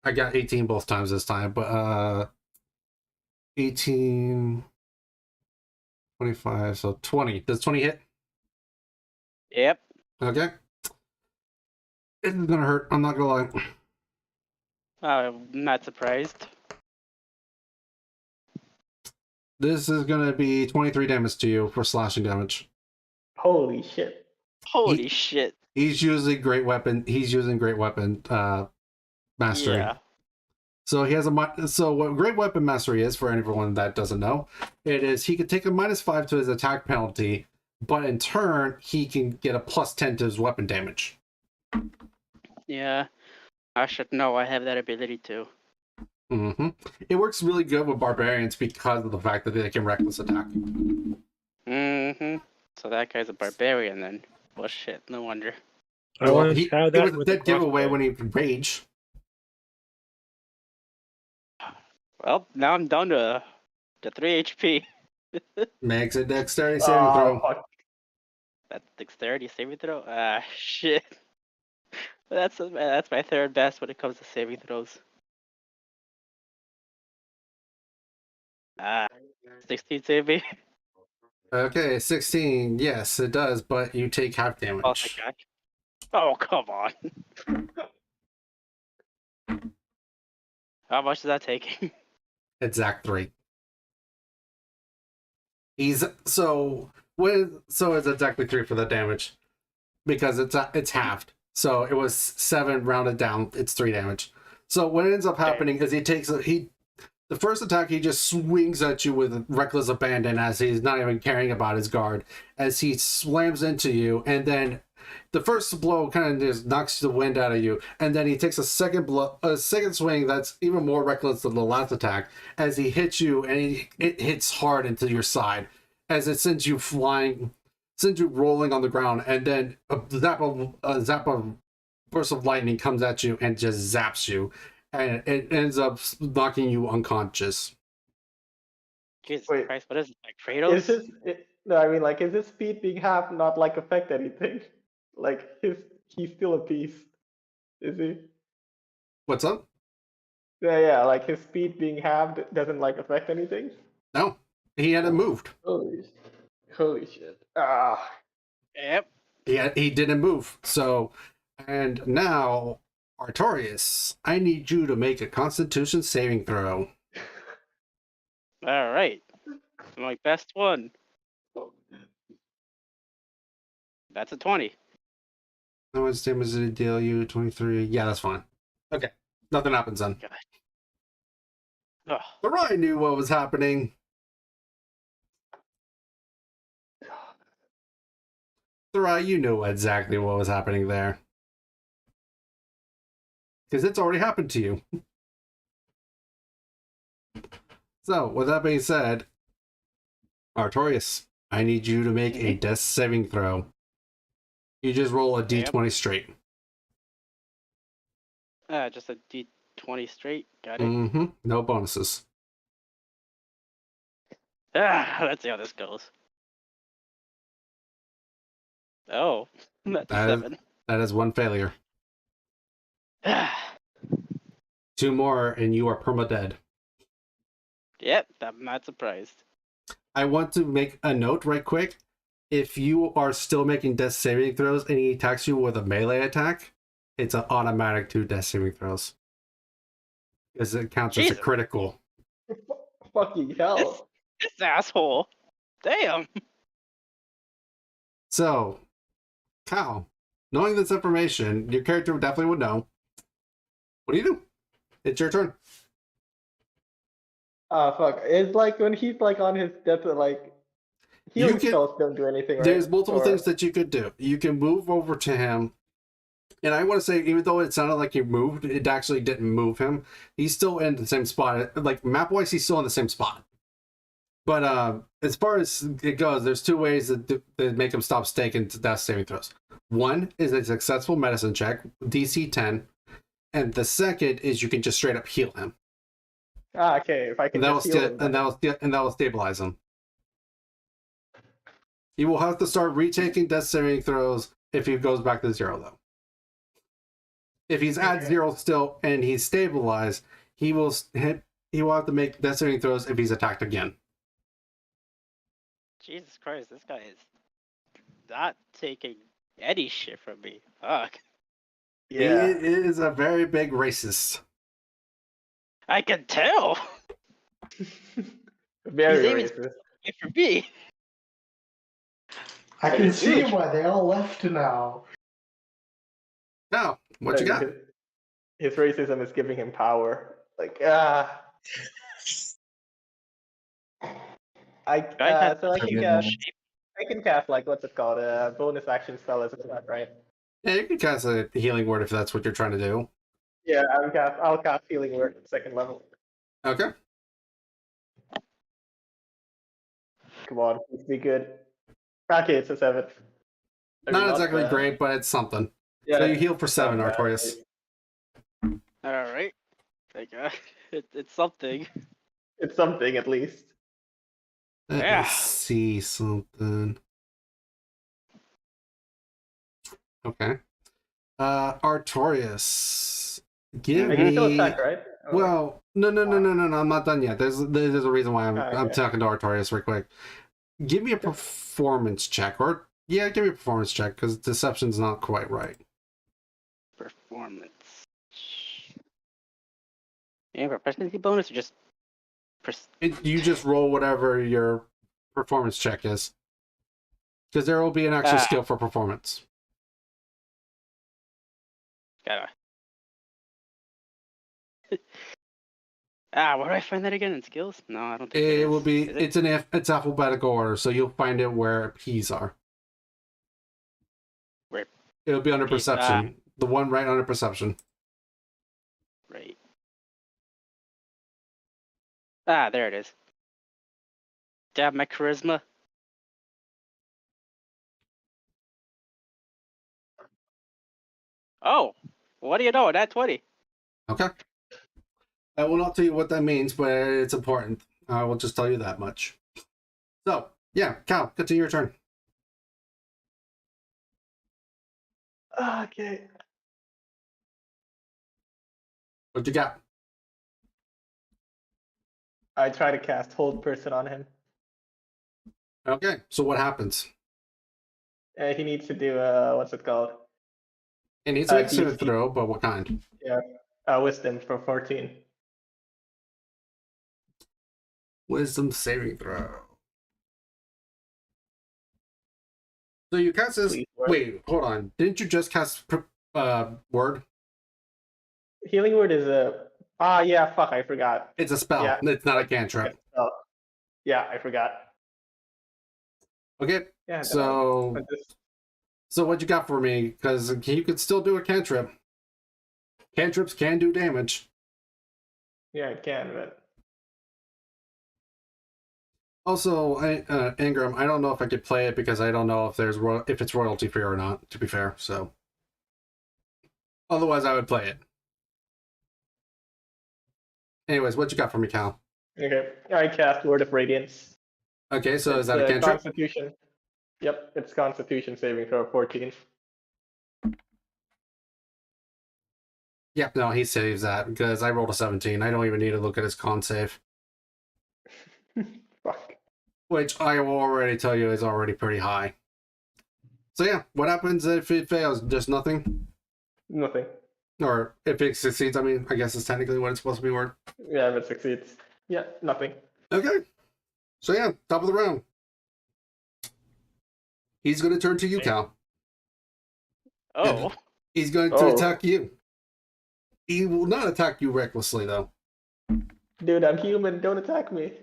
Speaker 1: I got 18 both times this time, but 18, 25, so 20. Does 20 hit?
Speaker 5: yep.
Speaker 1: Okay. It's gonna hurt. I'm not gonna lie.
Speaker 5: I'm not surprised.
Speaker 1: This is gonna be 23 damage to you for slashing damage.
Speaker 6: Holy shit.
Speaker 5: Holy shit.
Speaker 1: He's using great weapon. He's using great weapon mastery.
Speaker 5: Yeah.
Speaker 1: So he has so what great weapon mastery is, for anyone that doesn't know, it is he can take a -5 to his attack penalty, but in turn he can get a +10 to his weapon damage.
Speaker 5: Yeah. I should know I have that ability too.
Speaker 1: Mm-hmm. It works really good with barbarians because of the fact that they can reckless attack.
Speaker 5: Mm-hmm. So that guy's a barbarian then. Well, shit. No wonder.
Speaker 4: I once had
Speaker 1: it
Speaker 4: that
Speaker 1: was a
Speaker 4: with the
Speaker 1: dead giveaway
Speaker 4: crossbow.
Speaker 1: when he could rage.
Speaker 5: Well, now I'm down to 3 HP.
Speaker 1: Makes a dexterity saving
Speaker 6: Oh,
Speaker 1: throw.
Speaker 6: fuck.
Speaker 5: That's dexterity saving throw? Ah, shit. That's my third best when it comes to saving throws. Ah, 16 save me.
Speaker 1: Okay, 16. Yes, it does, but you take half
Speaker 5: Oh,
Speaker 1: damage.
Speaker 5: thank God. Oh, come on. How much is that taking?
Speaker 1: It's Act 3. It's exactly 3 for the damage because it's halved. So it was 7 rounded down. It's 3 damage. So what ends up happening is the first attack he just swings at you with reckless abandon as he's not even caring about his guard as he slams into you, and then the first blow kind of just knocks the wind out of you, and then he takes a second swing that's even more reckless than the last attack as he hits you, and it hits hard into your side as it sends you rolling on the ground, and then a zap of burst of lightning comes at you and just zaps you, and it ends up knocking you unconscious.
Speaker 5: Jesus
Speaker 6: Wait.
Speaker 5: Christ, what is it? Like
Speaker 6: Is
Speaker 5: Kratos?
Speaker 6: no, I mean, like, is his speed being half not like affect anything? Like, he's still a beast, is he?
Speaker 1: What's up?
Speaker 6: Yeah, like his speed being halved doesn't like affect anything.
Speaker 1: No, he hadn't moved.
Speaker 6: Holy shit. Ah.
Speaker 5: Yep.
Speaker 1: He didn't move. So, and now, Artorias, I need you to make a Constitution saving throw.
Speaker 5: All right. My best one. That's a 20.
Speaker 1: How much damage did it deal you? 23. Yeah, that's fine. Okay, nothing happens then.
Speaker 5: Ugh.
Speaker 1: Sarai knew what was happening. Sarai, you knew exactly what was happening there. Because it's already happened to you. So, with that being said, Artorias, I need you to make a death saving throw. You just roll a d20 straight.
Speaker 5: Just a D20 straight. Got it.
Speaker 1: Mm-hmm. No bonuses.
Speaker 5: Let's see how this goes. Oh, that's a 7.
Speaker 1: That is 1 failure. 2 more, and you are perma-dead.
Speaker 5: Yep, I'm not surprised.
Speaker 1: I want to make a note right quick. If you are still making death saving throws and he attacks you with a melee attack, it's an automatic 2 death saving throws. Because it counts as a
Speaker 5: Jesus.
Speaker 1: critical.
Speaker 6: Fucking hell.
Speaker 5: This asshole. Damn.
Speaker 1: So, Kyle, knowing this information, your character definitely would know. What do you do? It's your turn.
Speaker 6: Ah, fuck. It's like when he's like on his death, like healing spells don't do anything, right?
Speaker 1: There's multiple
Speaker 6: Or-
Speaker 1: things that you could do. You can move over to him. And I want to say, even though it sounded like he moved, it actually didn't move him. He's still in the same spot. Like, map-wise, he's still in the same spot. But as far as it goes, there's 2 ways that make him stop taking death saving throws. One is a successful medicine check, DC 10, and the second is you can just straight up heal him.
Speaker 6: Ah, okay. If I can
Speaker 1: And that will
Speaker 6: just heal him,
Speaker 1: and that will stabilize him. He will have to start retaking death saving throws if he goes back to 0, though. If he's at 0 still and he's stabilized, he will have to make death saving throws if he's attacked again.
Speaker 5: Jesus Christ, this guy is not taking any shit from me. Fuck.
Speaker 6: yeah.
Speaker 1: He is a very big racist.
Speaker 5: I can tell.
Speaker 6: Very
Speaker 5: He's aiming
Speaker 6: racist.
Speaker 5: it for me.
Speaker 3: I
Speaker 6: That
Speaker 3: can
Speaker 6: is
Speaker 3: see
Speaker 6: huge.
Speaker 3: why they all left now.
Speaker 1: Now, what you got?
Speaker 6: His racism is giving him power. Like, I can cast. I can cast like what's it called? A bonus action spell, isn't that right?
Speaker 1: Yeah, you can cast a healing word if that's what you're trying to do.
Speaker 6: Yeah, I'll cast Healing Word at 2nd level.
Speaker 1: Okay.
Speaker 6: Come on, please be good. Okay, it's a 7.
Speaker 1: Not exactly great, but it's something.
Speaker 6: Yeah,
Speaker 1: So you heal for 7,
Speaker 6: not bad.
Speaker 1: Artorias.
Speaker 5: All right. Thank God. It's something.
Speaker 6: It's something at least.
Speaker 1: Let
Speaker 5: Yeah.
Speaker 1: me see something. Okay. Artorias. Give
Speaker 6: I can still
Speaker 1: me.
Speaker 6: attack, right? Or-
Speaker 1: Well, no. I'm not done yet. There's a reason why I'm
Speaker 6: Okay.
Speaker 1: talking to Artorias real quick. Give me a performance check, or give me a performance check because deception's not quite right.
Speaker 5: Performance. Yeah, proficiency bonus or just.
Speaker 1: You just roll whatever your performance check is, because there will be an extra skill for performance.
Speaker 5: Gotta. Where do I find that again in skills? No, I don't think
Speaker 1: It will
Speaker 5: is.
Speaker 1: be.
Speaker 5: Is it?
Speaker 1: It's alphabetical order, so you'll find it where P's are.
Speaker 5: Where?
Speaker 1: It'll be under
Speaker 5: P-
Speaker 1: perception. The one right under perception.
Speaker 5: Right. There it is. Damn my charisma. Oh, what do you know? That 20.
Speaker 1: Okay. I will not tell you what that means, but it's important. I will just tell you that much. So, yeah, Cal, continue your turn.
Speaker 6: Okay.
Speaker 1: What you got?
Speaker 6: I try to cast Hold Person on him.
Speaker 1: Okay, so what happens?
Speaker 6: He needs to do what's it called?
Speaker 1: It needs to make a
Speaker 6: DC.
Speaker 1: saving throw, but what kind?
Speaker 6: Wisdom for 14.
Speaker 1: Wisdom saving throw. So you cast this.
Speaker 6: Please work.
Speaker 1: Wait, hold on. Didn't you just cast word?
Speaker 6: Healing Word is a. Yeah, fuck, I forgot.
Speaker 1: It's a spell.
Speaker 6: Yeah.
Speaker 1: It's not a cantrip.
Speaker 6: Oh, yeah, I forgot.
Speaker 1: Okay.
Speaker 6: Yeah.
Speaker 1: So what you got for me? Because you could still do a cantrip. Cantrips can do damage.
Speaker 6: Yeah, it can, but
Speaker 1: Also, Ingram, I don't know if I could play it because I don't know if if it's royalty free or not. To be fair, so otherwise I would play it. Anyways, what you got for me, Cal?
Speaker 6: okay. I cast Word of Radiance.
Speaker 1: Okay, so is that a
Speaker 6: It's,
Speaker 1: cantrip?
Speaker 6: Constitution. Yep, it's Constitution saving throw 14.
Speaker 1: Yeah, no, he saves that because I rolled a 17. I don't even need to look at his con save,
Speaker 6: Fuck.
Speaker 1: which I will already tell you is already pretty high. So yeah, what happens if it fails? Just nothing?
Speaker 6: Nothing.
Speaker 1: Or if it succeeds, I mean, I guess it's technically what it's supposed to be word.
Speaker 6: Yeah, if it succeeds. Yeah, nothing.
Speaker 1: Okay. So yeah, top of the round. He's going to turn to you, Cal.
Speaker 5: Oh.
Speaker 1: He's going to attack you. He will not attack you recklessly, though.
Speaker 6: Dude, I'm human. Don't attack me.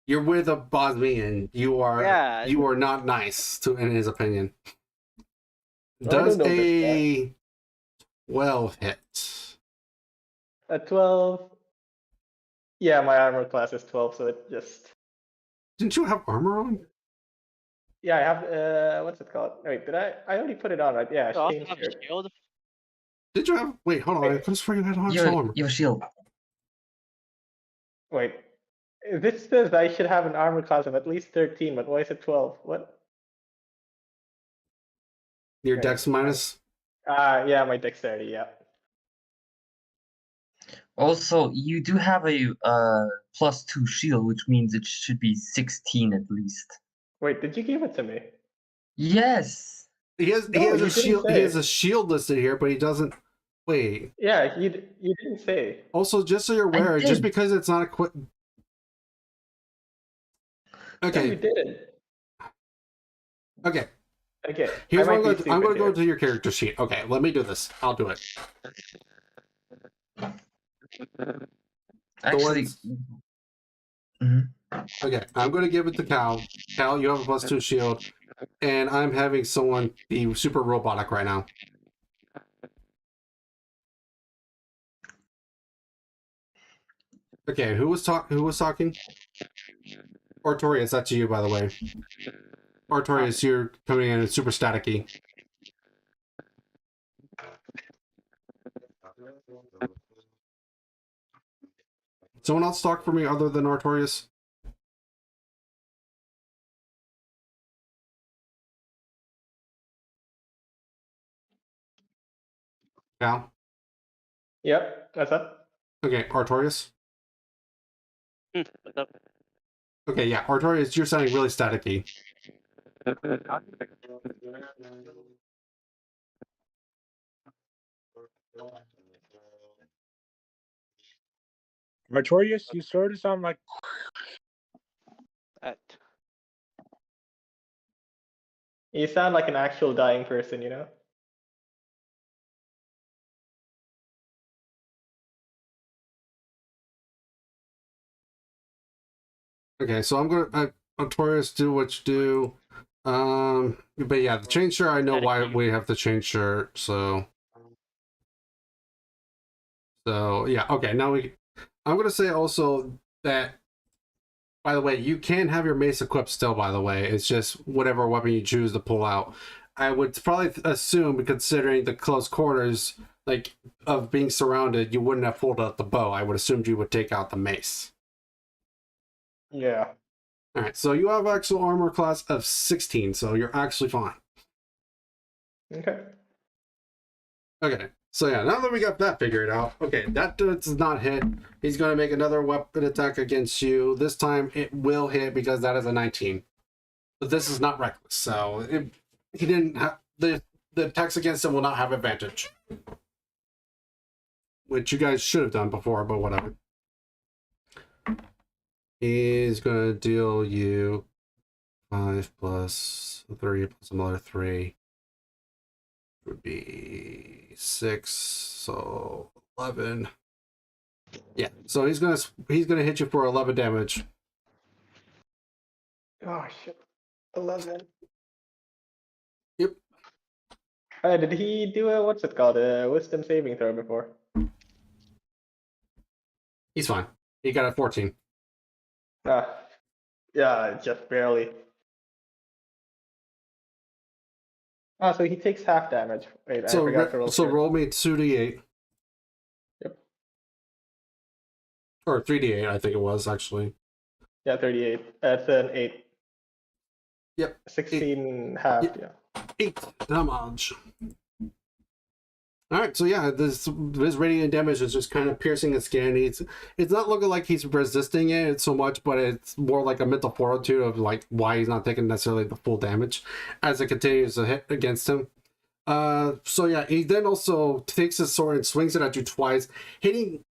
Speaker 1: You're with a Bosmian. You are
Speaker 5: Yeah.
Speaker 1: you are not nice, in his opinion.
Speaker 6: I
Speaker 1: Does
Speaker 6: don't know
Speaker 1: a 12 hit?
Speaker 6: A 12. Yeah, my armor class is 12, so it just.
Speaker 1: Didn't you have armor on?
Speaker 6: Yeah, I have. What's it called? Wait, did I? I already put it on, right? Yeah,
Speaker 5: You also
Speaker 6: Shane
Speaker 5: have a
Speaker 6: shirt.
Speaker 5: shield.
Speaker 1: Did you have? Wait, hold on. I
Speaker 6: Wait.
Speaker 1: could have sworn you had hard
Speaker 2: Your
Speaker 1: armor.
Speaker 2: your shield.
Speaker 6: Wait. This says I should have an armor class of at least 13, but why is it 12? What?
Speaker 1: Your
Speaker 6: Wait,
Speaker 1: dex minus.
Speaker 6: yeah, my dexterity. Yeah.
Speaker 2: Also, you do have a +2 shield, which means it should be 16 at least.
Speaker 6: Wait, did you give it to me?
Speaker 2: Yes.
Speaker 1: He has
Speaker 6: No,
Speaker 1: a
Speaker 6: you didn't
Speaker 1: shield. He has
Speaker 6: say.
Speaker 1: a shield listed here, but he doesn't. Wait.
Speaker 6: Yeah, you didn't say.
Speaker 1: Also, just so you're aware, just
Speaker 2: did.
Speaker 1: because it's not equipped.
Speaker 6: No, you
Speaker 1: Okay.
Speaker 6: didn't.
Speaker 1: Okay.
Speaker 6: Okay.
Speaker 1: Here's
Speaker 6: I
Speaker 1: what
Speaker 6: might be
Speaker 1: I'm
Speaker 6: stupid
Speaker 1: going to go
Speaker 6: here.
Speaker 1: to your character sheet. Okay, let me do this. I'll do it.
Speaker 2: Actually,
Speaker 1: ones-
Speaker 2: mhm.
Speaker 1: Okay, I'm going to give it to Cal. Cal, you have a +2 shield, and I'm having someone be super robotic right now. Okay, who was talking? Artorias, that's you, by the way. Artorias, you're coming in super staticky. Someone else talk for me other than Artorias? Cal?
Speaker 6: Yep, that's up.
Speaker 1: Okay, Artorias?
Speaker 5: What's up?
Speaker 1: Okay, yeah, Artorias, you're sounding really staticky.
Speaker 4: Artorias, you sort of sound like
Speaker 5: That.
Speaker 6: You sound like an actual dying person, you know?
Speaker 1: Okay, so I'm gonna Artorias, do what you do. But yeah, the change shirt, I know why we have to change shirt, so yeah, okay, now I'm gonna say also that, by the way, you can have your mace equipped still, by the way. It's just whatever weapon you choose to pull out. I would probably assume, considering the close quarters, like, of being surrounded, you wouldn't have pulled out the bow. I would assume you would take out the mace.
Speaker 6: Yeah.
Speaker 1: Alright, so you have actual armor class of 16, so you're actually fine.
Speaker 6: Okay.
Speaker 1: Okay, so yeah, now that we got that figured out, okay, that does not hit. He's going to make another weapon attack against you. This time it will hit because that is a 19. But this is not reckless, so he didn't have the attacks against him will not have advantage, which you guys should have done before, but whatever. He's going to deal you 5 plus 3 plus another 3. Would be 6, so 11. Yeah, so he's gonna hit you for 11 damage.
Speaker 6: Oh shit. 11.
Speaker 1: Yep.
Speaker 6: Did he do a what's it called? A wisdom saving throw before?
Speaker 1: He's fine. He got a 14.
Speaker 6: Yeah, just barely. So he takes half damage. Wait, I forgot to roll.
Speaker 1: So
Speaker 6: shit.
Speaker 1: roll me 2d8.
Speaker 6: Yep.
Speaker 1: Or 3d8, I think it was actually.
Speaker 6: Yeah, 38. That's an 8.
Speaker 1: Yep.
Speaker 6: 16 half.
Speaker 1: Yep.
Speaker 6: Yeah.
Speaker 1: 8 damage. All right, so yeah, this radiant damage is just kind of piercing his skin. It's not looking like he's resisting it so much, but it's more like a mental fortitude of like why he's not taking necessarily the full damage as it continues to hit against him. So yeah, he then also takes his sword and swings it at you twice, hitting.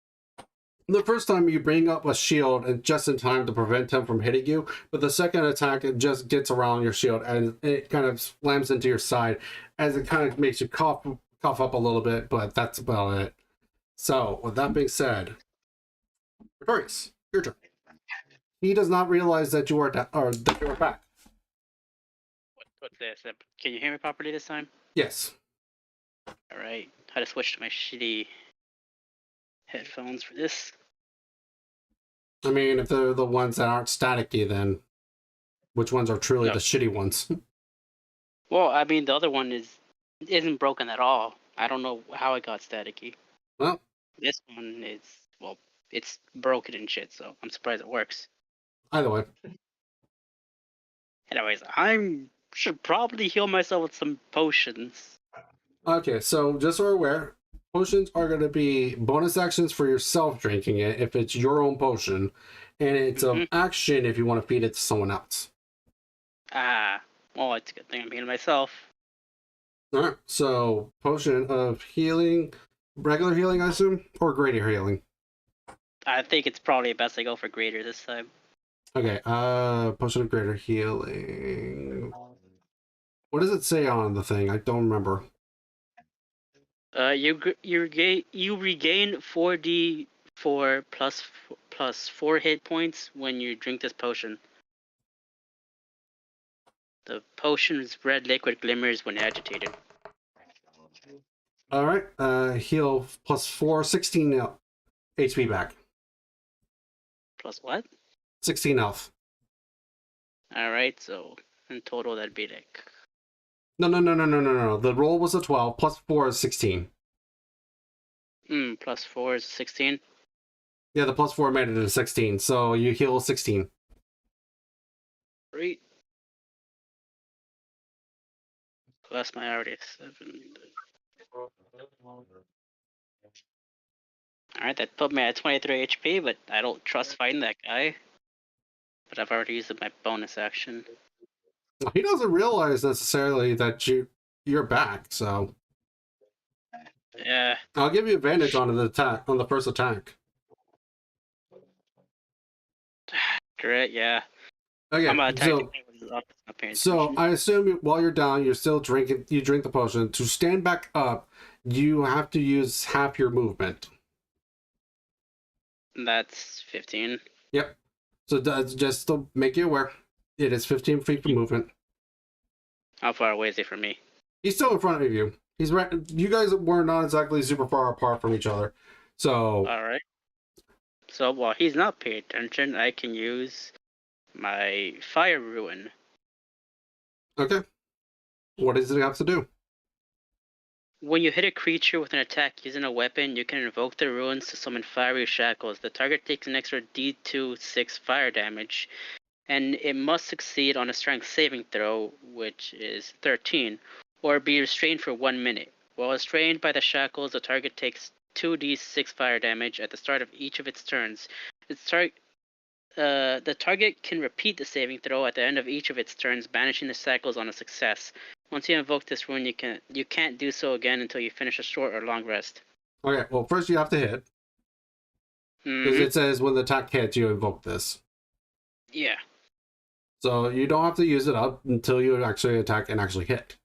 Speaker 1: The first time you bring up a shield and just in time to prevent him from hitting you, but the second attack it just gets around your shield and it kind of slams into your side as it kind of makes you cough up a little bit, but that's about it. So with that being said, Victorious, your turn. He does not realize that you are that you are back.
Speaker 5: What's this? Can you hear me properly this time?
Speaker 1: Yes.
Speaker 5: All right. I just switched to my shitty headphones for this.
Speaker 1: I mean, if they're the ones that aren't staticky, then which ones are truly
Speaker 5: No.
Speaker 1: the shitty ones.
Speaker 5: Well, I mean, the other one isn't broken at all. I don't know how it got staticky.
Speaker 1: Well,
Speaker 5: This one is, well, it's broken and shit, so I'm surprised it works.
Speaker 1: either way.
Speaker 5: Anyways, I should probably heal myself with some potions.
Speaker 1: Okay, so just so we're aware, potions are going to be bonus actions for yourself drinking it if it's your own potion, and it's an action if you want to feed it to someone else.
Speaker 5: Well, it's a good thing I'm healing myself.
Speaker 1: Alright, so potion of healing, regular healing, I assume, or greater healing.
Speaker 5: I think it's probably best I go for greater this time.
Speaker 1: Okay, potion of greater healing. What does it say on the thing? I don't remember.
Speaker 5: You regain 4d4 plus 4 hit points when you drink this potion. The potion's red liquid glimmers when agitated.
Speaker 1: Alright, heal plus 4, 16 HP back.
Speaker 5: Plus what?
Speaker 1: 16 health.
Speaker 5: Alright, so in total that'd be like...
Speaker 1: No. The roll was a 12, plus 4 is 16.
Speaker 5: Plus 4 is 16.
Speaker 1: Yeah, the plus 4 made it a 16, so you heal 16.
Speaker 5: Great. Plus my already 7. Alright, that put me at 23 HP, but I don't trust fighting that guy. But I've already used my bonus action.
Speaker 1: He doesn't realize necessarily that you're back, so
Speaker 5: Yeah.
Speaker 1: I'll give you advantage on the attack, on the first attack.
Speaker 5: Great, yeah.
Speaker 1: Okay,
Speaker 5: I'm attacking with up, not paying
Speaker 1: so
Speaker 5: attention.
Speaker 1: I assume while you're down, you're still drinking. You drink the potion. To stand back up, you have to use half your movement.
Speaker 5: That's 15.
Speaker 1: Yep. So that's just to make you aware, it is 15 feet for movement.
Speaker 5: How far away is he from me?
Speaker 1: He's still in front of you. He's right. You guys were not exactly super far apart from each other, so.
Speaker 5: Alright. So while he's not paying attention, I can use my Fire Ruin.
Speaker 1: Okay. What does it have to do?
Speaker 5: When you hit a creature with an attack using a weapon, you can invoke the ruins to summon fiery shackles. The target takes an extra D2/6 fire damage, and it must succeed on a strength saving throw, which is 13, or be restrained for 1 minute. While restrained by the shackles, the target takes 2d6 fire damage at the start of each of its turns. The target can repeat the saving throw at the end of each of its turns, banishing the shackles on a success. Once you invoke this rune, you can't do so again until you finish a short or long rest.
Speaker 1: Okay, well, first you have to hit. Because it says when the attack hits, you invoke this.
Speaker 5: Yeah.
Speaker 1: So you don't have to use it up until you actually attack and actually hit.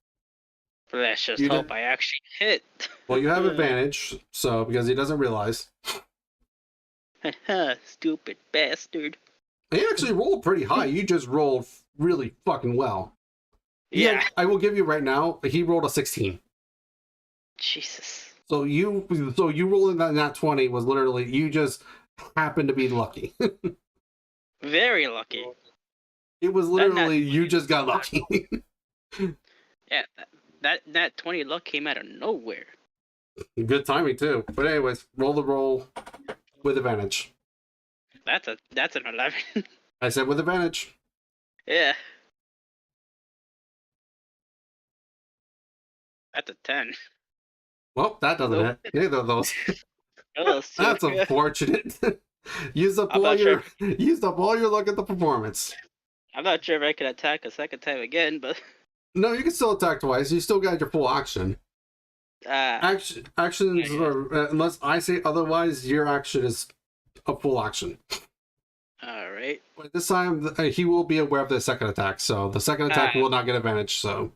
Speaker 5: Let's just
Speaker 1: You
Speaker 5: hope
Speaker 1: did-
Speaker 5: I actually hit.
Speaker 1: Well, you have advantage, so because he doesn't realize.
Speaker 5: Stupid bastard.
Speaker 1: He actually rolled pretty high. You just rolled really fucking well.
Speaker 5: Yeah.
Speaker 1: I will give you right now, he rolled a 16.
Speaker 5: Jesus.
Speaker 1: So you rolling that nat 20 was literally, you just happened to be lucky.
Speaker 5: Very lucky.
Speaker 1: It was literally, you just got lucky.
Speaker 5: Yeah, that 20 luck came out of nowhere.
Speaker 1: Good timing too. But anyways, roll the roll with advantage.
Speaker 5: That's an 11.
Speaker 1: I said with advantage.
Speaker 5: Yeah. That's a 10.
Speaker 1: Well, that doesn't
Speaker 5: Nope.
Speaker 1: hit. Neither of those.
Speaker 5: Oh,
Speaker 1: That's unfortunate. Used up all your luck at the performance.
Speaker 5: I'm not sure if I can attack a second time again, but
Speaker 1: No, you can still attack twice. You still got your full action. Actions are, unless I say otherwise, your action is a full action.
Speaker 5: all right.
Speaker 1: But this time, he will be aware of the second attack, so the second attack will not get advantage. So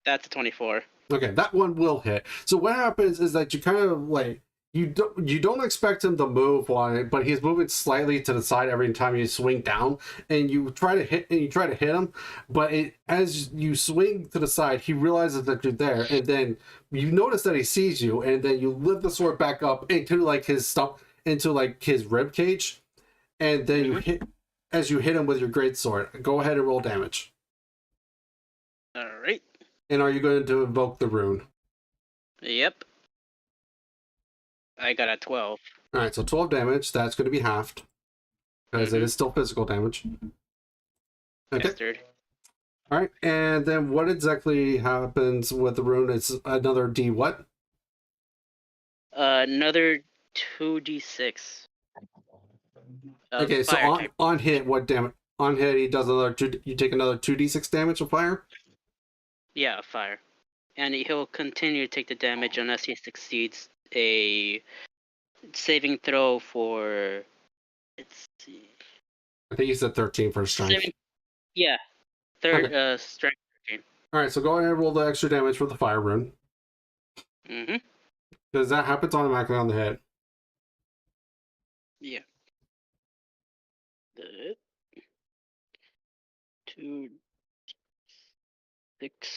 Speaker 5: That's a 24.
Speaker 1: okay, that one will hit. So what happens is that you kind of like you don't expect him to move, but he's moving slightly to the side every time you swing down, and you try to hit him, but as you swing to the side, he realizes that you're there, and then you notice that he sees you, and then you lift the sword back up into like his rib cage, and then you hit as you hit him with your greatsword. Go ahead and roll damage.
Speaker 5: Alright.
Speaker 1: And are you going to invoke the rune?
Speaker 5: Yep. I got a 12.
Speaker 1: All right, so 12 damage. That's going to be halved because it is still physical damage. Okay.
Speaker 5: Bastard.
Speaker 1: All right, and then what exactly happens with the rune? It's another D what?
Speaker 5: Another 2d6.
Speaker 1: Okay, so
Speaker 5: Fire type.
Speaker 1: on hit, what damage? On hit, he does another two. You take another 2d6 damage of fire.
Speaker 5: Yeah, fire. And he'll continue to take the damage unless he succeeds a saving throw for. Let's see.
Speaker 1: I think you said 13 for strength.
Speaker 5: Yeah, strength 13.
Speaker 1: All right, so go ahead and roll the extra damage for the fire rune.
Speaker 5: Mm-hmm.
Speaker 1: Because that happens automatically on the hit.
Speaker 5: Yeah. 2 6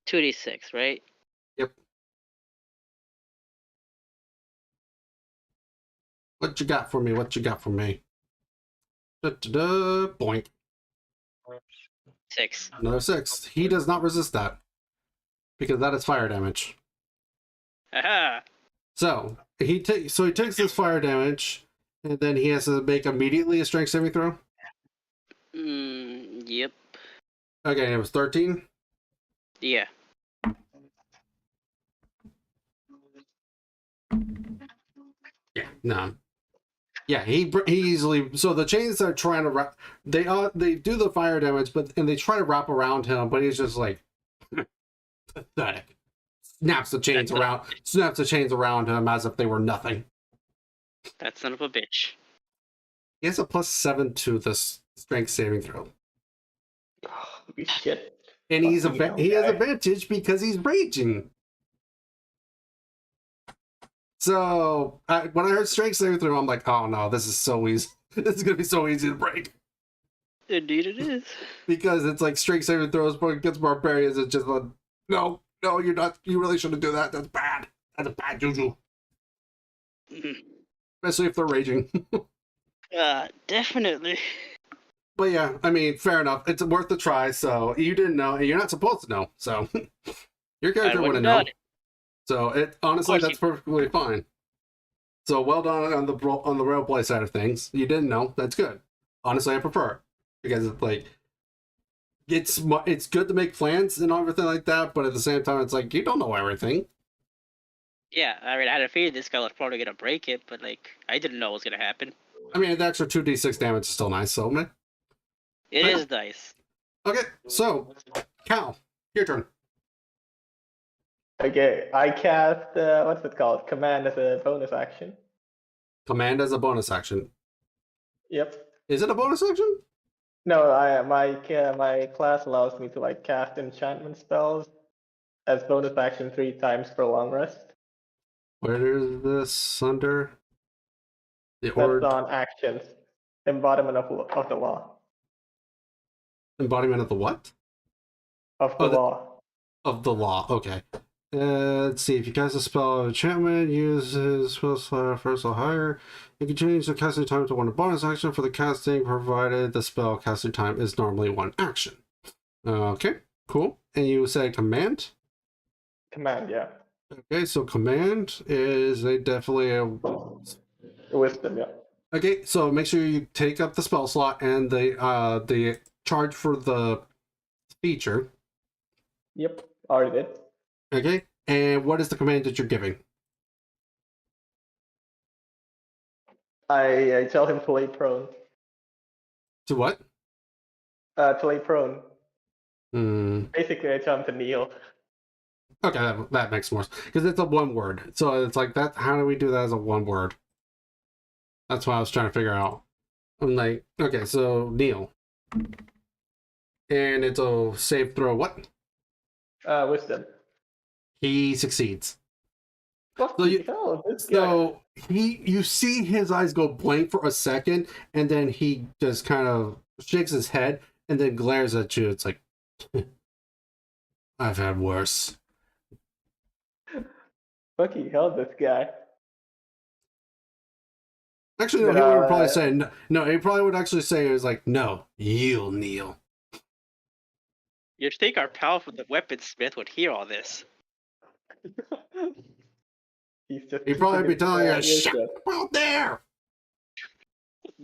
Speaker 5: 2d6, right?
Speaker 1: Yep. What you got for me? What you got for me? Da-da-da, boink.
Speaker 5: 6.
Speaker 1: Another 6. He does not resist that. Because that is fire damage.
Speaker 5: Aha!
Speaker 1: So he takes this fire damage, and then he has to make immediately a strength saving throw.
Speaker 5: Yep.
Speaker 1: Okay, it was 13.
Speaker 5: Yeah.
Speaker 1: Yeah, no. Yeah, he easily. So the chains are trying to wrap. They do the fire damage, and they try to wrap around him, but he's just like pathetic. Snaps the chains around him as if they were nothing.
Speaker 5: That son of a bitch.
Speaker 1: He has a +7 to this strength saving throw,
Speaker 6: Holy shit.
Speaker 1: and he has advantage because he's raging. So when I heard strength saving throw, I'm like, oh no, this is so easy. This is gonna be so easy to break.
Speaker 5: Indeed it is.
Speaker 1: Because it's like strength saving throws, but against barbarians, it's just like, no, you're not. You really shouldn't do that. That's bad. That's a bad juju. Especially if they're raging.
Speaker 5: Definitely.
Speaker 1: But yeah, I mean, fair enough. It's worth a try. So you didn't know, and you're not supposed to know. So your character wouldn't know. So honestly, that's perfectly fine. So well done on the roleplay side of things. You didn't know. That's good. Honestly, I prefer it because it's like it's good to make plans and everything like that, but at the same time, it's like you don't know everything.
Speaker 5: Yeah, I mean, I had a feeling this guy was probably gonna break it, but like, I didn't know what was gonna happen.
Speaker 1: I mean, the extra 2d6 damage is still nice, so man.
Speaker 5: It is nice.
Speaker 1: Okay, so Cal, your turn.
Speaker 6: Okay, I cast, what's it called? Command as a bonus action.
Speaker 1: Command as a bonus action.
Speaker 6: Yep.
Speaker 1: Is it a bonus action?
Speaker 6: No, my class allows me to like cast enchantment spells as bonus action 3 times per long rest.
Speaker 1: Where is this under? The
Speaker 6: That's on actions. Embodiment of the law.
Speaker 1: Embodiment of the what?
Speaker 6: Of the law.
Speaker 1: Of the law. Okay. Let's see. If you cast a spell of enchantment, use his spell slot first or higher. You can change the casting time to 1 bonus action for the casting, provided the spell casting time is normally 1 action. Okay, cool. And you say command?
Speaker 6: Command, yeah.
Speaker 1: Okay, so command is definitely a
Speaker 6: Wisdom, yeah.
Speaker 1: Okay, so make sure you take up the spell slot and the charge for the feature.
Speaker 6: Yep, already did.
Speaker 1: Okay, and what is the command that you're giving?
Speaker 6: I tell him to lay prone.
Speaker 1: To what?
Speaker 6: To lay prone.
Speaker 1: Hmm.
Speaker 6: Basically, I tell him to kneel.
Speaker 1: Okay, that makes more sense. Because it's a 1 word. So it's like that. How do we do that as a 1 word? That's what I was trying to figure out. I'm like, okay, so kneel. And it's a save throw what?
Speaker 6: Wisdom.
Speaker 1: He succeeds.
Speaker 6: So
Speaker 1: you see his eyes go blank for a second, and then he just kind of shakes his head and then glares at you. It's like, I've had worse.
Speaker 6: Fucking hell, this guy.
Speaker 1: Actually, no,
Speaker 6: But,
Speaker 1: he would probably say no. No, he probably would actually say it was like, no, you'll kneel.
Speaker 5: You'd think our pal from the weaponsmith would hear all this.
Speaker 6: He's just
Speaker 1: He'd probably
Speaker 6: keeping
Speaker 1: be
Speaker 6: his,
Speaker 1: telling you,
Speaker 6: ears
Speaker 1: shut
Speaker 6: shut.
Speaker 1: up out there.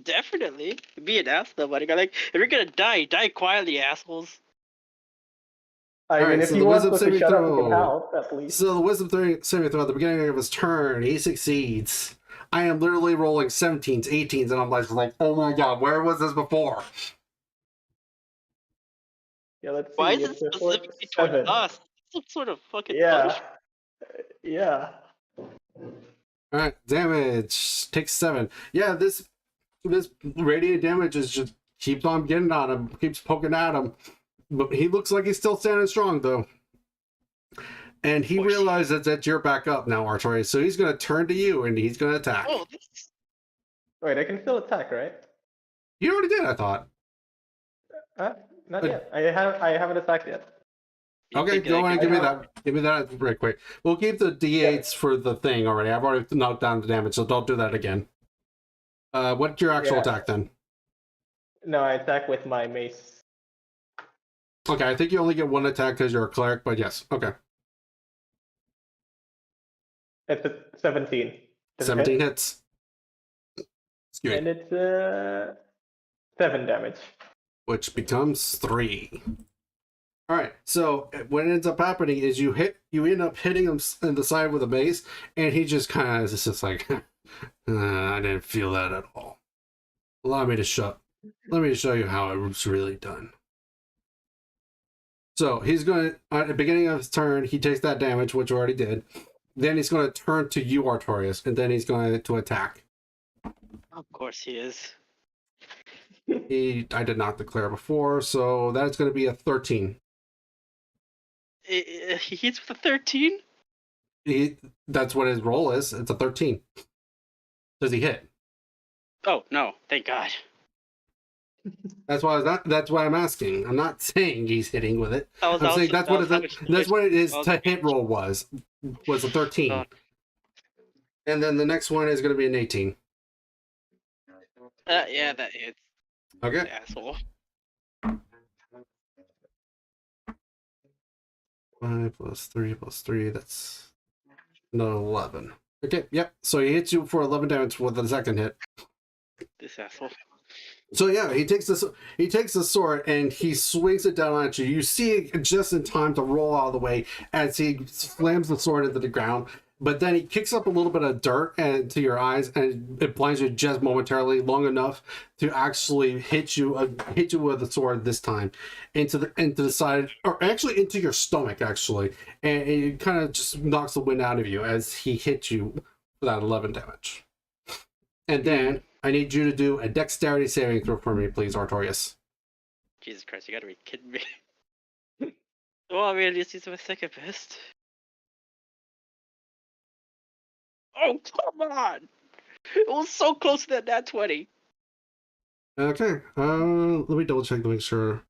Speaker 5: Definitely. Be an ass, nobody. Like, if you're gonna die, die quietly, assholes.
Speaker 6: I mean,
Speaker 1: Alright,
Speaker 6: if
Speaker 1: so
Speaker 6: he
Speaker 1: the
Speaker 6: wants
Speaker 1: wisdom
Speaker 6: us to
Speaker 1: saving
Speaker 6: shut up, he can
Speaker 1: throw.
Speaker 6: help, at least.
Speaker 1: So the wisdom saving throw at the beginning of his turn, he succeeds. I am literally rolling 17s, 18s, and I'm like, oh my god, where was this before?
Speaker 6: Yeah, let's see.
Speaker 5: Why is it
Speaker 6: It's a
Speaker 5: specifically towards
Speaker 6: 7.
Speaker 5: us? Some sort of fucking
Speaker 6: Yeah.
Speaker 5: punishment.
Speaker 6: Yeah.
Speaker 1: Alright, damage. Takes 7. Yeah, this radiant damage is just keeps on getting on him, keeps poking at him. But he looks like he's still standing strong though. And he realizes that you're back up now, Artori, so he's gonna turn to you and he's gonna attack.
Speaker 5: Oh, this.
Speaker 6: Wait, I can still attack, right?
Speaker 1: You already did, I thought.
Speaker 6: Not
Speaker 1: But-
Speaker 6: yet. I haven't attacked yet.
Speaker 5: You
Speaker 1: Okay,
Speaker 5: think
Speaker 1: go
Speaker 5: I
Speaker 1: ahead and
Speaker 5: can-
Speaker 1: give me that. Give me that right quick. We'll keep the d8s for the thing already. I've already knocked down the damage, so don't do that again. What's your actual
Speaker 6: Yeah.
Speaker 1: attack then?
Speaker 6: No, I attack with my mace.
Speaker 1: Okay, I think you only get one attack because you're a cleric, but yes. Okay.
Speaker 6: It's a 17. Does it
Speaker 1: 17
Speaker 6: hit?
Speaker 1: hits. Excuse
Speaker 6: And
Speaker 1: me.
Speaker 6: it's 7 damage.
Speaker 1: Which becomes 3. Alright, so what ends up happening is you end up hitting him in the side with a mace, and he just kind of is just like, I didn't feel that at all. Let me to show you how it was really done. So he's going to, at the beginning of his turn, he takes that damage, which already did. Then he's going to turn to you, Artorius, and then he's going to attack.
Speaker 5: Of course he is.
Speaker 1: I did not declare before, so that's going to be a 13.
Speaker 5: He hits with a 13?
Speaker 1: That's what his roll is. It's a 13. Does he hit?
Speaker 5: Oh, no. Thank God.
Speaker 1: That's why I'm asking. I'm not saying he's hitting with it.
Speaker 5: That was
Speaker 1: I'm saying
Speaker 5: also-
Speaker 1: that's what it is
Speaker 5: that was-
Speaker 1: to hit roll was a 13.
Speaker 5: Oh.
Speaker 1: And then the next one is going to be an 18.
Speaker 5: Yeah, that hits.
Speaker 1: Okay.
Speaker 5: Asshole.
Speaker 1: 5 plus 3 plus 3, that's no 11. Okay, yep. So he hits you for 11 damage with the second hit.
Speaker 5: This asshole.
Speaker 1: So yeah, he takes the sword and he swings it down at you. You see it just in time to roll out of the way as he slams the sword into the ground. But then he kicks up a little bit of dirt into your eyes, and it blinds you just momentarily, long enough to actually hit you with the sword this time into the side, or actually into your stomach, actually, and it kind of just knocks the wind out of you as he hits you for that 11 damage. And then I need you to do a dexterity saving throw for me, please, Artorius.
Speaker 5: Jesus Christ, you gotta be kidding me. Well, I mean, at least he's my second best. Oh, come on! It was so close to that nat 20.
Speaker 1: Okay, let me double check to make sure.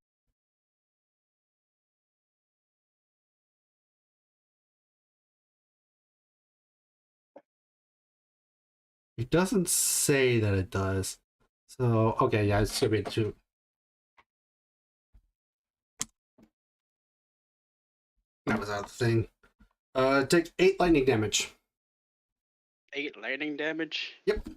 Speaker 1: It doesn't say that it does. So, okay, yeah, it's gonna be 2. That was out of the thing. Take 8 lightning damage.
Speaker 5: 8 lightning damage?
Speaker 1: Yep.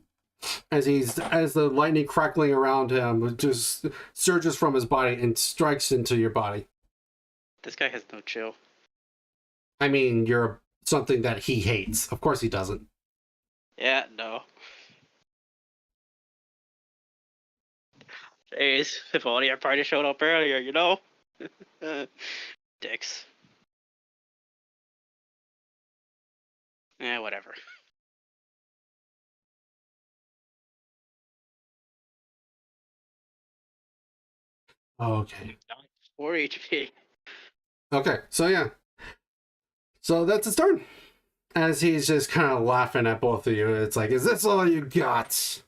Speaker 1: As the lightning crackling around him just surges from his body and strikes into your body.
Speaker 5: This guy has no chill.
Speaker 1: I mean, you're something that he hates. Of course he doesn't.
Speaker 5: Yeah, no. Jeez, if only our party showed up earlier, you know? Dicks. Whatever.
Speaker 1: Okay.
Speaker 5: 4 HP.
Speaker 1: Okay, so yeah. So that's his turn. As he's just kind of laughing at both of you. It's like, is this all you got?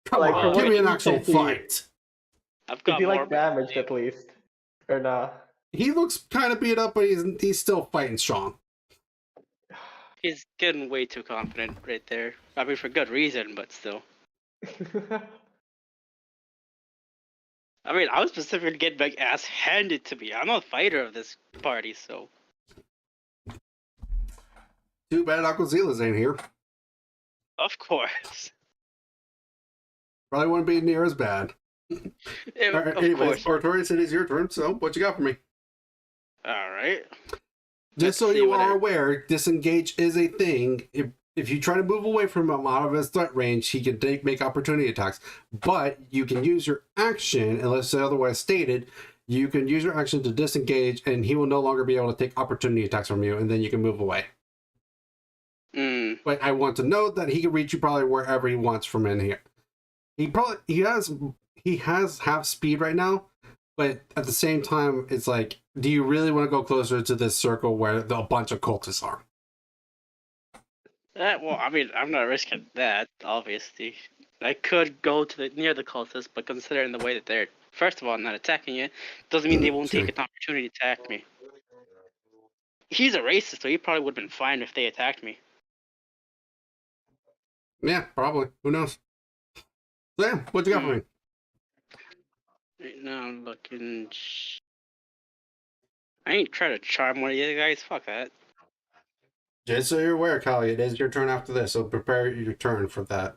Speaker 1: Come
Speaker 6: Like,
Speaker 1: on,
Speaker 6: from
Speaker 1: give
Speaker 6: what
Speaker 1: me an
Speaker 6: you
Speaker 1: actual
Speaker 6: can see-
Speaker 1: fight.
Speaker 5: I've
Speaker 6: Is
Speaker 5: got
Speaker 6: he
Speaker 5: more.
Speaker 6: like damaged at least? Or nah?
Speaker 1: He looks kind of beat up, but he's still fighting strong.
Speaker 5: He's getting way too confident right there. I mean, for good reason, but still. I mean, I was specifically getting my ass handed to me. I'm a fighter of this party, so.
Speaker 1: Too bad Uncle Zila's ain't here.
Speaker 5: Of course.
Speaker 1: Probably wouldn't be near as bad.
Speaker 5: Of
Speaker 1: Anyways,
Speaker 5: course.
Speaker 1: Artorias, it is your turn, so what you got for me?
Speaker 5: Alright.
Speaker 1: Just so
Speaker 5: Let's see
Speaker 1: you
Speaker 5: what
Speaker 1: are
Speaker 5: I-
Speaker 1: aware, disengage is a thing. If you try to move away from him out of his threat range, he can make opportunity attacks. But you can use your action, unless otherwise stated, you can use your action to disengage, and he will no longer be able to take opportunity attacks from you, and then you can move away. But I want to note that he can reach you probably wherever he wants from in here. He has half speed right now, but at the same time, it's like, do you really want to go closer to this circle where a bunch of cultists are?
Speaker 5: Well, I mean, I'm not risking that, obviously. I could go to near the cultists, but considering the way that they're, first of all, not attacking you, doesn't mean they won't take an opportunity to attack me. He's a racist, so he probably would have been fine if they attacked me.
Speaker 1: Yeah, probably. Who knows? Sam, what you got for me?
Speaker 5: Right now I'm looking. I ain't trying to charm one of you guys. Fuck that.
Speaker 1: Just so you're aware, Callie, it is your turn after this, so prepare your turn for that.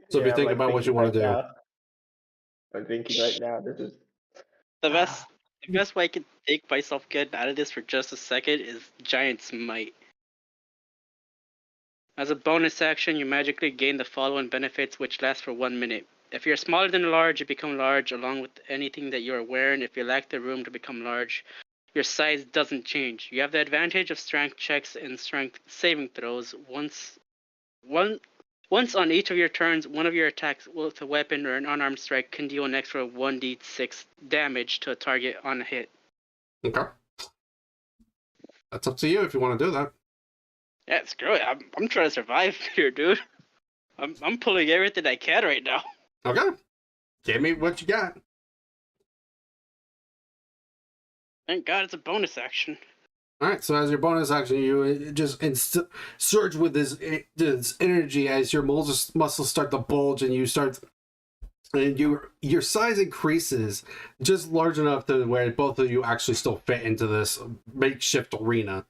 Speaker 1: So if you
Speaker 6: I'm,
Speaker 1: think
Speaker 6: like,
Speaker 1: about what you
Speaker 6: thinking
Speaker 1: want to do.
Speaker 6: now. I'm thinking right now. This is
Speaker 5: The best way I can take myself getting out of this for just a second is Giant Smite. As a bonus action, you magically gain the following benefits, which last for 1 minute. If you're smaller than large, you become large along with anything that you're wearing. If you lack the room to become large, your size doesn't change. You have the advantage of strength checks and strength saving throws. Once on each of your turns, one of your attacks with a weapon or an unarmed strike can deal an extra 1d6 damage to a target on a hit.
Speaker 1: Okay. That's up to you if you want to do that.
Speaker 5: Yeah, screw it. I'm trying to survive here, dude. I'm pulling everything I can right now.
Speaker 1: Okay. Give me what you got.
Speaker 5: Thank God it's a bonus action.
Speaker 1: All right, so as your bonus action, you just surge with this energy as your muscles start to bulge, and your size increases just large enough to where both of you actually still fit into this makeshift arena.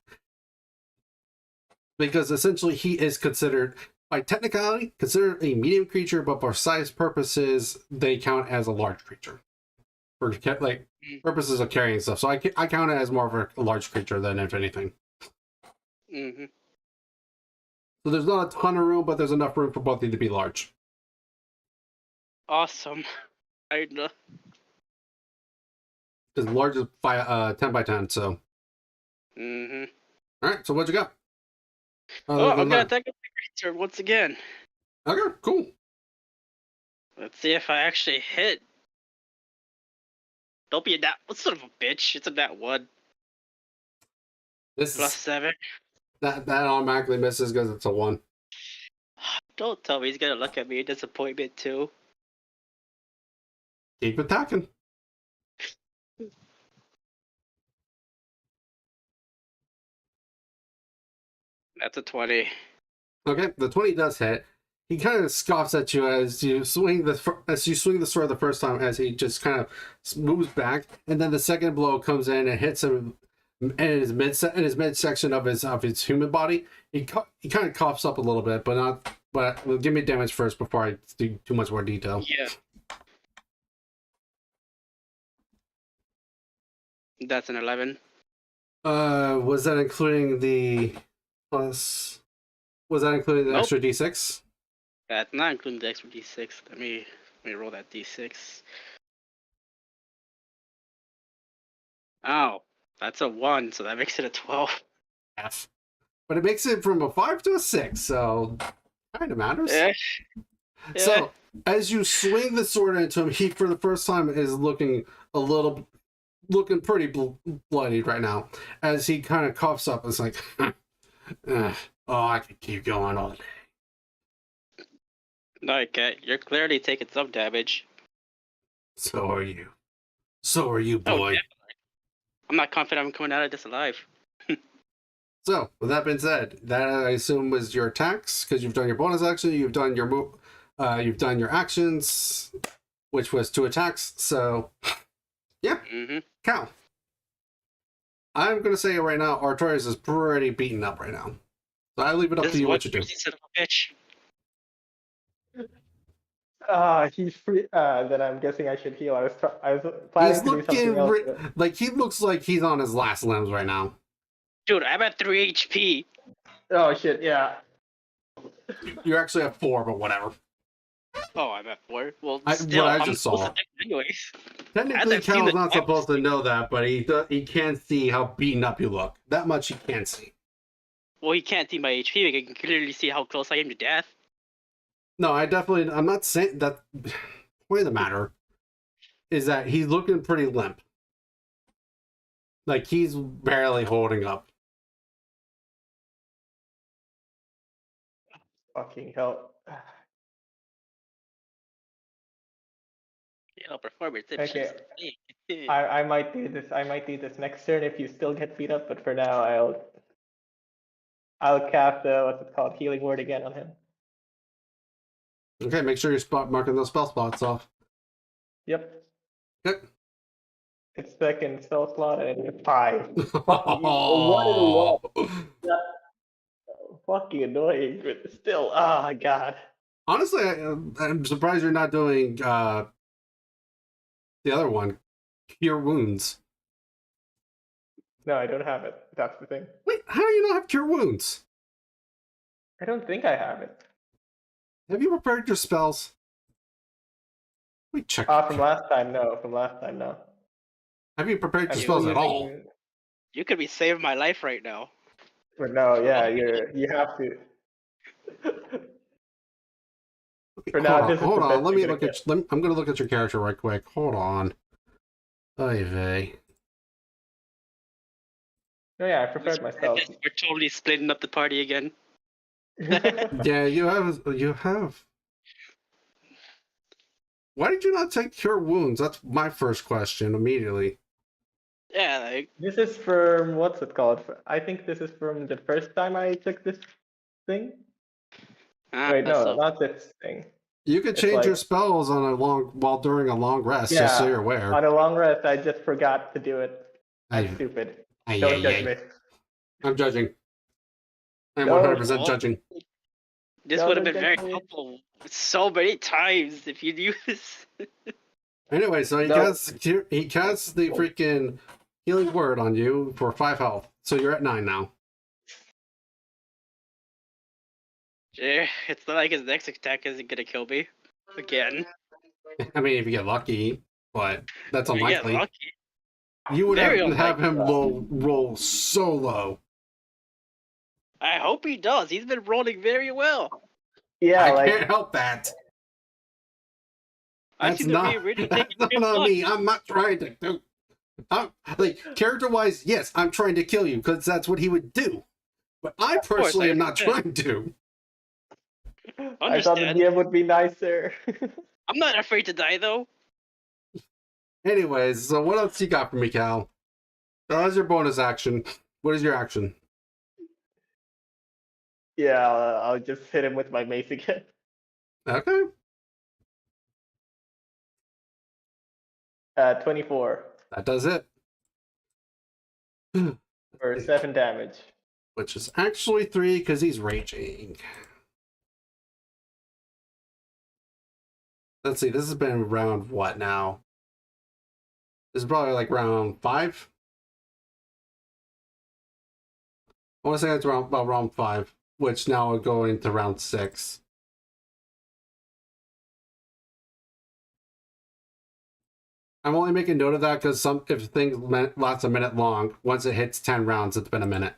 Speaker 1: Because essentially, he is considered, by technicality, considered a medium creature, but for size purposes, they count as a large creature. For like purposes of carrying stuff, so I count it as more of a large creature than if anything.
Speaker 5: Mm-hmm.
Speaker 1: So there's not a ton of room, but there's enough room for both of you to be large.
Speaker 5: Awesome. I know.
Speaker 1: Because large is 10 by 10, so.
Speaker 5: Mm-hmm.
Speaker 1: Alright, so what you got?
Speaker 5: Oh, I'm gonna attack the creature once again.
Speaker 1: Okay, cool.
Speaker 5: Let's see if I actually hit. Don't be a nat. What son of a bitch? It's a nat 1.
Speaker 1: This
Speaker 5: Plus
Speaker 1: is,
Speaker 5: 7.
Speaker 1: that automatically misses because it's a 1.
Speaker 5: Don't tell me he's gonna look at me in disappointment too.
Speaker 1: Keep attacking.
Speaker 5: That's a 20.
Speaker 1: Okay, the 20 does hit. He kind of scoffs at you as you swing the sword the first time, as he just kind of moves back, and then the second blow comes in and hits him in his midsection of his human body. He kind of coughs up a little bit, but give me damage first before I do too much more detail.
Speaker 5: Yeah. That's an 11.
Speaker 1: Was that including the plus? Was that including the
Speaker 5: Nope.
Speaker 1: extra d6?
Speaker 5: That's not including the extra d6. Let me roll that d6. Oh, that's a 1, so that makes it a 12.
Speaker 1: F. But it makes it from a 5 to a 6, so kind of matters.
Speaker 5: Yeah.
Speaker 1: So as you swing the sword into him, he for the first time is looking pretty bloodied right now. As he kind of coughs up, it's like, oh, I could keep going all day.
Speaker 5: No, you can't. You're clearly taking some damage.
Speaker 1: So are you. So are you, boy.
Speaker 5: Oh, yeah. I'm not confident I'm coming out of this alive.
Speaker 1: So, with that being said, that I assume was your attacks because you've done your bonus action, you've done your move, you've done your actions, which was 2 attacks. So, yeah, Cal. I'm gonna say right now, Artorias is pretty beaten up right now. So I leave it up to you what you do.
Speaker 5: Son of a bitch.
Speaker 6: He's free. Then I'm guessing I should heal. I was planning
Speaker 1: He's
Speaker 6: to do something
Speaker 1: looking
Speaker 6: else.
Speaker 1: like he looks like he's on his last limbs right now.
Speaker 5: Dude, I'm at 3 HP.
Speaker 6: Oh shit! Yeah.
Speaker 1: You actually have 4, but whatever.
Speaker 5: Oh, I'm at 4. Well,
Speaker 1: What
Speaker 5: still,
Speaker 1: I
Speaker 5: I'm
Speaker 1: just
Speaker 5: supposed
Speaker 1: saw.
Speaker 5: to take anyways.
Speaker 1: Technically,
Speaker 5: I've seen
Speaker 1: Cal's
Speaker 5: the
Speaker 1: not
Speaker 5: damage.
Speaker 1: supposed to know that, but he can see how beaten up you look. That much he can see.
Speaker 5: Well, he can't see my HP, but he can clearly see how close I am to death.
Speaker 1: No, I'm not saying that. Point of the matter is that he's looking pretty limp. Like he's barely holding up.
Speaker 6: Fucking hell.
Speaker 5: Performance.
Speaker 6: Okay. I might do this. I might do this next turn if you still get beat up. But for now, I'll cast what's it called, healing word again on him.
Speaker 1: Okay, make sure you're spot marking those spell spots off.
Speaker 6: Yep.
Speaker 1: Yep.
Speaker 6: It's second spell slot and it's 5.
Speaker 1: Oh.
Speaker 6: Fucking annoying, but still, oh god.
Speaker 1: Honestly, I'm surprised you're not doing the other one, Cure Wounds.
Speaker 6: No, I don't have it. That's the thing.
Speaker 1: Wait, how do you not have Cure Wounds?
Speaker 6: I don't think I have it.
Speaker 1: Have you prepared your spells? We check.
Speaker 6: From last time, no. From last time, no.
Speaker 1: Have you prepared your
Speaker 6: I'm
Speaker 1: spells at all?
Speaker 5: You could be saving my life right now.
Speaker 6: But no, yeah, you have to. For now, this is
Speaker 1: hold
Speaker 6: the
Speaker 1: on.
Speaker 6: best
Speaker 1: Let me
Speaker 6: you're
Speaker 1: look
Speaker 6: gonna
Speaker 1: at. I'm gonna look at your character right quick. Hold on. Oy vey.
Speaker 6: Oh yeah, I prepared my spells.
Speaker 5: We're totally splitting up the party again.
Speaker 1: Yeah, you have. You have. Why did you not take Cure Wounds? That's my first question immediately.
Speaker 5: Yeah, like,
Speaker 6: This is from what's it called? I think this is from the first time I took this thing. Wait, no,
Speaker 5: so
Speaker 6: not this thing.
Speaker 1: You could
Speaker 6: It's
Speaker 1: change
Speaker 6: like-
Speaker 1: your spells on a during a long rest, just so
Speaker 6: Yeah,
Speaker 1: you're aware.
Speaker 6: On a long rest, I just forgot to do it. I'm
Speaker 1: Aye.
Speaker 6: stupid.
Speaker 1: Aye,
Speaker 6: Don't
Speaker 1: aye,
Speaker 6: judge
Speaker 1: aye.
Speaker 6: me.
Speaker 1: I'm judging. I'm
Speaker 6: No,
Speaker 1: 100%
Speaker 5: no.
Speaker 1: judging.
Speaker 5: this
Speaker 6: No,
Speaker 5: would have
Speaker 6: don't
Speaker 5: been very
Speaker 6: judge me.
Speaker 5: helpful so many times if you knew this.
Speaker 1: Anyway, so he
Speaker 6: No.
Speaker 1: casts the freaking healing word on you for 5 health. So you're at 9 now.
Speaker 5: Yeah, it's not like his next attack isn't gonna kill me again.
Speaker 1: I mean, if you get lucky, but that's
Speaker 5: If you get
Speaker 1: unlikely.
Speaker 5: lucky.
Speaker 1: You would
Speaker 5: Very
Speaker 1: have him
Speaker 5: unlikely.
Speaker 1: roll so low.
Speaker 5: I hope he does. He's been rolling very well.
Speaker 6: Yeah,
Speaker 1: I
Speaker 6: like
Speaker 1: can't help that.
Speaker 5: I've
Speaker 1: That's
Speaker 5: seen the
Speaker 1: not,
Speaker 5: really
Speaker 1: that's
Speaker 5: taking
Speaker 1: not on
Speaker 5: good
Speaker 1: me.
Speaker 5: luck.
Speaker 1: I'm not trying to do. Like, character-wise, yes, I'm trying to kill you because that's what he would do. But I
Speaker 5: Of course,
Speaker 1: personally
Speaker 5: I
Speaker 1: am not
Speaker 5: understand.
Speaker 1: trying to.
Speaker 6: I thought the
Speaker 5: Understand.
Speaker 6: DM would be nicer.
Speaker 5: I'm not afraid to die though.
Speaker 1: Anyways, so what else you got for me, Cal? That was your bonus action. What is your action?
Speaker 6: Yeah, I'll just hit him with my mace again.
Speaker 1: Okay.
Speaker 6: 24
Speaker 1: That does it.
Speaker 6: for 7 damage.
Speaker 1: Which is actually 3 because he's raging. Let's see, this has been round what now? This is probably like round 5? I want to say it's about round 5, which now will go into round 6. I'm only making note of that because if things last a minute long, once it hits 10 rounds, it's been a minute.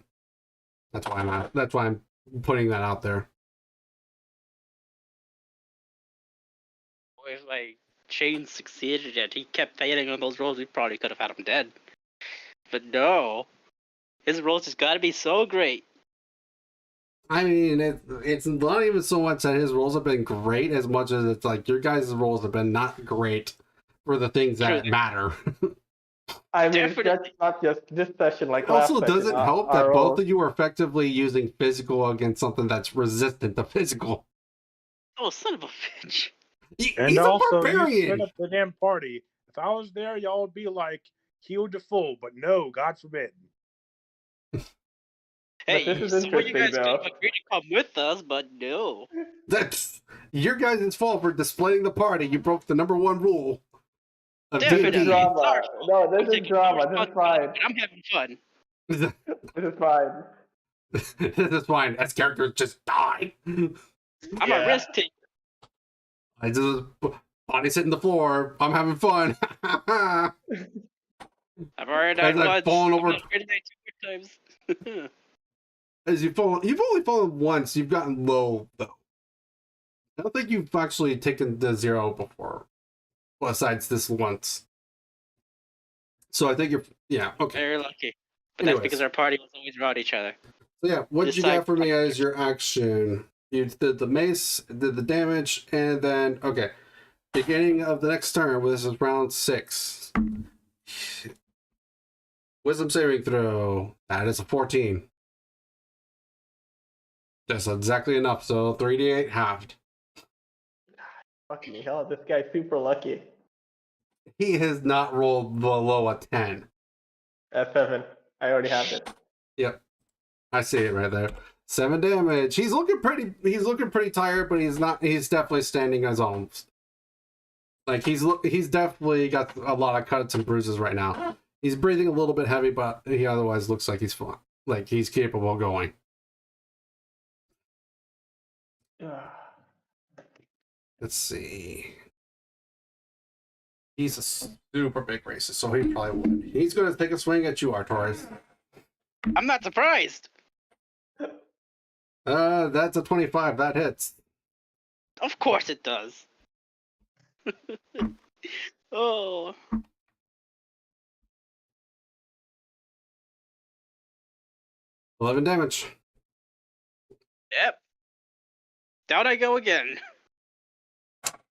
Speaker 1: That's why I'm putting that out there.
Speaker 5: If like Shane succeeded and he kept failing on those rolls, we probably could have had him dead. But no, his rolls just gotta be so great.
Speaker 1: I mean, it's not even so much that his rolls have been great as much as it's like your guys' rolls have been not great for the things that
Speaker 5: True.
Speaker 1: matter.
Speaker 6: I mean,
Speaker 5: Definitely.
Speaker 6: that's not just this session, like
Speaker 1: It also
Speaker 6: last session.
Speaker 1: doesn't help
Speaker 6: our
Speaker 1: that both
Speaker 6: roll-
Speaker 1: of you are effectively using physical against something that's resistant to physical.
Speaker 5: Oh, son of a bitch.
Speaker 4: And
Speaker 1: He's a
Speaker 4: also, you split
Speaker 1: barbarian.
Speaker 4: up the damn party. If I was there, y'all would be like healed to full. But no, God forbid.
Speaker 5: Hey,
Speaker 6: this is
Speaker 5: some of you
Speaker 6: interesting,
Speaker 5: guys could
Speaker 6: though.
Speaker 5: have agreed to come with us, but no.
Speaker 1: That's your guys' fault for displaying the party. You broke the #1 rule of
Speaker 6: This is
Speaker 5: Definitely.
Speaker 1: D&D.
Speaker 6: drama.
Speaker 5: Sorry.
Speaker 6: No,
Speaker 5: I'm
Speaker 6: this is
Speaker 5: taking
Speaker 6: drama.
Speaker 5: full
Speaker 6: This is fine.
Speaker 5: responsibility, but I'm having fun.
Speaker 6: This is fine.
Speaker 1: This is fine. As characters just die.
Speaker 5: I'm
Speaker 6: Yeah.
Speaker 5: a risk taker.
Speaker 1: I just body hitting the floor. I'm having fun.
Speaker 5: I've already
Speaker 1: As
Speaker 5: died
Speaker 1: I've
Speaker 5: once.
Speaker 1: fallen
Speaker 5: I'm
Speaker 1: over-
Speaker 5: not ready to die 2 more times.
Speaker 1: As you've only fallen once. You've gotten low though. I don't think you've actually taken the 0 before, besides this once. So I think you're okay.
Speaker 5: Very lucky. But
Speaker 1: Anyways.
Speaker 5: that's because our party was always around each other.
Speaker 1: So yeah, what you
Speaker 5: Decide-
Speaker 1: got for me as your action? You did the mace, did the damage, and then okay. Beginning of the next turn, this is round 6. Wisdom saving throw. That is a 14. That's exactly enough. So 3d8 halved.
Speaker 6: Fucking hell, this guy's super lucky.
Speaker 1: He has not rolled below a 10.
Speaker 6: That's 7. I already have it.
Speaker 1: Yep, I see it right there. 7 damage. He's looking pretty tired, but he's not. He's definitely standing his own. Like he's definitely got a lot of cuts and bruises right now. He's breathing a little bit heavy, but he otherwise looks like he's fine. Like he's capable of going. Let's see. He's a super big racist, so he probably would. He's going to take a swing at you, Artoris.
Speaker 5: I'm not surprised.
Speaker 1: That's a 25. That hits.
Speaker 5: Of course it does. Oh.
Speaker 1: 11 damage.
Speaker 5: Yep. Down I go again.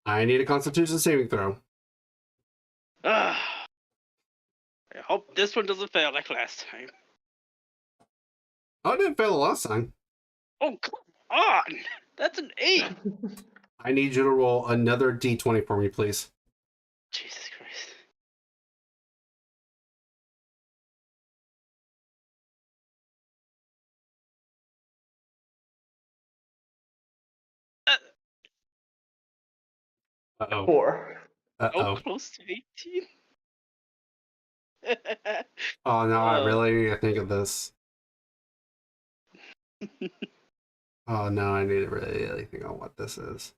Speaker 1: I need a Constitution saving throw.
Speaker 5: I hope this one doesn't fail like last time.
Speaker 1: Oh, I didn't fail the last time.
Speaker 5: Oh, come on! That's an 8!
Speaker 1: I need you to roll another d20 for me, please.
Speaker 5: Jesus Christ.
Speaker 1: Uh-oh.
Speaker 6: 4.
Speaker 5: Oh,
Speaker 1: Uh-oh.
Speaker 5: close to 18.
Speaker 1: Oh, no, I
Speaker 5: Oh.
Speaker 1: really need to think of this. Oh, no, I need to really think on what this is.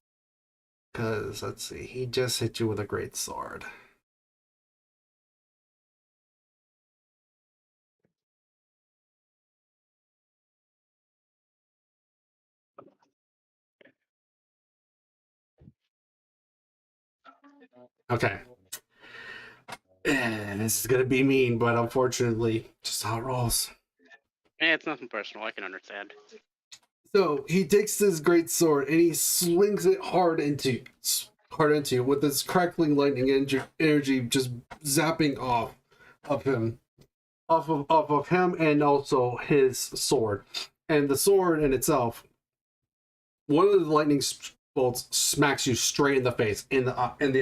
Speaker 1: Because, let's see, he just hit you with a great sword. Okay. This is going to be mean, but unfortunately, just how it rolls.
Speaker 5: It's nothing personal, I can understand.
Speaker 1: So he takes this great sword and he swings it hard into you with this crackling lightning energy just zapping off of him and also his sword. And the sword in itself, one of the lightning bolts smacks you straight in the face, in the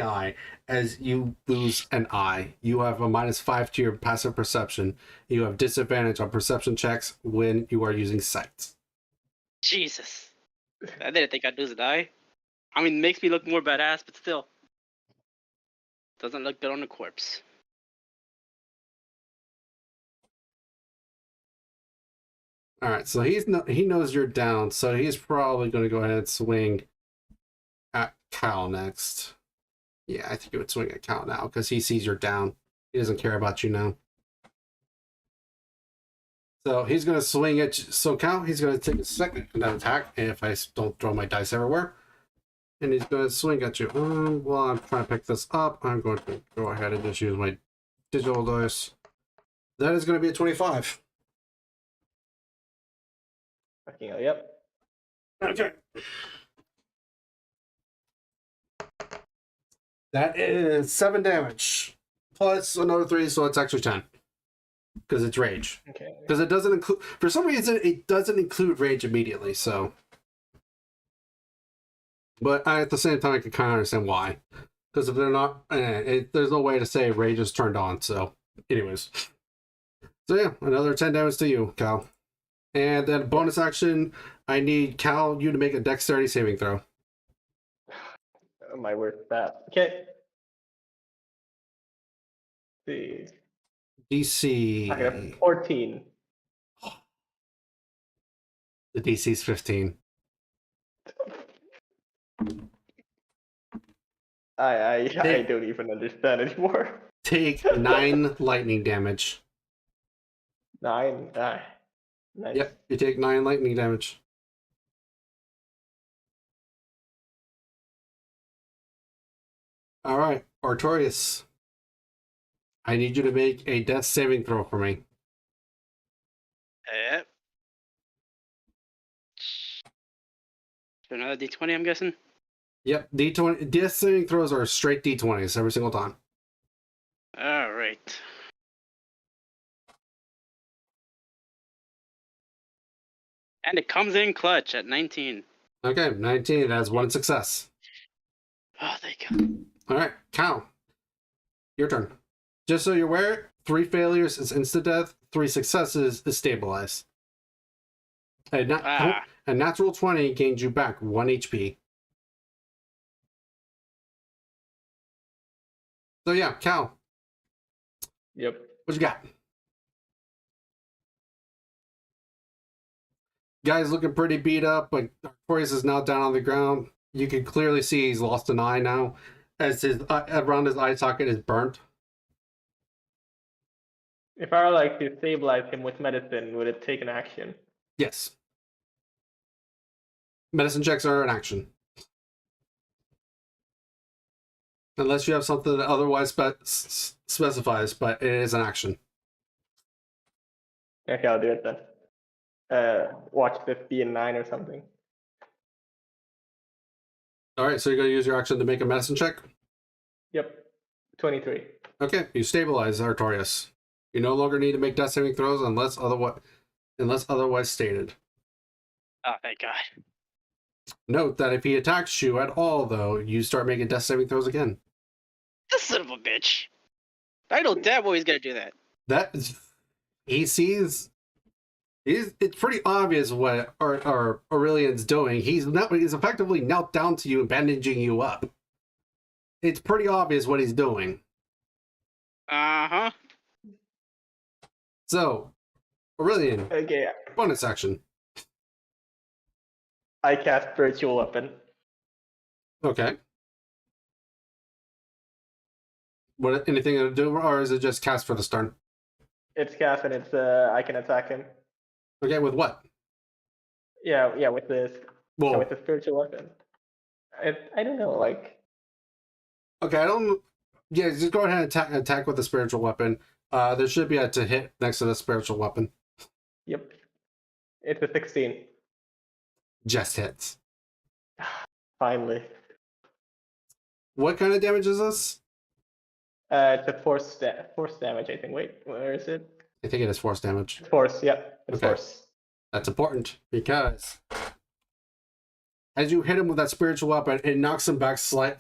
Speaker 1: eye, as you lose an eye. You have a -5 to your passive perception. You have disadvantage on perception checks when you are using sight.
Speaker 5: Jesus. I didn't think I'd lose an eye. I mean, it makes me look more badass, but still. Doesn't look good on a corpse.
Speaker 1: All right, so he knows you're down, so he's probably going to go ahead and swing at Cal next. Yeah, I think he would swing at Cal now because he sees you're down. He doesn't care about you now. So he's going to swing at you. So Cal, he's going to take a second attack, and if I don't throw my dice everywhere, and he's going to swing at you. While I'm trying to pick this up, I'm going to go ahead and just use my digital dice. That is going to be a 25.
Speaker 6: Fucking hell, yep.
Speaker 1: Okay. That is 7 damage. plus another 3, so it's actually 10. Because it's rage.
Speaker 6: Okay.
Speaker 1: Because it doesn't include, for some reason, it doesn't include rage immediately, so. But at the same time, I can kind of understand why. Because if they're not, there's no way to say rage is turned on, so. Anyways. So yeah, another 10 damage to you, Cal. And then bonus action, I need Cal, you to make a dexterity saving throw.
Speaker 6: Oh, my word, that. Okay. See.
Speaker 1: DC.
Speaker 6: I got 14.
Speaker 1: The DC's 15.
Speaker 6: I don't even understand anymore.
Speaker 1: Take 9 lightning damage.
Speaker 6: 9. Ah, nice.
Speaker 1: Yep, you take 9 lightning damage. All right, Artorias. I need you to make a death saving throw for me.
Speaker 5: Yep. So another D20, I'm guessing.
Speaker 1: Yep, D20. Death saving throws are straight D20s every single time.
Speaker 5: All right. And it comes in clutch at 19.
Speaker 1: Okay, 19. That's one success.
Speaker 5: Oh, thank God.
Speaker 1: All right, Cal. Your turn. Just so you're aware, 3 failures is instant death, 3 successes is stabilize. A natural 20 gains you back 1 HP. So yeah, Cal,
Speaker 6: Yep.
Speaker 1: what you got? Guy's looking pretty beat up, but Artorias is now down on the ground. You can clearly see he's lost an eye now, as his around his eye socket is burnt.
Speaker 6: If I were like to stabilize him with medicine, would it take an action?
Speaker 1: Yes. Medicine checks are an action. Unless you have something that otherwise specifies, but it is an action.
Speaker 6: Okay, I'll do it then. Watch this be a 9 or something.
Speaker 1: All right, so you're going to use your action to make a medicine check?
Speaker 6: Yep. 23.
Speaker 1: Okay, you stabilize Artorias. You no longer need to make death saving throws unless otherwise stated.
Speaker 5: Oh, thank God.
Speaker 1: Note that if he attacks you at all, though, you start making death saving throws again.
Speaker 5: This son of a bitch. I know damn well he's gonna do that.
Speaker 1: He sees. It's pretty obvious what Aurelian's doing. He's effectively knelt down to you and bandaging you up. It's pretty obvious what he's doing.
Speaker 5: Uh-huh.
Speaker 1: So, Aurelian,
Speaker 6: Okay,
Speaker 1: bonus action.
Speaker 6: I cast Spiritual Weapon.
Speaker 1: Okay. What, anything to do, or is it just cast for the turn?
Speaker 6: It's cast and it's I can attack him.
Speaker 1: Okay, with what?
Speaker 6: Yeah, with this.
Speaker 1: Well,
Speaker 6: Yeah, with the Spiritual Weapon. I don't know, like.
Speaker 1: okay, I don't. Yeah, just go ahead and attack with the spiritual weapon. There should be a to hit next to the spiritual weapon.
Speaker 6: Yep. It's a 16.
Speaker 1: Just hits.
Speaker 6: Finally.
Speaker 1: What kind of damage is this?
Speaker 6: It's a force damage, I think. Wait, where is it?
Speaker 1: I think it is force damage.
Speaker 6: It's force, yeah. It's
Speaker 1: Okay.
Speaker 6: force.
Speaker 1: That's important because as you hit him with that spiritual weapon, it knocks him back slightly,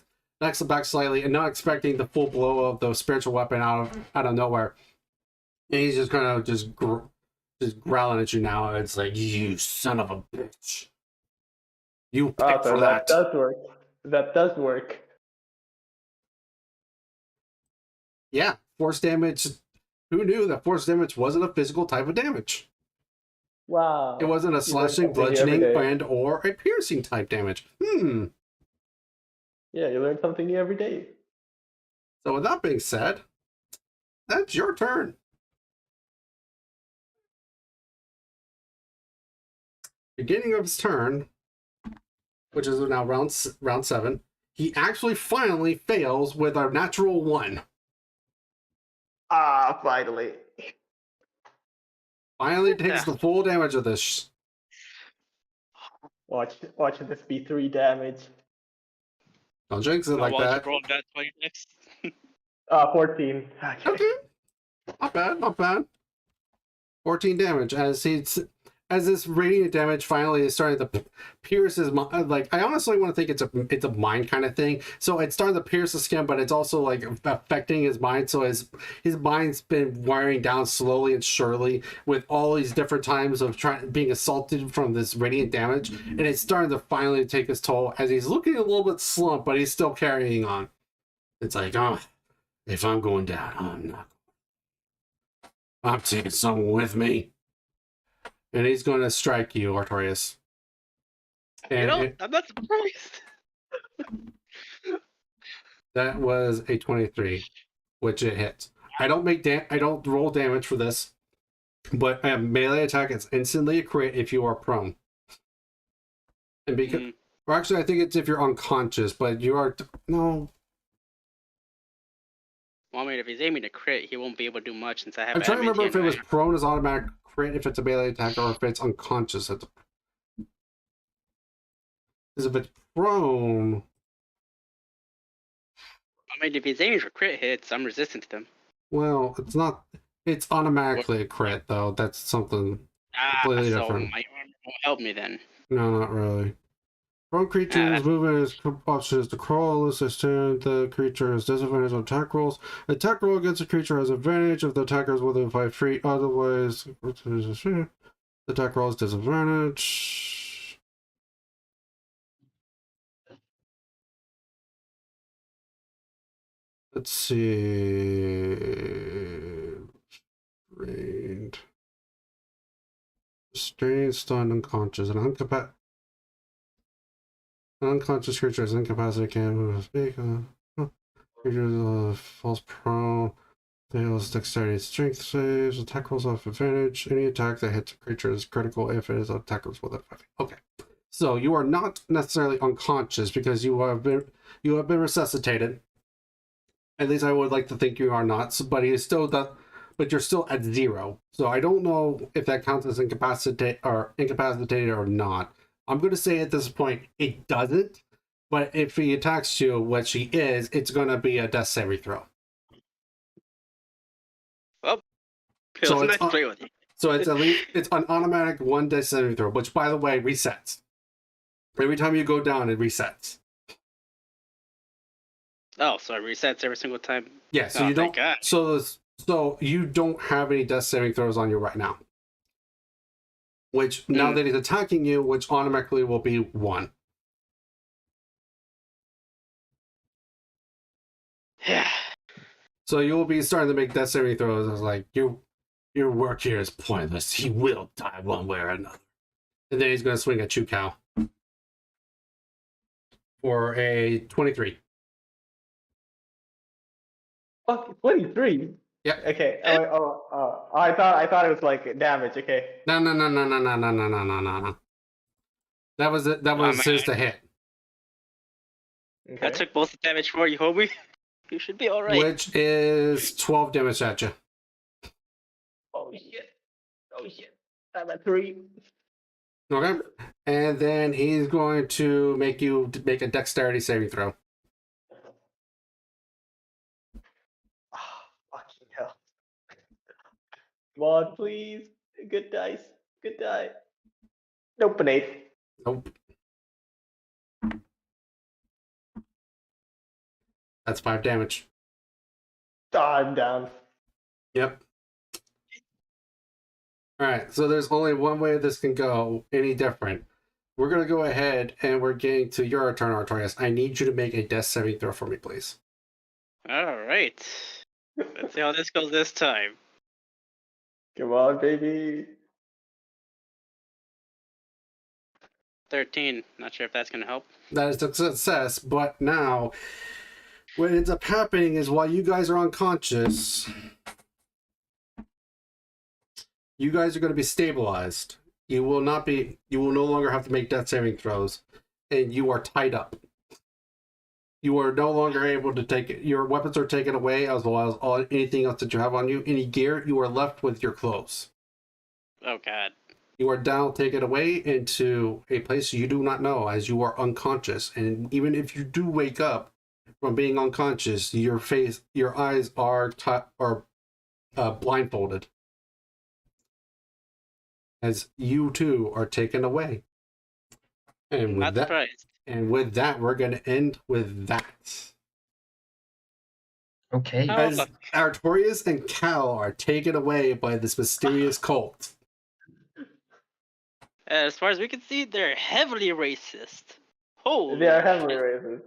Speaker 1: and not expecting the full blow of the spiritual weapon out of nowhere. And he's just kind of just growling at you now. It's like, you son of a bitch. You picked
Speaker 6: So
Speaker 1: for that.
Speaker 6: does work. That does work.
Speaker 1: Yeah, force damage. Who knew that force damage wasn't a physical type of damage?
Speaker 6: Wow.
Speaker 1: It wasn't a slashing, bludgeoning, and or a piercing type damage.
Speaker 6: Yeah, you learn something new every day.
Speaker 1: So with that being said, that's your turn. Beginning of his turn, which is now round 7, he actually finally fails with a natural 1.
Speaker 6: Ah, finally.
Speaker 1: Finally takes the full damage of this.
Speaker 6: Watch this be 3 damage.
Speaker 1: Don't jinx it like that.
Speaker 5: Roll that 20 next.
Speaker 6: 14. Okay.
Speaker 1: Okay. Not bad, not bad. 14 damage as this radiant damage finally is starting to pierce his mind. Like, I honestly want to think it's a mind kind of thing. So it's starting to pierce the skin, but it's also like affecting his mind. So his mind's been wiring down slowly and surely with all these different times of being assaulted from this radiant damage, and it's starting to finally take his toll as he's looking a little bit slumped, but he's still carrying on. It's like, oh, if I'm going down, I'm not. I'm taking someone with me. And he's going to strike you, Artorias. And
Speaker 5: I'm not surprised.
Speaker 1: that was a 23, which it hits. I don't roll damage for this, but a melee attack is instantly a crit if you are prone. And because, or actually, I think it's if you're unconscious, but you are no.
Speaker 5: Well, I mean, if he's aiming to crit, he won't be able to do much since I have.
Speaker 1: I'm trying to remember if it was
Speaker 5: right?
Speaker 1: prone as automatic crit if it's a melee attack, or if it's unconscious. Because if it's prone.
Speaker 5: I mean, if he's aiming for crit hits, I'm resistant to them.
Speaker 1: Well, it's not. It's automatically a crit, though. That's something completely
Speaker 5: so
Speaker 1: different.
Speaker 5: my armor won't help me then.
Speaker 1: No, not really. Prone creature's movement is options to crawl, assistant. The creature has disadvantage on attack rolls. Attack roll against the creature has advantage if the attacker is within 5 feet. Otherwise, the attack roll is disadvantage. Let's see. Restrained. Restrained, stunned, unconscious, and an unconscious creature is incapacitated, can't move or speak. Creature falls prone, fails dexterity strength saves, attack rolls off advantage. Any attack that hits a creature is critical if it is attack rolls within 5 feet. Okay. So you are not necessarily unconscious because you have been resuscitated. At least I would like to think you are not, but he is still but you're still at 0. So I don't know if that counts as incapacitated or not. I'm going to say at this point it doesn't, but if he attacks you, which he is, it's going to be a death saving throw.
Speaker 5: Well, it was nice to play with you.
Speaker 1: So it's at least it's an automatic 1 death saving throw, which by the way resets. Every time you go down, it resets.
Speaker 5: Oh, so it resets every single time.
Speaker 1: Yeah, so you don't. So you don't have any death saving throws on you right now. Which now that he's attacking you, which automatically will be 1.
Speaker 5: Yeah.
Speaker 1: So you will be starting to make death saving throws. I was like, your work here is pointless. He will die one way or another. And then he's going to swing at you, Cal. For a 23.
Speaker 6: Fuck, 23?
Speaker 1: Yeah.
Speaker 6: Okay. I thought it was like damage. Okay.
Speaker 1: No. That was it. That was his to hit.
Speaker 6: Okay.
Speaker 5: I took both the damage for you, homie. You should be alright.
Speaker 1: Which is 12 damage at you.
Speaker 6: Oh shit. I'm at 3.
Speaker 1: Okay. And then he's going to make you make a dexterity saving throw.
Speaker 6: Oh, fucking hell. Come on, please. Good dice. Good die. Nope, an 8.
Speaker 1: Nope. That's 5 damage.
Speaker 6: Oh, I'm down.
Speaker 1: Yep. Alright, so there's only one way this can go any different. We're going to go ahead and we're getting to your turn, Artorias. I need you to make a death saving throw for me, please.
Speaker 5: Alright. Let's see how this goes this time.
Speaker 6: Come on, baby.
Speaker 5: 13. Not sure if that's going to help.
Speaker 1: That is a success, but now what ends up happening is while you guys are unconscious, you guys are going to be stabilized. You will no longer have to make death saving throws, and you are tied up. You are no longer able to take it. Your weapons are taken away, as well as anything else that you have on you. Any gear, you are left with your clothes.
Speaker 5: Oh, God.
Speaker 1: You are now taken away into a place you do not know, as you are unconscious. And even if you do wake up, from being unconscious, your eyes are blindfolded, as you too are taken away. And with
Speaker 5: Not
Speaker 1: that,
Speaker 5: surprised.
Speaker 1: we're going to end with that.
Speaker 2: Okay.
Speaker 5: Oh,
Speaker 1: As
Speaker 5: look.
Speaker 1: Artorias and Cal are taken away by this mysterious cult.
Speaker 5: As far as we can see, they're heavily racist. Holy
Speaker 6: They are heavily
Speaker 5: shit.
Speaker 6: racist.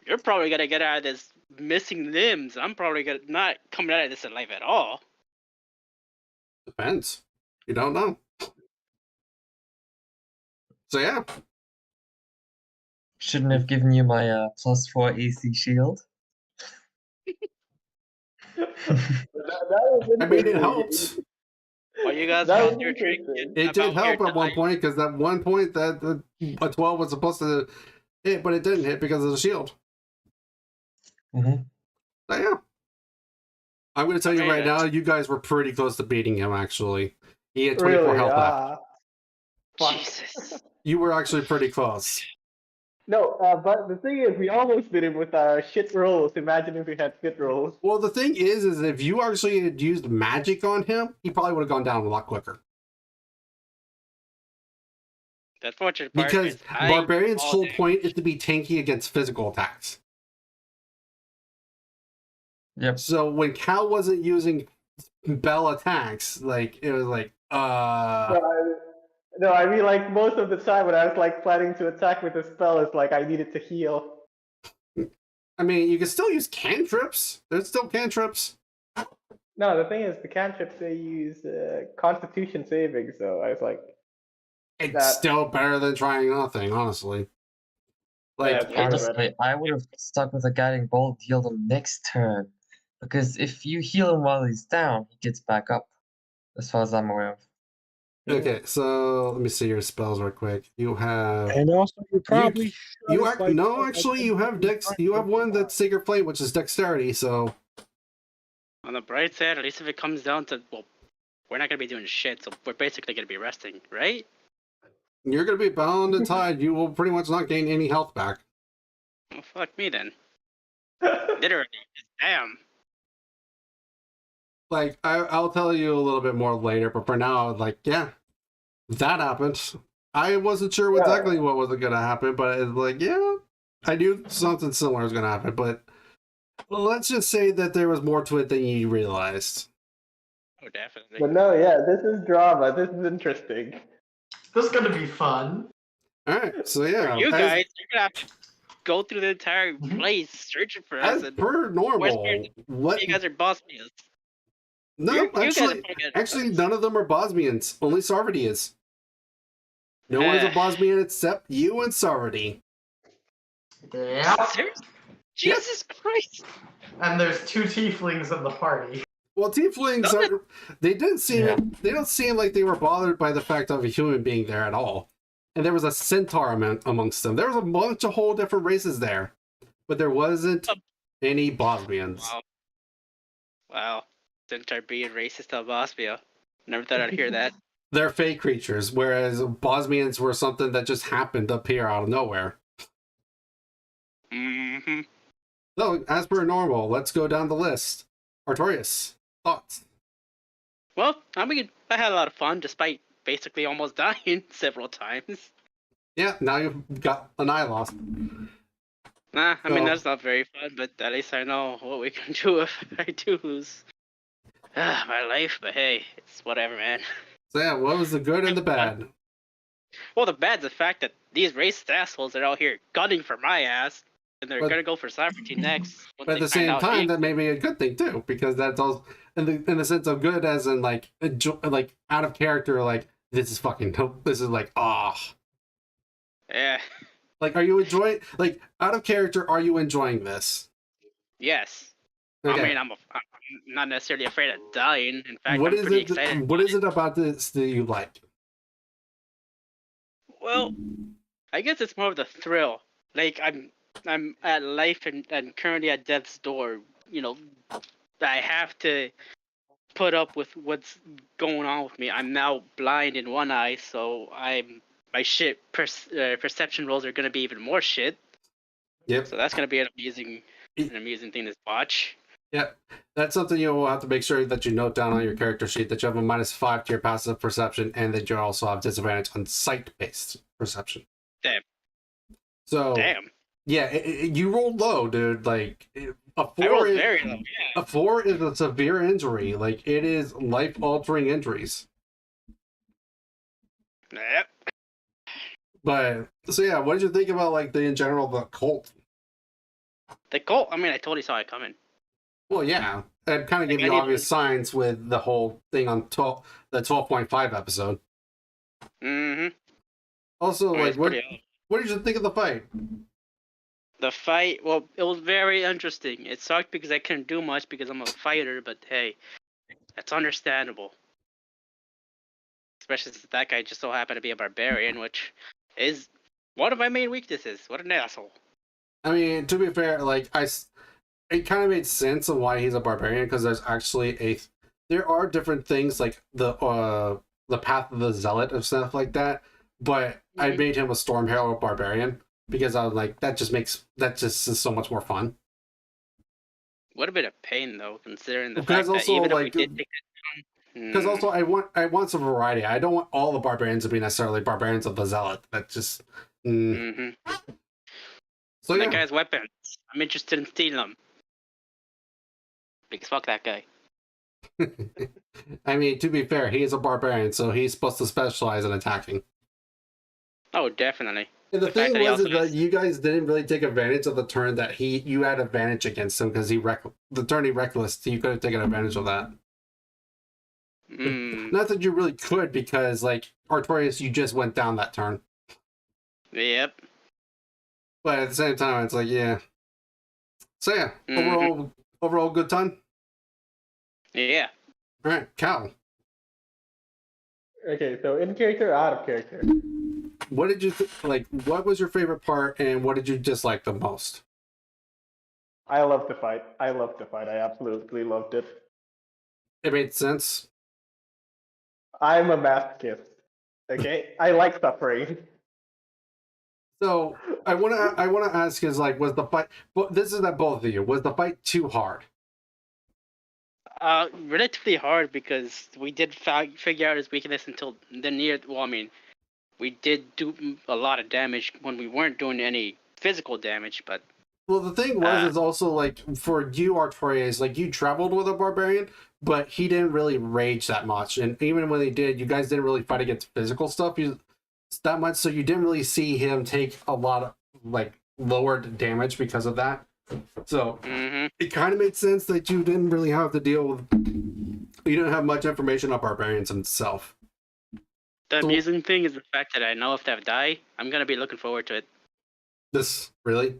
Speaker 5: You're probably gonna get out of this missing limbs. I'm probably gonna not coming out of this alive at all.
Speaker 1: Depends. You don't know. So yeah.
Speaker 2: Shouldn't have given you my +4 AC shield.
Speaker 6: That was
Speaker 1: I mean, it
Speaker 6: interesting.
Speaker 1: helped.
Speaker 5: While you guys
Speaker 6: That
Speaker 5: were
Speaker 6: was
Speaker 5: out there drinking
Speaker 6: interesting.
Speaker 1: It did
Speaker 5: about here
Speaker 1: help at one
Speaker 5: dying,
Speaker 1: point, because at one point that a 12 was supposed to hit, but it didn't hit because of the shield.
Speaker 2: Mhm.
Speaker 1: So yeah. I'm going to tell you
Speaker 5: Okay,
Speaker 1: right
Speaker 5: then.
Speaker 1: now, you guys were pretty close to beating him, actually. He had 24
Speaker 6: Really?
Speaker 1: health left.
Speaker 6: Fuck.
Speaker 5: Jesus.
Speaker 1: You were actually pretty close.
Speaker 6: No, but the thing is, we almost did it with our shit rolls. Imagine if we had fit rolls.
Speaker 1: Well, the thing is if you actually had used magic on him, he probably would have gone down a lot quicker.
Speaker 5: The unfortunate part
Speaker 1: Because
Speaker 5: is I
Speaker 1: Barbarian's
Speaker 5: all
Speaker 1: whole
Speaker 5: day.
Speaker 1: point is to be tanky against physical attacks.
Speaker 2: Yep.
Speaker 1: So when Cal wasn't using spell attacks, like, it was like,
Speaker 6: No, I mean, like, most of the time when I was, like, planning to attack with a spell, it's like I needed to heal.
Speaker 1: I mean, you can still use cantrips. There's still cantrips.
Speaker 6: No, the thing is, the cantrips, they use Constitution saving, so I was like,
Speaker 1: It's
Speaker 6: That-
Speaker 1: still better than trying nothing, honestly. Like,
Speaker 6: Yeah, it's fine.
Speaker 2: Honestly, I would have stuck with a guiding bolt, healed him next turn. Because if you heal him while he's down, he gets back up. As far as I'm aware of.
Speaker 1: okay, so let me see your spells real quick. You have
Speaker 4: And also, you probably
Speaker 1: you
Speaker 4: should,
Speaker 1: act
Speaker 4: like,
Speaker 1: no,
Speaker 4: like,
Speaker 1: actually,
Speaker 4: like,
Speaker 1: you have you have one that's Sacred Flame, which is dexterity. So
Speaker 5: On the bright side, at least if it comes down to, well, we're not gonna be doing shit, so we're basically gonna be resting, right?
Speaker 1: you're gonna be bound and tied. You will pretty much not gain any health back.
Speaker 5: Well, fuck me then. Literally, just damn.
Speaker 1: Like, I'll tell you a little bit more later, but for now, like, yeah, that happened. I wasn't sure
Speaker 6: Yeah.
Speaker 1: exactly what was gonna happen, but it's like, yeah, I knew something similar was gonna happen. But let's just say that there was more to it than you realized.
Speaker 5: Oh, definitely.
Speaker 6: But no, yeah, this is drama. This is interesting.
Speaker 3: This is gonna be fun.
Speaker 1: All right, so yeah,
Speaker 5: For you
Speaker 1: as-
Speaker 5: guys, you're gonna have to go through the entire
Speaker 3: Mhm.
Speaker 5: place searching for us,
Speaker 1: as
Speaker 5: and
Speaker 1: per normal, what?
Speaker 5: you guys are Bosmians.
Speaker 1: No,
Speaker 5: you guys are
Speaker 1: actually,
Speaker 5: fucking
Speaker 1: actually,
Speaker 5: us.
Speaker 1: none of them are Bosmians. Only Sarvati is. No one's a Bosmian except you and Sarvati.
Speaker 3: Yeah.
Speaker 5: Seriously? Jesus Christ!
Speaker 3: And there's two tieflings in the party.
Speaker 1: Well, tieflings
Speaker 5: No,
Speaker 1: are, they didn't seem
Speaker 2: Yeah.
Speaker 1: they don't seem like they were bothered by the fact of a human being there at all. And there was a centaur amongst them. There was a bunch of whole different races there, but there wasn't any Bosmians.
Speaker 5: Wow. Wow. Centaur being racist to Bosmia. Never thought I'd hear that.
Speaker 1: They're fake creatures, whereas Bosmians were something that just happened up here out of nowhere.
Speaker 5: Mm-hmm.
Speaker 1: So, as per normal, let's go down the list. Artorias, thoughts?
Speaker 5: Well, I had a lot of fun despite basically almost dying several times.
Speaker 1: Yeah, now you've got an eye lost.
Speaker 5: Nah, I mean,
Speaker 1: So-
Speaker 5: that's not very fun, but at least I know what we can do if I do lose my life, but hey, it's whatever, man.
Speaker 1: So yeah, what was the good and the bad?
Speaker 5: Well, the bad's the fact that these racist assholes are out here gunning for my ass, and they're
Speaker 1: But-
Speaker 5: gonna go for sovereignty next.
Speaker 1: But at the same time, that may be a good thing too, because that's all in the sense of good, as in like like out of character, like this is fucking this is like
Speaker 5: Yeah,
Speaker 1: like, are you enjoying, like, out of character, are you enjoying this?
Speaker 5: yes.
Speaker 1: Okay.
Speaker 5: I mean, I'm not necessarily afraid of dying. In fact,
Speaker 1: What
Speaker 5: I'm
Speaker 1: is
Speaker 5: pretty
Speaker 1: it?
Speaker 5: excited.
Speaker 1: What is it about this that you like?
Speaker 5: Well, I guess it's more of the thrill. Like I'm at life and currently at death's door. You know, I have to put up with what's going on with me. I'm now blind in one eye, so my perception rolls are gonna be even more shit.
Speaker 1: Yep.
Speaker 5: So that's gonna be an amusing thing to watch.
Speaker 1: Yeah, that's something you will have to make sure that you note down on your character sheet, that you have a -5 to your passive perception, and that you also have disadvantage on sight-based perception.
Speaker 5: Damn.
Speaker 1: So,
Speaker 5: Damn.
Speaker 1: yeah, you rolled low, dude. Like, a
Speaker 5: I
Speaker 1: 4
Speaker 5: rolled
Speaker 1: is,
Speaker 5: very low. Yeah.
Speaker 1: a 4 is a severe injury. Like, it is life-altering injuries.
Speaker 5: Yep.
Speaker 1: But, so yeah, what did you think about, like, in general, the cult?
Speaker 5: The Colt. I mean, I totally saw it coming.
Speaker 1: Well, yeah, it kind of
Speaker 5: Like,
Speaker 1: gave you obvious signs with the whole thing on the 12.5 episode.
Speaker 5: Mm-hmm.
Speaker 1: Also,
Speaker 5: I mean,
Speaker 1: like,
Speaker 5: it's pretty awesome.
Speaker 1: what did you think of the fight?
Speaker 5: The fight, well, it was very interesting. It sucked because I couldn't do much because I'm a fighter, but hey, that's understandable. Especially since that guy just so happened to be a barbarian, which is one of my main weaknesses. What an asshole.
Speaker 1: I mean, to be fair, like, it kind of made sense of why he's a barbarian, because there's actually there are different things, like the path of the zealot and stuff like that, but I made him a storm herald barbarian because I was like, that just is so much more fun.
Speaker 5: What a bit of pain, though, considering the
Speaker 1: Because
Speaker 5: fact that
Speaker 1: also,
Speaker 5: even
Speaker 1: like,
Speaker 5: if we did take it down,
Speaker 1: because also I want some variety. I don't want all the barbarians to be necessarily barbarians of the zealot. That just So
Speaker 5: that
Speaker 1: yeah.
Speaker 5: guy's weapons. I'm interested in stealing them. Because fuck that guy.
Speaker 1: I mean, to be fair, he is a barbarian, so he's supposed to specialize in attacking.
Speaker 5: Oh, definitely.
Speaker 1: And the
Speaker 5: The
Speaker 1: thing
Speaker 5: fact that he
Speaker 1: was
Speaker 5: also
Speaker 1: that
Speaker 5: has-
Speaker 1: you guys didn't really take advantage of the turn that you had advantage against him, because the turn he reckless, you could have taken advantage of that. Not that you really could, because like Artorias, you just went down that turn.
Speaker 5: Yep.
Speaker 1: But at the same time, it's like, yeah. So yeah, overall good time.
Speaker 5: Yeah.
Speaker 1: All right, Cal.
Speaker 6: Okay, so in character, out of character.
Speaker 1: What did you like? What was your favorite part, and what did you dislike the most?
Speaker 6: I love the fight. I absolutely loved it.
Speaker 1: It made sense.
Speaker 6: I'm a masochist. Okay, I like suffering.
Speaker 1: So I want to ask is like, was the fight? But this is at both of you. Was the fight too hard?
Speaker 5: Relatively hard because we did figure out his weakness until the near. Well, I mean, we did do a lot of damage when we weren't doing any physical damage, but.
Speaker 1: Well, the thing was, is also like for you, Artorias, like you traveled with a barbarian, but he didn't really rage that much, and even when he did, you guys didn't really fight against physical stuff that much, so you didn't really see him take a lot of like lowered damage because of that. So it kind of made sense that you didn't really have to deal with. You didn't have much information on barbarians himself.
Speaker 5: The amusing thing is the fact that I know if they die, I'm gonna be looking forward to it.
Speaker 1: This really?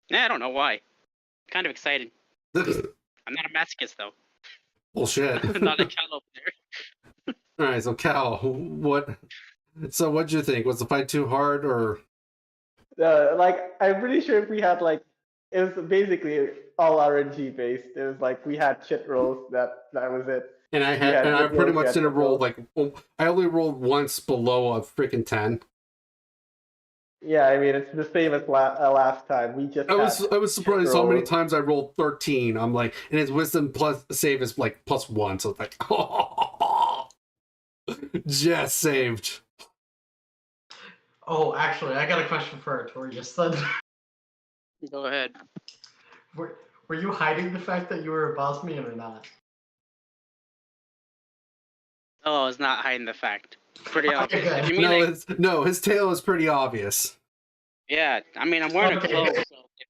Speaker 5: Yeah, I don't know why. Kind of excited. I'm not a masochist though.
Speaker 1: Bullshit.
Speaker 5: Not a Cal over there.
Speaker 1: All right, so Cal, So what'd you think? Was the fight too hard, or?
Speaker 6: Like, I'm pretty sure if we had like, it was basically all RNG based. It was like we had shit rolls. That was it.
Speaker 1: And I pretty much didn't roll like, I only rolled once below a freaking 10.
Speaker 6: Yeah, I mean, it's the same as last time. We just.
Speaker 1: I was surprised how many times I rolled 13. I'm like, and his wisdom plus save is like +1, so it's like, oh, just saved.
Speaker 3: Oh, actually, I got a question for Artorias then.
Speaker 5: Go ahead.
Speaker 3: Were you hiding the fact that you were a Bosmian or not?
Speaker 5: Oh, I was not hiding the fact. Pretty obvious. If you mean
Speaker 1: his tail is pretty obvious.
Speaker 5: Yeah, I mean, I'm wearing a cloak, so they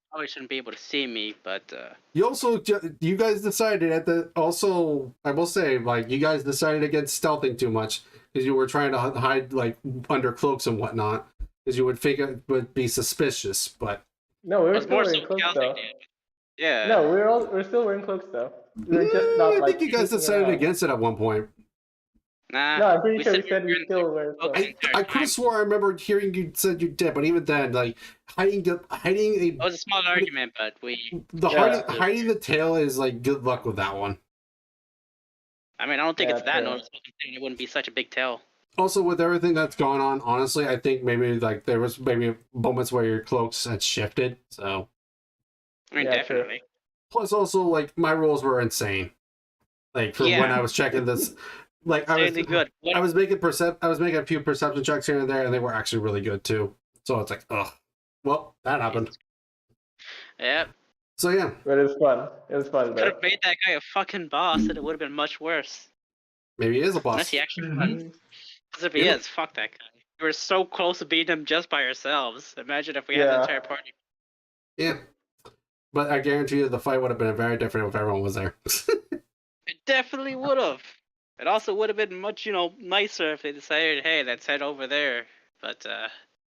Speaker 5: probably shouldn't be able to see me, but
Speaker 1: You guys decided I will say, like, you guys decided against stealthing too much, because you were trying to hide, like, under cloaks and whatnot, because you would think it would be suspicious, but...
Speaker 6: No, we were still wearing cloaks, though.
Speaker 5: Yeah.
Speaker 6: No, we're still wearing cloaks, though. We were just not,
Speaker 1: I think you guys decided against it at one point.
Speaker 5: Nah.
Speaker 6: No, I'm pretty sure we said we still wear cloaks.
Speaker 1: I could have swore I remember hearing you said you did, but even then, like, hiding a...
Speaker 5: It was a small argument, but
Speaker 1: hiding the tail is, like, good luck with that one.
Speaker 5: I mean, I don't think it's that noticeable, considering it wouldn't be such a big tail.
Speaker 1: Also, with everything that's gone on, honestly, I think maybe like there was maybe moments where your cloaks had shifted. So
Speaker 5: I mean,
Speaker 6: Yeah, true.
Speaker 5: definitely.
Speaker 1: plus also like my rolls were insane. Like for when
Speaker 5: Yeah.
Speaker 1: I was checking this, like I was
Speaker 5: Insanely good.
Speaker 1: I was making a few perception checks here and there, and they were actually really good too. So it's like, ugh, well, that happened.
Speaker 5: Yeah.
Speaker 1: So yeah,
Speaker 6: But it was fun. It was fun,
Speaker 5: Could
Speaker 6: though.
Speaker 5: have made that guy a fucking boss, and it would have been much worse.
Speaker 1: maybe he is a boss.
Speaker 5: Unless he actually
Speaker 3: Mhm.
Speaker 5: won. Because if he
Speaker 1: Yeah.
Speaker 5: is, fuck that guy. We were so close to beating him just by ourselves. Imagine if we had the
Speaker 6: Yeah.
Speaker 5: entire party.
Speaker 1: Yeah, but I guarantee you the fight would have been very different if everyone was there.
Speaker 5: It definitely would have. It also would have been much, nicer if they decided, hey, let's head over there. But,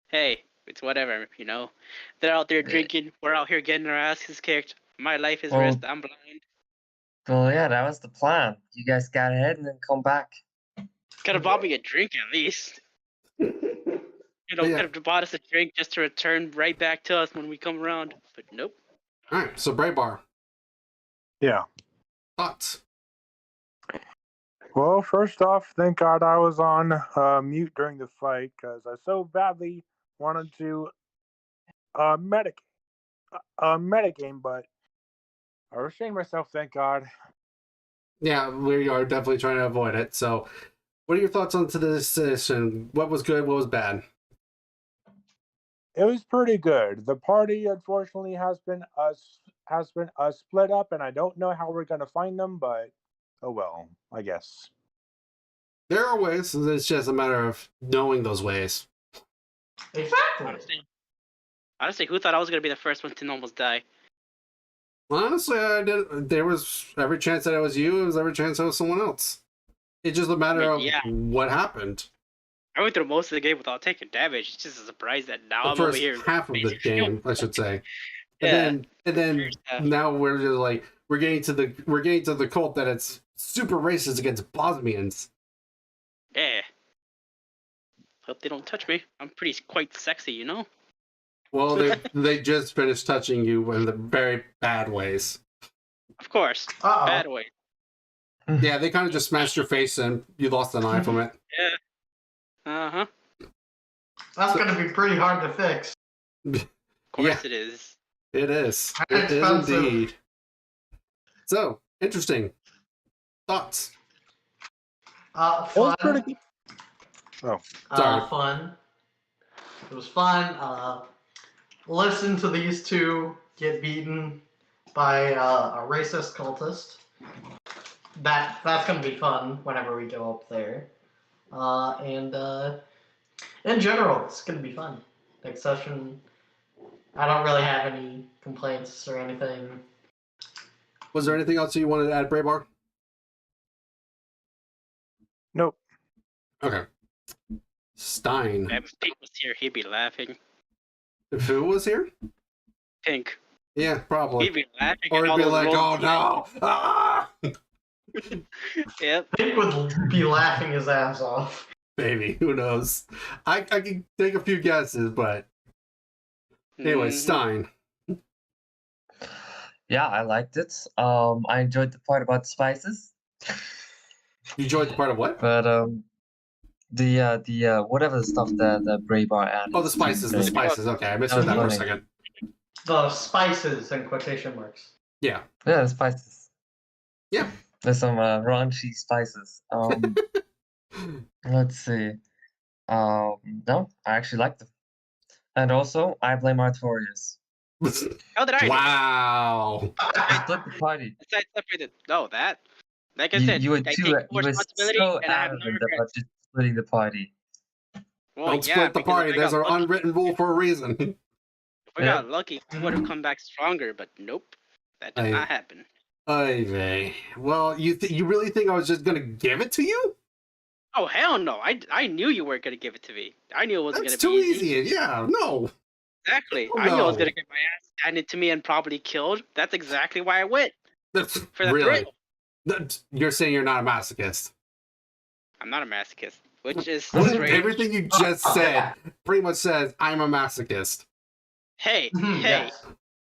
Speaker 5: hey, it's whatever, They're out there
Speaker 2: Yeah.
Speaker 5: drinking. We're out here getting our asses kicked. My life is
Speaker 2: Well-
Speaker 5: risked. I'm blind.
Speaker 2: Well, yeah, that was the plan. You guys got ahead and then come back.
Speaker 5: Could have bought me a drink at least.
Speaker 1: Yeah.
Speaker 5: Could have bought us a drink just to return right back to us when we come around. But nope.
Speaker 1: All right, so Brave Bar,
Speaker 4: Yeah.
Speaker 1: thoughts?
Speaker 4: Well, first off, thank God I was on mute during the fight because I so badly wanted to medicate, but I restrained myself. Thank God.
Speaker 1: Yeah, we are definitely trying to avoid it. So, what are your thoughts on to this session? What was good? What was bad?
Speaker 4: It was pretty good. The party, unfortunately, has been split up, and I don't know how we're gonna find them. But oh well, I guess.
Speaker 1: There are ways. It's just a matter of knowing those ways.
Speaker 3: Exactly.
Speaker 5: Honestly, who thought I was going to be the first one to almost die?
Speaker 1: Honestly, I did. There was every chance that it was you. It was every chance it was someone else. It's just a matter of
Speaker 5: Yeah.
Speaker 1: what happened.
Speaker 5: I went through most of the game without taking damage. It's just a surprise that now
Speaker 1: The
Speaker 5: I'm over
Speaker 1: first
Speaker 5: here.
Speaker 1: half of the
Speaker 5: basically
Speaker 1: game, I should say.
Speaker 5: Yeah.
Speaker 1: And then
Speaker 5: First half.
Speaker 1: now we're just like we're getting to the cult that it's super racist against Bosmians.
Speaker 5: Yeah. Hope they don't touch me. I'm quite sexy,
Speaker 1: Well, they just finished touching you in the very bad ways.
Speaker 5: Of course.
Speaker 3: Uh-oh.
Speaker 5: Bad way.
Speaker 1: Yeah, they kind of just smashed your face and you lost an eye from it.
Speaker 5: Yeah. Uh-huh.
Speaker 3: That's gonna be pretty hard to fix.
Speaker 5: Of course it is.
Speaker 1: It is.
Speaker 3: Very
Speaker 1: It is
Speaker 3: expensive.
Speaker 1: indeed. So, interesting. Thoughts?
Speaker 4: It was
Speaker 3: Fun.
Speaker 4: pretty good.
Speaker 1: Sorry.
Speaker 3: Fun. It was fun. Listen to these two get beaten by a racist cultist. That's gonna be fun whenever we go up there. And in general, it's gonna be fun. Next session, I don't really have any complaints or anything.
Speaker 1: Was there anything else you wanted to add, Braybar?
Speaker 4: Nope.
Speaker 1: Okay. Stein.
Speaker 5: If Pink was here, he'd be laughing.
Speaker 1: If who was here?
Speaker 5: Pink.
Speaker 1: Yeah, probably.
Speaker 5: He'd be laughing
Speaker 1: Or
Speaker 5: at
Speaker 1: he'd
Speaker 5: all
Speaker 1: be
Speaker 5: those
Speaker 1: like, oh
Speaker 5: rolls.
Speaker 1: no! Ah!
Speaker 5: Yep.
Speaker 3: Pink would be laughing his ass off.
Speaker 1: Maybe, who knows? I can take a few guesses, but anyway,
Speaker 5: Mhm.
Speaker 1: Stein.
Speaker 2: Yeah, I liked it. I enjoyed the part about spices,
Speaker 1: You enjoyed the part of what?
Speaker 2: but the whatever the stuff that Braybar added.
Speaker 1: Oh, the spices,
Speaker 2: to
Speaker 1: the
Speaker 2: drink.
Speaker 1: spices. Okay, I misheard that for a
Speaker 2: funny.
Speaker 1: second.
Speaker 3: The spices in quotation marks.
Speaker 1: Yeah.
Speaker 2: Yeah, the spices.
Speaker 1: Yeah.
Speaker 2: There's some raunchy spices. Let's see. No, I actually liked them. And also, I blame Artorias.
Speaker 5: How did I?
Speaker 1: Wow.
Speaker 2: I split the party.
Speaker 5: I separated. No, that. Like I
Speaker 2: You,
Speaker 5: said,
Speaker 2: you were
Speaker 5: I
Speaker 2: too.
Speaker 5: take
Speaker 2: You
Speaker 5: full
Speaker 2: were
Speaker 5: responsibility
Speaker 2: so
Speaker 5: and I have no
Speaker 2: adamant about
Speaker 5: regrets.
Speaker 2: just splitting the party.
Speaker 5: Well,
Speaker 1: Don't
Speaker 5: yeah,
Speaker 1: split the
Speaker 5: because
Speaker 1: party.
Speaker 5: if I
Speaker 1: There's
Speaker 5: got
Speaker 1: an
Speaker 5: lucky-
Speaker 1: unwritten rule for a reason.
Speaker 5: If we
Speaker 2: Yeah.
Speaker 5: got lucky, we would have come back stronger, but nope. That did not happen.
Speaker 1: Ay vey. Well, you really think I was just gonna give it to you?
Speaker 5: Oh, hell no. I knew you weren't going to give it to me. I knew it wasn't
Speaker 1: That's
Speaker 5: going to
Speaker 1: too
Speaker 5: be
Speaker 1: easy. Yeah, no.
Speaker 5: Exactly.
Speaker 1: Oh,
Speaker 5: I knew I was
Speaker 1: no.
Speaker 5: going to get my ass handed to me and probably killed. That's exactly why I went.
Speaker 1: That's
Speaker 5: For the
Speaker 1: really.
Speaker 5: thrill.
Speaker 1: You're saying you're not a masochist.
Speaker 5: I'm not a masochist, which is
Speaker 1: What-
Speaker 5: strange.
Speaker 1: Everything you just said pretty much says I'm a masochist.
Speaker 5: Hey, hey.
Speaker 3: Yes.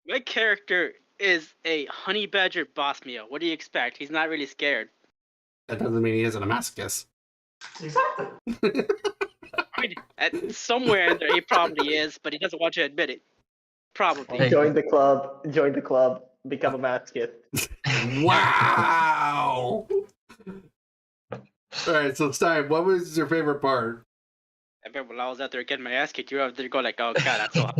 Speaker 5: My character is a honey badger Bosmia. What do you expect? He's not really scared.
Speaker 1: That doesn't mean he isn't a masochist.
Speaker 3: Exactly.
Speaker 5: I mean, somewhere in there he probably is, but he doesn't want to admit it. Probably.
Speaker 2: Hey.
Speaker 6: Join the club, become a masochist.
Speaker 1: Wow! Alright, so Stein, what was your favorite part?
Speaker 5: I remember when I was out there getting my ass kicked, you were out there going like, oh god, that's so hot.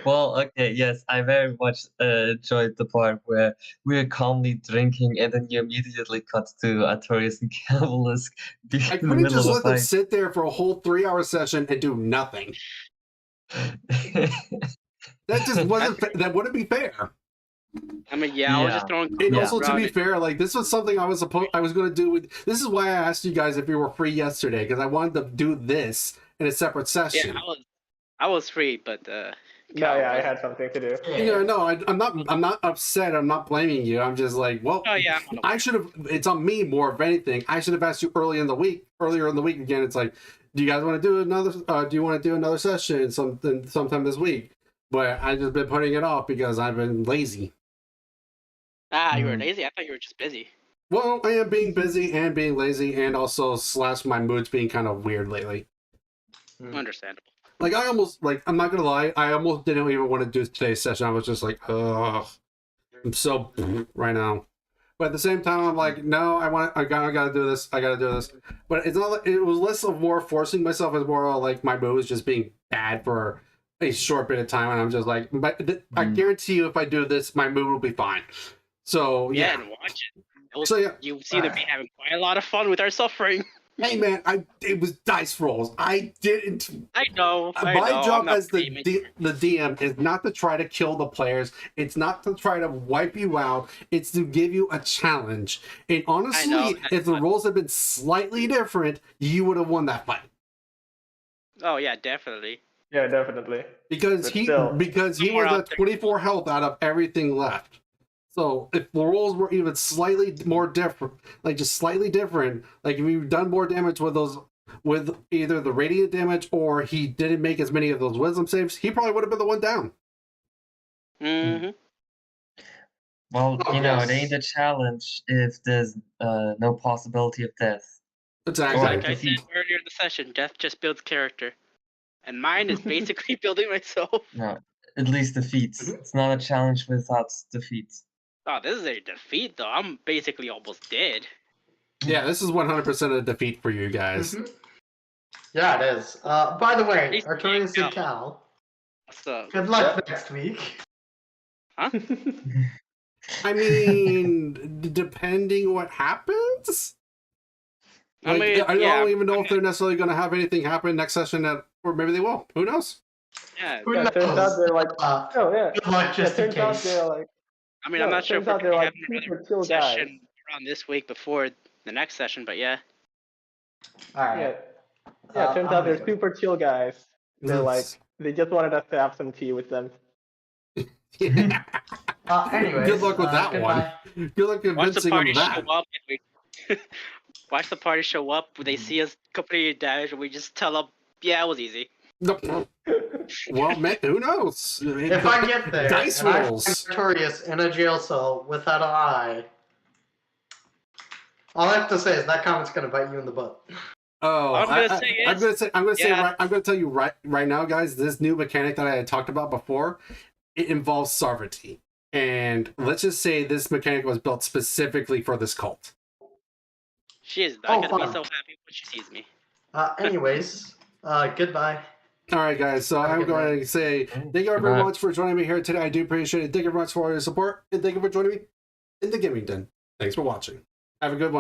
Speaker 2: Well, okay, yes, I very much enjoyed the part where we were calmly drinking and then you immediately cut to Artorias and Cavalisk
Speaker 1: I
Speaker 2: in the
Speaker 1: couldn't
Speaker 2: middle
Speaker 1: just
Speaker 2: of a
Speaker 1: let them
Speaker 2: fight.
Speaker 1: sit there for a whole 3-hour session and do nothing. That just wasn't. That wouldn't be fair.
Speaker 5: I mean, yeah, I was just
Speaker 2: Yeah.
Speaker 5: throwing.
Speaker 1: And
Speaker 2: Yeah.
Speaker 1: also, to
Speaker 5: around
Speaker 1: be
Speaker 5: it.
Speaker 1: fair, like this was something I was going to do with. This is why I asked you guys if you were free yesterday, because I wanted to do this in a separate session.
Speaker 5: Yeah, I was free, but
Speaker 6: No,
Speaker 5: Cal
Speaker 6: yeah, I
Speaker 5: wasn't.
Speaker 6: had something to do.
Speaker 1: Yeah, no, I'm not upset. I'm not blaming you. I'm just like, well,
Speaker 5: Oh yeah,
Speaker 1: I should have. It's on me more of anything. I should have asked you earlier in the week again. It's like, do you guys want to do another? Do you want to do another session sometime this week? But I just been putting it off because I've been lazy.
Speaker 5: you were
Speaker 2: Mm.
Speaker 5: lazy. I thought you were just busy.
Speaker 1: Well, I am being busy and being lazy, and also / my mood's being kind of weird lately.
Speaker 5: Understandable.
Speaker 1: Like I almost I'm not gonna lie, I almost didn't even want to do today's session. I was just like, ugh, I'm so right now. But at the same time, I'm like, no, I gotta do this. I gotta do this. But it's not. It was less of more forcing myself. It's more like my mood was just being bad for a short bit of time, and I'm just like, but I guarantee you, if I do this, my mood will be fine. So
Speaker 5: Yeah,
Speaker 1: yeah.
Speaker 5: and watch it.
Speaker 1: So yeah.
Speaker 5: You seem to be having quite a lot of fun with our suffering.
Speaker 1: Hey man, it was dice rolls. I didn't.
Speaker 5: I know.
Speaker 1: My job as the DM is not to try to kill the players. It's not to try to wipe you out. It's to give you a challenge. And honestly, if the roles had been slightly different, you would have won that fight.
Speaker 5: Oh yeah, definitely.
Speaker 6: Yeah, definitely.
Speaker 1: Because
Speaker 6: But
Speaker 1: he
Speaker 6: still.
Speaker 1: was at 24 health out of everything left. So if the rolls were even slightly more different, like just slightly different, like if you've done more damage with either the radiant damage or he didn't make as many of those wisdom saves, he probably would have been the one down.
Speaker 5: Mm-hmm.
Speaker 2: Well,
Speaker 3: Oh,
Speaker 2: it
Speaker 3: yes.
Speaker 2: ain't a challenge if there's no possibility of death.
Speaker 1: Exactly.
Speaker 5: Like I
Speaker 2: defeat.
Speaker 5: said earlier in the session, death just builds character, and mine is basically building myself.
Speaker 2: No, at least defeats. It's not a challenge without defeats.
Speaker 5: Oh, this is a defeat though. I'm basically almost dead.
Speaker 1: Yeah, this is 100% a defeat for you guys.
Speaker 3: Yeah, it is. By the way,
Speaker 5: Least
Speaker 3: Artorias
Speaker 5: Cal.
Speaker 3: and Cal,
Speaker 5: So,
Speaker 3: good luck next week.
Speaker 1: I mean, depending what happens.
Speaker 5: I
Speaker 1: Like,
Speaker 5: mean,
Speaker 1: I
Speaker 5: yeah,
Speaker 1: don't even know if they're necessarily going to have anything happen next session, or maybe they will. Who knows?
Speaker 5: yeah.
Speaker 3: Who
Speaker 6: Yeah, it turns
Speaker 3: knows?
Speaker 6: out they're like, oh yeah.
Speaker 3: Good luck, just in
Speaker 6: Turns out
Speaker 3: case.
Speaker 6: they're like,
Speaker 5: I mean,
Speaker 6: no,
Speaker 5: I'm
Speaker 6: it
Speaker 5: not sure if
Speaker 6: turns
Speaker 5: we're
Speaker 6: out
Speaker 5: gonna
Speaker 6: they're
Speaker 5: have
Speaker 6: like
Speaker 5: another
Speaker 6: super chill guys.
Speaker 5: session around this week before the next session, but yeah.
Speaker 3: All right.
Speaker 6: Yeah, it turns
Speaker 3: I'm
Speaker 6: out they're
Speaker 3: gonna-
Speaker 6: super chill guys. They're like, they just wanted us to have some tea with them.
Speaker 1: Yeah.
Speaker 3: Anyways,
Speaker 1: Good luck with that
Speaker 3: goodbye.
Speaker 1: one. Good luck
Speaker 5: Watch the
Speaker 1: convincing
Speaker 5: party
Speaker 1: them of that.
Speaker 5: show up. And we watch the party show up. They see us completely damaged, and we just tell them, "Yeah, it was easy."
Speaker 1: No. Well, man, who knows?
Speaker 3: If I get there,
Speaker 1: Dice
Speaker 3: and I
Speaker 1: rolls.
Speaker 3: find Artorias in a jail cell without an eye, all I have to say is that comment's gonna bite you in the butt.
Speaker 1: Oh,
Speaker 5: I'm gonna
Speaker 1: tell you right now, guys. This new mechanic that I had talked about before, it involves sovereignty, and let's just say this mechanic was built specifically for this cult.
Speaker 5: She is not gonna be
Speaker 3: fun.
Speaker 5: so happy when she sees me.
Speaker 3: Anyways, goodbye.
Speaker 1: All right, guys. So I'm going to say thank you very
Speaker 2: Goodbye.
Speaker 1: much for joining me here today. I do appreciate it. Thank you very much for your support, and thank you for joining me in the gaming den. Thanks for watching. Have a good one.